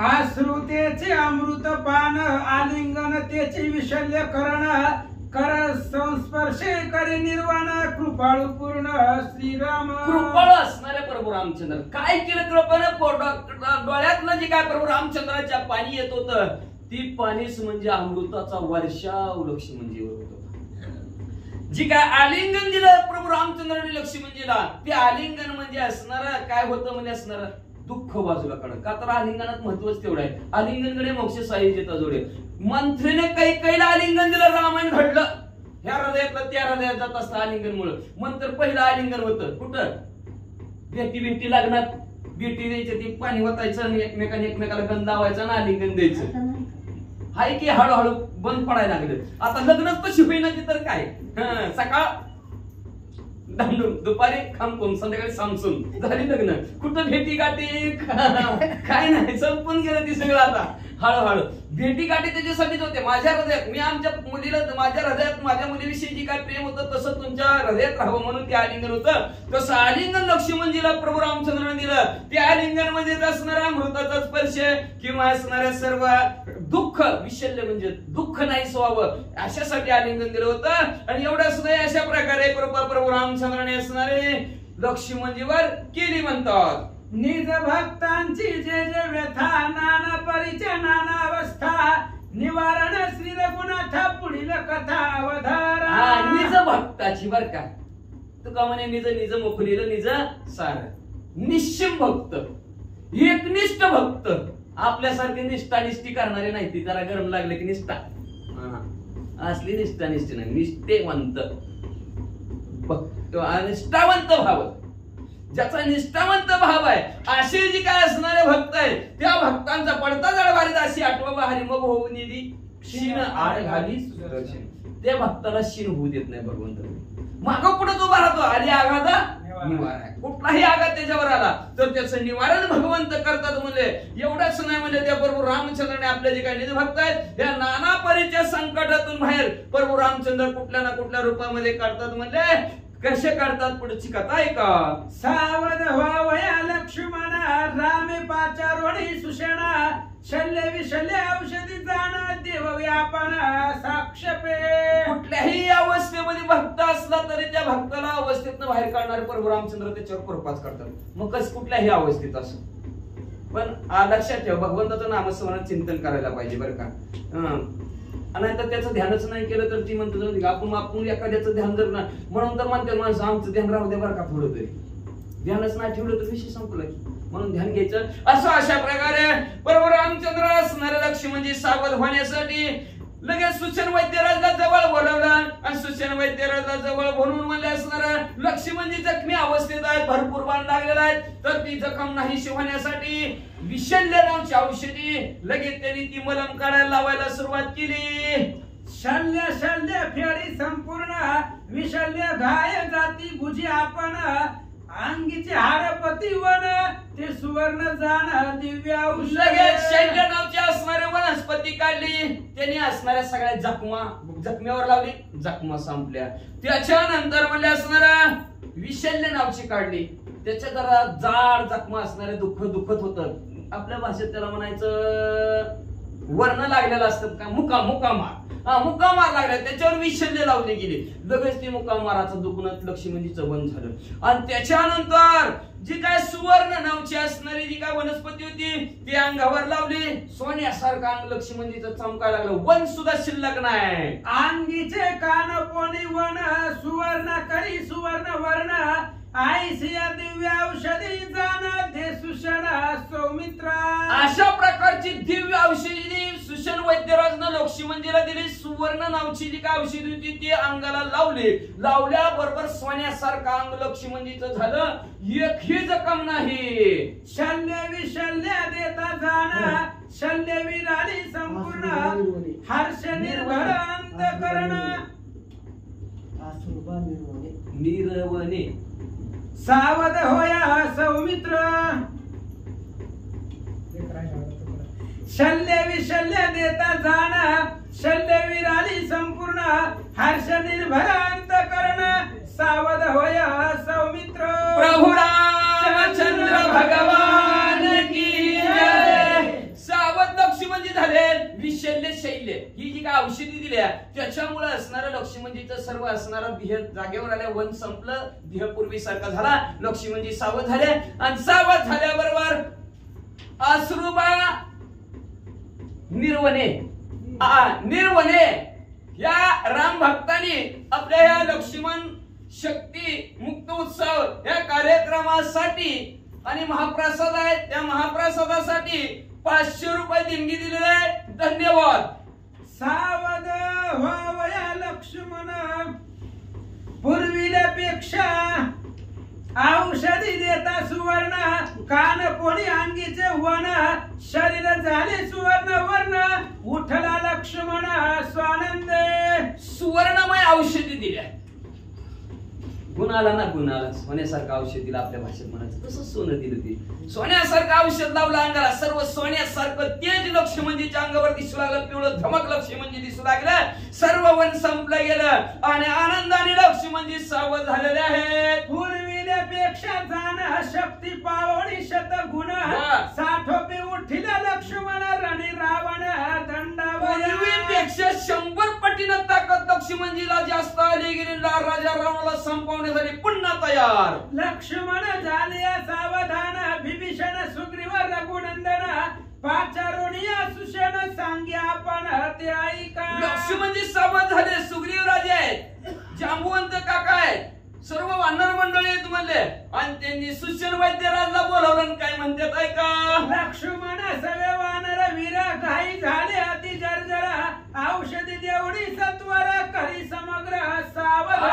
आश्रुतेचे अमृत पान आलिंगन त्याचे विशल्य करण कर संस्पर्शे करे निर्वाण कृपाळू पूर्ण श्रीराम. कृपाळ असणारे प्रभू रामचंद्र काय केलं कृपाने डोळ्यातलं जे काय प्रभू रामचंद्राच्या पाणी येत होतं ती पाणीच म्हणजे अमृताचा वर्षाव लक्ष्मणजीवर होत होता. जी काय आलिंगन दिलं प्रभू रामचंद्राने लक्ष्मणजीला ते आलिंगन म्हणजे असणार काय होतं म्हणजे असणार दुःख बाजूला काढ का तर आलिंगनात महत्वच तेवढं आहे. आलिंगनकडे मोक्ष साहित्याचा जोडे मंत्रीने कैकेयीला आलिंगन दिलं. रामायण घडलं ह्या हृदयातलं त्या हृदयात जात असतं आलिंगन मुळे. मंत्र पहिलं आलिंगन होतं कुठं भेटी लग्नात भेटी द्यायची ती पाणी वतायचं आणि एकमेकाला गंध लावायचं आणि आलिंगन द्यायचं. हाय की हळूहळू बंद पडायला लागलं. आता लग्नच तशी होईना ती तर काय सकाळ दांडून दुपारी खांबून संध्याकाळी सामसून झाली लग्न. कुठं भेटी गाठी काय नाही संपून गेलं ती सगळं. आता हळूहळू भेटी गाठी त्याच्यासाठीच होते. माझ्या हृदयात मी आमच्या मुलीला माझ्या हृदयात माझ्या मुलीविषयी जी काय प्रेम होतं तसं तुमच्या हृदयात राहावं म्हणून ते आलिंगन होतं. तसं आलिंगन लक्ष्मणजीला प्रभू रामचंद्राने दिलं. ते आलिंगन मध्ये असणारा अमृताचा स्पर्श किंवा असणाऱ्या सर्व दुःख विशल्य म्हणजे दुःख नाही व्हावं अशासाठी आलिंगन दिलं होतं. आणि एवढंच नाही अशा प्रकारे प्रभू रामचंद्राने असणारे लक्ष्मणजीवर केली म्हणतात. निज भक्तांची जे जे व्यथा नाना परिचय नाना अवस्था निवारण श्री रघुनाथ पुढील कथा अवधारा. निज भक्ताची बर का तुका म्हणे निज मुखलील निज सार निश्चिम भक्त एकनिष्ठ भक्त आपल्यासारखे निष्ठानिष्ठी करणारे नाही. ती जरा गरम लागले की निष्ठा असली निष्ठानिष्ठी नाही निष्ठेवंत भक्त निष्ठावंत भाव ज्याचा निष्ठावंत भाव आहे असे जी काय असणारे भक्त आहे त्या भक्तांचा पडता जळ भारी अशी आठवा हरी मग होऊ निधी शीन आड घाली सुदर्शन. त्या भक्ताला शीन होऊ देत नाही भगवंत. माग पुढे तो राहतो आली आघाता निवार आहे. कुठलाही आघात त्याच्यावर आला तर त्याचं निवारण भगवंत करतात. म्हणजे एवढंच नाही म्हणजे त्या प्रभू रामचंद्राने आपले जे काही निज भक्त आहेत त्या नाना परीच्या संकटातून बाहेर प्रभू रामचंद्र कुठल्या ना कुठल्या रूपामध्ये काढतात. म्हणजे कसे काढतात पुढची कथा आहे का. सावध व्हावया लक्ष्मणा रामे पाचारोणी सुषणा शल्य विशल्य औषधी जाण देव व्यापन साक्षपे. कुठल्याही अवस्थेमध्ये भक्त असला तरी त्या भक्ताला अवस्थेतनं बाहेर काढणारे प्रभू रामचंद्र त्याच्यावर कृपाच करतात. मग कस कुठल्याही अवस्थेत असो पण लक्षात ठेव भगवंताचं नामस्मरण चिंतन करायला पाहिजे बरं का. आणि तर त्याचं ध्यानच नाही केलं तर ती म्हणतो आपण एखाद्याचं ध्यान जर नाही म्हणून तर म्हणते माणसं आमचं ध्यान राहू द्या बरं का थोडं तरी. ध्यानच नाही ठेवलं तर विषय संपला म्हणून ध्यान घ्यायचं. असं अशा प्रकारे प्रभू रामचंद्र असणारे लक्ष्मणजी सावध होण्यासाठी लगेच सुचन वैद्यराजला जवळ बोलवलं आणि सुचन वैद्यराजला जवळ बोलवून म्हणले असणार लक्ष्मणजी जखमी अवस्थेत आहेत भरपूर बाण लागलेला आहे तर ती जखम नाहीशी होण्यासाठी विशल्य नावाची औषधी लगेच त्यांनी ती मलम काढायला लावायला सुरुवात केली. शल्य शल्य फेडी संपूर्ण विशल्य घाय जाती भुजी आपण अंगीचे हाडपती वन ते सुवर्ण जाण दिव्य लगेच शल्य नावाची असणारे वनस्पती काढली त्यांनी असणाऱ्या सगळ्या जखम्यावर लावली जखमा संपल्या. त्याच्यानंतर म्हणजे असणारा विशल्य नावाची काढली त्याच्या जरा जाड जखमा असणारे दुःखत होत आपल्या भाषेत त्याला म्हणायचं वर्ण लागलेलं असतं का मुकामार. मुकामार लागला त्याच्यावर विषल्य लावले गेले. लगेच ते मुकामाराचं दुखणं लक्ष्मणजीचं बंद झालं. आणि त्याच्यानंतर जी काय सुवर्ण नावची असणारी जी काय वनस्पती होती ती अंगावर लावली. सोन्यासारखं अंग लक्ष्मणजीचं चमकायला लागलं. वन सुद्धा शिल्लक नाही. अंगीचे कान कोणी वन सुवर्ण करी सुवर्ण वर्ण आईसिया दिव्य औषधी जाण दे सुषण सौमित्र. अशा प्रकारची दिव्य औषधी सुषण वैद्यराजनं लक्ष्मणजीला दिली. सुवर्ण नावची जी काय औषधी होती ती अंगाला लावली. लावल्याबरोबर सोन्यासारखं अंग लक्ष्मणजीचं झालं. एकही जखम नाही. शल्य विशल्य देता जाण शल्य विराली संपूर्ण हर्ष निर्भर अंतकरण निर्वने सावध होया सौमित्र. शल्य विशल्य देता जाण शल्य विराली संपूर्ण हर्ष निर्भर अंतकरण सावध होया सौमित्र. प्रभु रामचंद्र भगवान की जय. सावध लक्ष्मणजी झाले. विशल्य शैल्य ही जी काय औषधी दिल्या त्याच्यामुळे असणारं लक्ष्मणजीचं सर्व असणारं देह जागेवर आल्या. वन संपलं. देह पूर्वीसारखा झाला. लक्ष्मणजी सावध झाले. आणि सावध झाल्याबरोबर अश्रुबा निर्वने निर्वने या राम भक्तांनी आपल्या या लक्ष्मण शक्ती मुक्त उत्सव या कार्यक्रमासाठी आणि महाप्रसाद आहे त्या महाप्रसादासाठी 500 रुपये देणगी दिलेले आहे. धन्यवाद. सावध व्हावया लक्ष्मण पूर्वील्यापेक्षा औषधी देता सुवर्ण कान कोणी अंगीचे वन शरीर झाले सुवर्ण वर्ण उठला लक्ष्मण स्वानंद. सुवर्णमय औषधी दिल्या. गुणाला ना गुणाला सोन्यासारखं औषध दिलं. आपल्या भाषेत म्हणायचं तसं सोनं दिलं. ते सोन्यासारखं औषध लावलं अंगाला. सर्व सोन्यासारखं तेज लक्ष्मणजीच्या अंगावर दिसू लागलं. पिवळं धमक लक्ष्मणजी दिसू लागलं. सर्व वन संपलं गेलं आणि आनंदाने लक्ष्मणजी सावध झालेले आहेत. पूर्वील्यापेक्षा जाण शक्ती पावणी शत गुण साठोपे उठिला लक्ष्मण रणी रावण पूर्वीपेक्षा 100 पटीनं ताकद लक्ष्मणजीला जास्त आली गेली. राजा रावणाला संपवण्यासाठी पुन्हा तयार. लक्ष्मण झाले सावधान विभीषण सुग्रीव रघुनंदन पाचारोनिया सुषण सांगे आपण ते ऐका. लक्ष्मणजी सावध झाले. सुग्रीव राजे आहेत. जांबुवंत काका आहेत. सर्व वानर मंडळी आहेत म्हणले. आणि त्यांनी सुषण वैद्यराजला बोलावलं. काय म्हणतात ऐका. लक्ष्मण सवे वानर वीर घाई झाले अति जर्जर औषधी देवडी सत्वर करी समग्र सावध.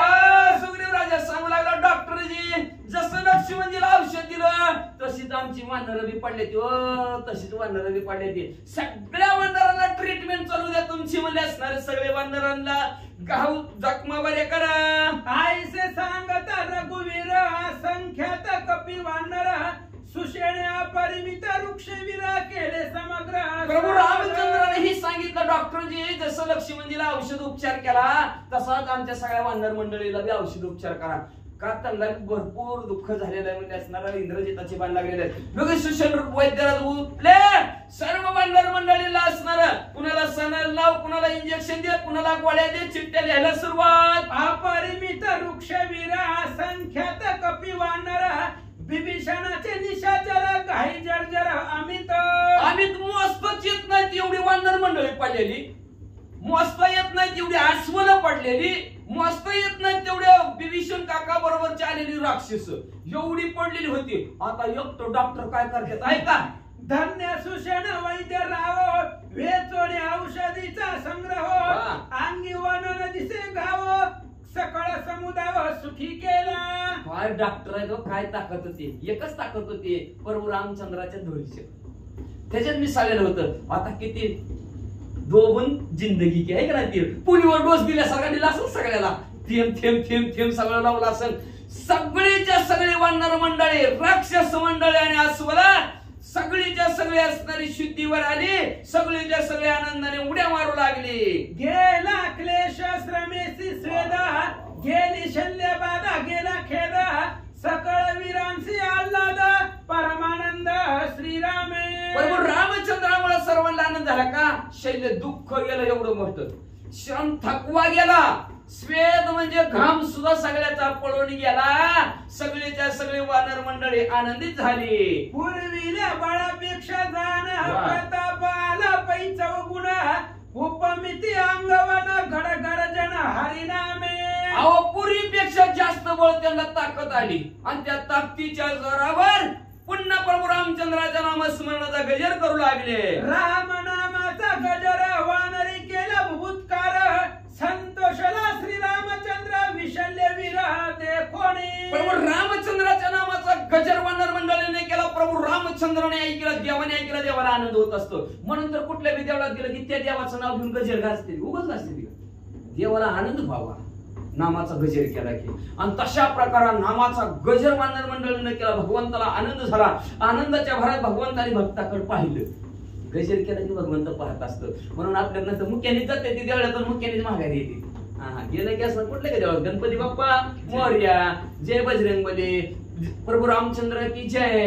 सुग्रीव राजा सांगू लागला डॉक्टरजी जसं लक्ष्मणजीला औषध दिलं तशीच आमची वानरं बी पडले ती. तशीच वानरं बी पडले ती. सगळ्या वानरांना ट्रीटमेंट चालू द्या तुमची म्हणले असणारे सगळे वानरांना घाव जखमा बरे करा. आईसे सांगता रघुवीर असंख्यात कपी वानर सुषेणे अपरिमित वृक्षवीर केले समग्र. प्रभू रामचंद्रानेही सांगितलं डॉक्टरजी जसं लक्ष्मणजीला औषध उपचार केला तसाच आमच्या सगळ्या वानर मंडळीला बी औषध उपचार करा. का त्यांना भरपूर दुःख झालेलं आहे. म्हणजे असणारा इंद्रजिताचे बाण लागलेले आहेत. लगेच सुषण वैद्यराज उठले. सर्व वानर मंडळीला असणार कुणाला सणाला लाव कुणाला इंजेक्शन दे कुणाला गोळ्या दे चिठ्ठ्या लिहायला सुरुवात. अपरिमित वृक्षवीर असंख्यात कपी वानर विभीषणाचे निशाचर घाई जर्जर अमित. अमित मस्तच येत नाही एवढी वानर मंडळी पडलेली. मस्त येत नाही तेवढी अस्वलं पडलेली. मस्त येत नाही तेवढ्या विभीषण काका बरोबरची आलेली राक्षस एवढी पडलेली होती. आता एकटो डॉक्टर काय करतात ऐका. धन्य सुषण वैद्य राव वेचोने औषधीचा संग्रह अंगी वनन दिसे गाव सकळ समुदाव सुखी केला. काय डॉक्टर आहे तो. काय ताकद होती. एकच ताकद होती प्रभू रामचंद्राच्या धुळीचे. त्याच्यात मी सांगितलं होतं. आता किती दोन जिंदगी की आहे का नाही. पुलीवर डोस दिल्यासारखा दिला असेल सगळ्याला. थेंब थेंब थेंब थेंब सगळं लावलं असेल. सगळीच्या सगळी वानर मंडळी राक्षस मंडळी आणि अस्वला सगळीच्या सगळी असणारी शुद्धीवर आली. सगळीच्या सगळी आनंदाने उड्या मारू लागली. गेला क्लेश श्रमेशी स्वेद गेली शल्य बाधा गेला खेद सकळ वीरांशी आल्हाद परमानंद श्रीरामे. प्रभू रामचंद्रामुळे सर्वांना आनंद झाला का? शैल्य दुःख गेलं एवढं मोठं, श्रम थकवा गेला, स्वेद म्हणजे घाम सुद्धा सगळ्याचा पळून गेला. सगळेच्या सगळे वानर मंडळी आनंदित झाली. पूर्वीला बाळापेक्षा जाण प्रताप आला पै चौगुण उपमिती अंगवन गडगर्जन हरिनामे. अहो पूर्वीपेक्षा जास्त बळ त्यांना ताकद आली आणि त्या ताकदीच्या जोरावर पुन्हा प्रभू रामचंद्राच्या नामस्मरणाचा गजर करू लागले. राम नामाचा गजर वानरी केला भूतकार संतोषला श्री रामचंद्र विशल्य विरह देखोणी. प्रभू रामचंद्राच्या नामाचा गजर वानर मंडळीने केला. प्रभू रामचंद्राने ऐकलं, देवाने ऐकलं, देवाला आनंद होत असतो. म्हणून तर कुठल्या बी देवळात गेलं की त्या देवाचं नाव घेऊन गजर घासते, उगाच घासते. देवाला आनंद व्हावा नामाचा गजर केला की. आणि तशा प्रकारे नामाचा गजर वानर मंडळीने केला. भगवंताला आनंद झाला. आनंदाच्या भरात भगवंताने भक्ताकडे पाहिलं. गजर केला की भगवंत पाहत असतो. म्हणून आपल्याकडनं मुख्याने जाते ती देवळातून मुख्याने माघारी येते. गेलं की असं कुठलं का देवळात गणपती बाप्पा मोरया, जय बजरंगबली, प्रभू रामचंद्र की जय,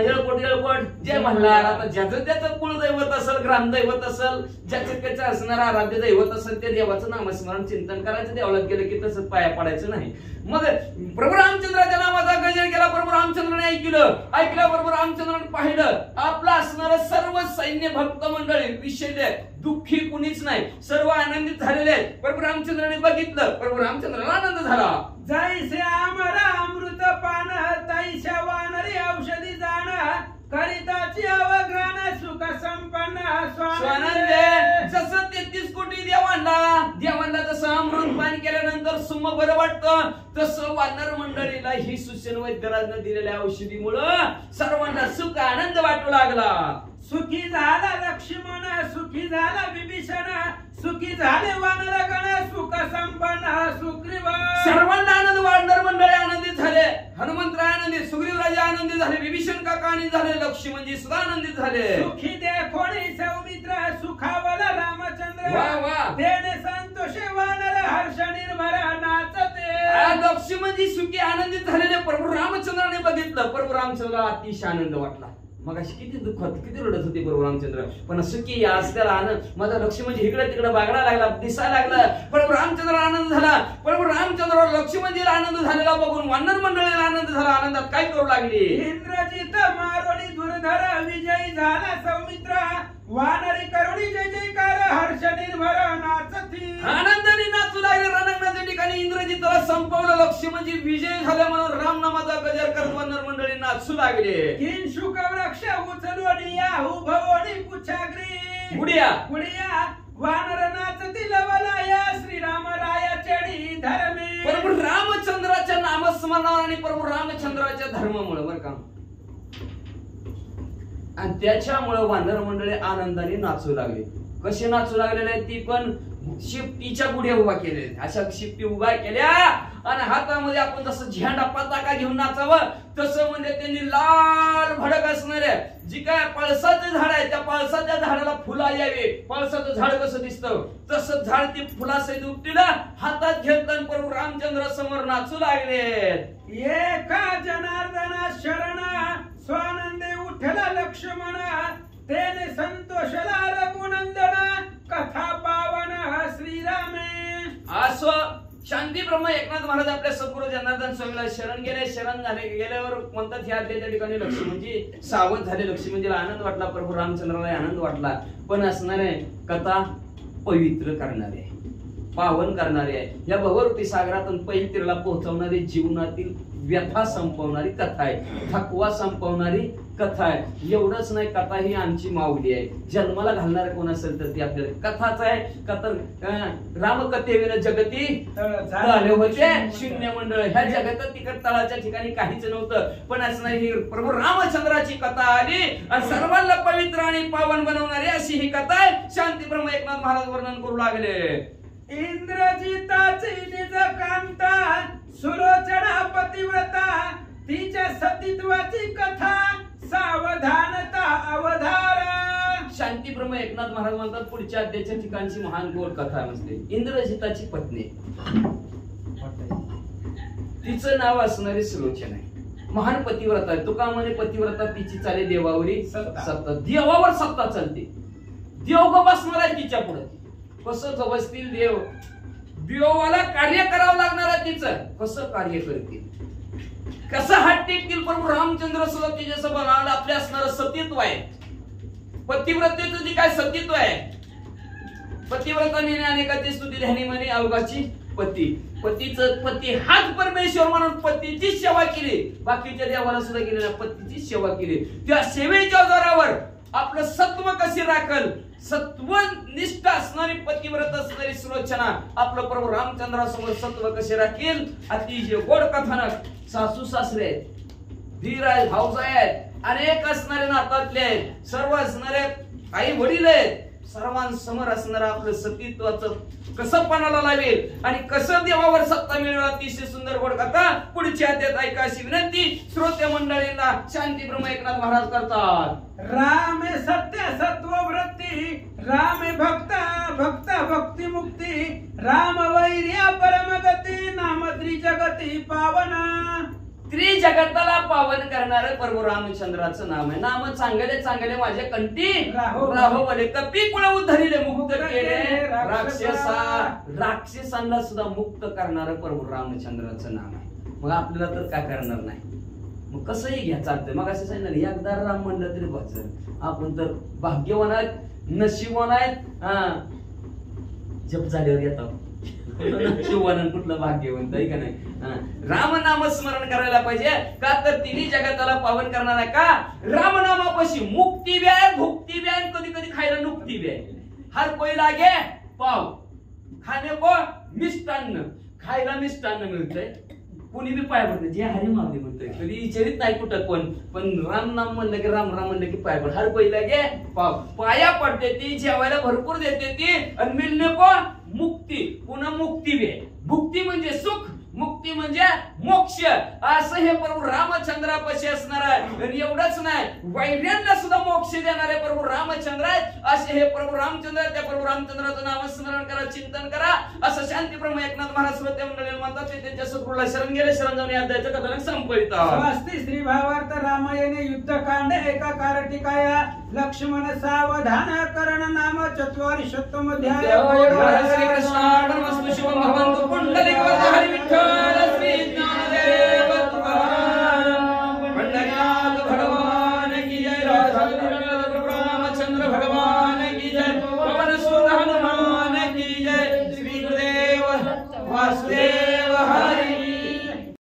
येळकोट येळकोट जय मल्हार. आता ज्याचं त्याचं कुलदैवत असेल, ग्रामदैवत असेल, ज्याचं त्याचं असणारं आराध्य दैवत असेल त्या देवाचं नामस्मरण चिंतन करायचं. देवळात गेलं की तसंच पाया पडायचं नाही. मग प्रभू रामचंद्राच्या नावाचा गजर केला. प्रभू रामचंद्राने ऐकलं, प्रभू रामचंद्राने पाहिलं. आपलं असणारं सर्व सैन्य भक्त मंडळी विषय दुःखी कुणीच नाही, सर्व आनंदित झालेले आहेत. प्रभू रामचंद्राने बघितलं, प्रभू रामचंद्राला आनंद झाला. जैसे आमरा अमृत पान तैशा वानरी औषधी जाण करिताची अवग्राण सुख संपन्न स्वानंद. जसं 33 कोटी देवांना जसं अमृत पान केल्यानंतर सुम बरं वाटतं, तसं वानर मंडळीला ही सुसेन वैद्यराजनं दिलेल्या औषधीमुळं सर्वांना सुख आनंद वाटू लागला. सुखी झाला लक्ष्मण, सुखी झाला विभीषण, सुखी झाले वानरगण सुख संपन्न सुग्रीव. सर्वांना आनंद. वानर मंडळी आनंदित झाले, हनुमंतराय आनंदित, सुग्रीवराजे आनंदित झाले, विभीषण काका आनंदित झाले, लक्ष्मणजी सुद्धा आनंदित झाले. सुखी देखोणी सौमित्र सुखावला रामचंद्र. वा वा. देणे संतोषे वानर हर्ष निर्भर नाचते. लक्ष्मणजी सुखी आनंदित झालेले प्रभू रामचंद्राने बघितलं. प्रभू रामचंद्राला अतिशय आनंद वाटला. मग अशी किती दुःखात किती रडत होते प्रभू रामचंद्र, पण सुखी असल्याला आनंद. माझा लक्ष्मणजी इकडे तिकडे बागडा लागला, दिसायला लागला. प्रभू रामचंद्राला आनंद झाला. प्रभू रामचंद्राला लक्ष्मणजीला आनंद झालेला बघून वानर मंडळीला आनंद झाला. आनंदात काय करू लागली. इंद्रजित मारोणी दुर्धर विजयी झाला सौमित्र. वानरी करुणी जय जयकार हर्ष निर्भर नाचती. आनंदाने नाचू लागले. रणांगणाच्या ठिकाणी इंद्रजितला संपवलं. लक्ष्मणजी विजय झाले म्हणून राम नामाचा गजर करत वानर मंडळी नाचू लागले. किंशुक वृक्ष उचलोनी याहू भवोनी कुचाग्री. गुडिया वानर नाचती लवलाया श्रीराम राया चढी धर्मे. प्रभू रामचंद्राच्या नामस्मरणावर आणि प्रभू रामचंद्राच्या धर्मामुळे बरं का, आणि त्याच्यामुळे वानर मंडळी आनंदाने नाचू लागले. कसे नाचू लागलेले आहेत ती पण शिफ्टीच्या गुढ्या उभा केलेल्या. अशा शिफ्टी उभा केल्या आणि हातामध्ये आपण जसं झेंडा पताका घेऊन नाचावं तसं म्हणजे त्यांनी लाल भडक असणारे जी काय पळसाचं झाड आहे त्या पळसाच्या झाडाला फुला यावे. पळसाचं झाड कसं दिसतं तसं झाड ती फुलासहित उपटीला हातात घेतलं. प्रभू रामचंद्र समोर नाचू लागले. एका जनार्दना शरण स्वानंदे उठला लक्ष्मण. तेने संतोषला रघुनंदन कथा पावन श्रीरामे. असो शांती ब्रह्म एकनाथ महाराज आपल्या सद्गुरू जनार्दन स्वामीला शरण गेले. शरण झाले गेल्यावर म्हणतात ह्या त्या ठिकाणी लक्ष्मणजी सावध झाले. लक्ष्मणजीला आनंद वाटला, प्रभू रामचंद्राला आनंद वाटला. पण असणारे कथा पवित्र करणारे पावन करणारे आहे. या भवरूपी सागरातून पवित्रला पोहोचवणारी जीवनातील व्यथा संपवणारी कथा आहे, थकवा संपवणारी कथा आहे. एवढंच नाही, कथा ही आमची माऊली आहे. जन्माला घालणारे कोण असेल तर ती आपल्याला कथाच आहे. कथा रामकथेविना जगती झाले होते शून्य मंडळ. ह्या जगात तिकड तळाच्या ठिकाणी काहीच नव्हतं, पण असणारी ही प्रभू रामचंद्राची कथा आली आणि सर्वांना पवित्र आणि पावन बनवणारी अशी ही कथा आहे. शांती ब्रह्म एकनाथ महाराज वर्णन करू लागले. इंद्रजिताची निज कांता सुलोचना पतिव्रता तिच्या सतीत्वाची कथा सावधानता अवधार. शांती ब्रह्म एकनाथ महाराज म्हणतात पुढच्या अध्यायाच्या ठिकाणची महान गोड कथा नसते. इंद्रजिताची पत्नी तिचं नाव असणारी सुलोचना आहे. महान पतिव्रता आहे. तुका म्हणे पतिव्रता तिची चाले देवावरी सत्ता. देवावर सत्ता चालते. देव ग बसणार आहे तिच्या पुढे. कसं बसतील देव? देवाला कार्य करावं लागणार आहे तिचं. कसं कार्य करतील, कसं हात टेकतील? प्रभू रामचंद्र सुद्धा तिच्या सभा आपल्या असणारं सतीत्व आहे. पतिव्रतेचं जे काय सतीत्व आहे, पतिव्रताने अनेकाची स्तुती ध्यानी म्हणे अवघाची पती. पतीचं पती हाच परमेश्वर म्हणून पतीची सेवा केली. बाकीच्या देवाला सुद्धा केली ना, पतीची सेवा केली. त्या सेवेच्या जोरावर आपलं सत्व कशी राखल, सत्व निष्ठा असणारी पतिव्रत असणारी सुलोचना आपलं प्रभू रामचंद्रासमोर सत्व कसे राखील. अतिशय गोड कथानक. सासू सासरे आहेत, धीर आहेत, भाऊजाई आहेत, अनेक असणारे नातातले आहेत, सर्व असणारे आई वडील आहेत, सर्वांसमोर असणार आपलं सतीत्वाचं कसं पणाला लावेल आणि कसं देवावर सत्ता मिळवेल. अतिशय सुंदर गोड कथा पुढच्या अध्यायात ऐका अशी विनंती श्रोते मंडळींना शांतीप्रम एकनाथ महाराज करतात. रामे सत्य सत्व वृत्ती, रामे भक्त भक्त भक्ती मुक्ती, राम वैर्या परमगती, नाम त्रिजगती पावना. त्रिजगताला पावन करणारं प्रभू रामचंद्राचं नाम आहे. नाम चांगले चांगले माझे कंठी राहो बले, कपी कुळ उद्धरिले, मुक्त केले राक्षसांना सुद्धा मुक्त करणारं प्रभू रामचंद्राचं नाम आहे. मग आपल्याला तर काय करणार नाही, मग कसंही घ्या चालतंय. मग असं सांगितलं एकदा राम म्हणलं तरी बस. आपण तर भाग्यवान आहेत, नशीबवान आहेत. जप झाल्यावर येतात शिवानंद कुठलं भाग्यवंत आहे का नाही. राम नाम स्मरण करायला पाहिजे का, तर तिन्ही जगताला पावन करणार आहे. का राम नामापाशी मुक्ती बी आहे, भुक्ती बी आहे, कधी कधी खायला नुक्ती बी आहे. हर कोई लागे पाव खाणे को मिष्टान्न, खायला मिष्टान्न मिळतंय. कोणी बी पाय पडते, जे हरी मागणी म्हणतोय, कधी विचारित नाही कुठं कोण, पण राम नाम म्हणलं की राम राम म्हणलं की पाय पड. हर कोई लागे पाव, पाया पडते ती, जेवायला भरपूर देते ती, आणि मिळणे को मुक्ती. पुन्हा मुक्ती बी, भुक्ती म्हणजे सुख, मुक्ती म्हणजे मोक्ष. असं हे प्रभू रामचंद्रापाशी असणार आहे. आणि एवढंच नाही, वैर्यांना सुद्धा मोक्ष देणारे प्रभू रामचंद्र आहेत. असे हे प्रभू रामचंद्र, त्या प्रभू रामचंद्राचं नामस्मरण करा, चिंतन करा, असं शांतीप्रम एकनाथ महाराज श्रोते मंडळी म्हणतात. ते त्यांच्या सद्गुरूला शरण गेले, शरण जाऊन अध्यायाचं कथानक संपवित. स्वस्ति श्री भावार्थ रामायणे युद्धकांड एका कारटिकाया, लक्ष्मण सावधान करण नाम चत्वारिशत्तम अध्याय. श्री कृष्ण शिव भगवंत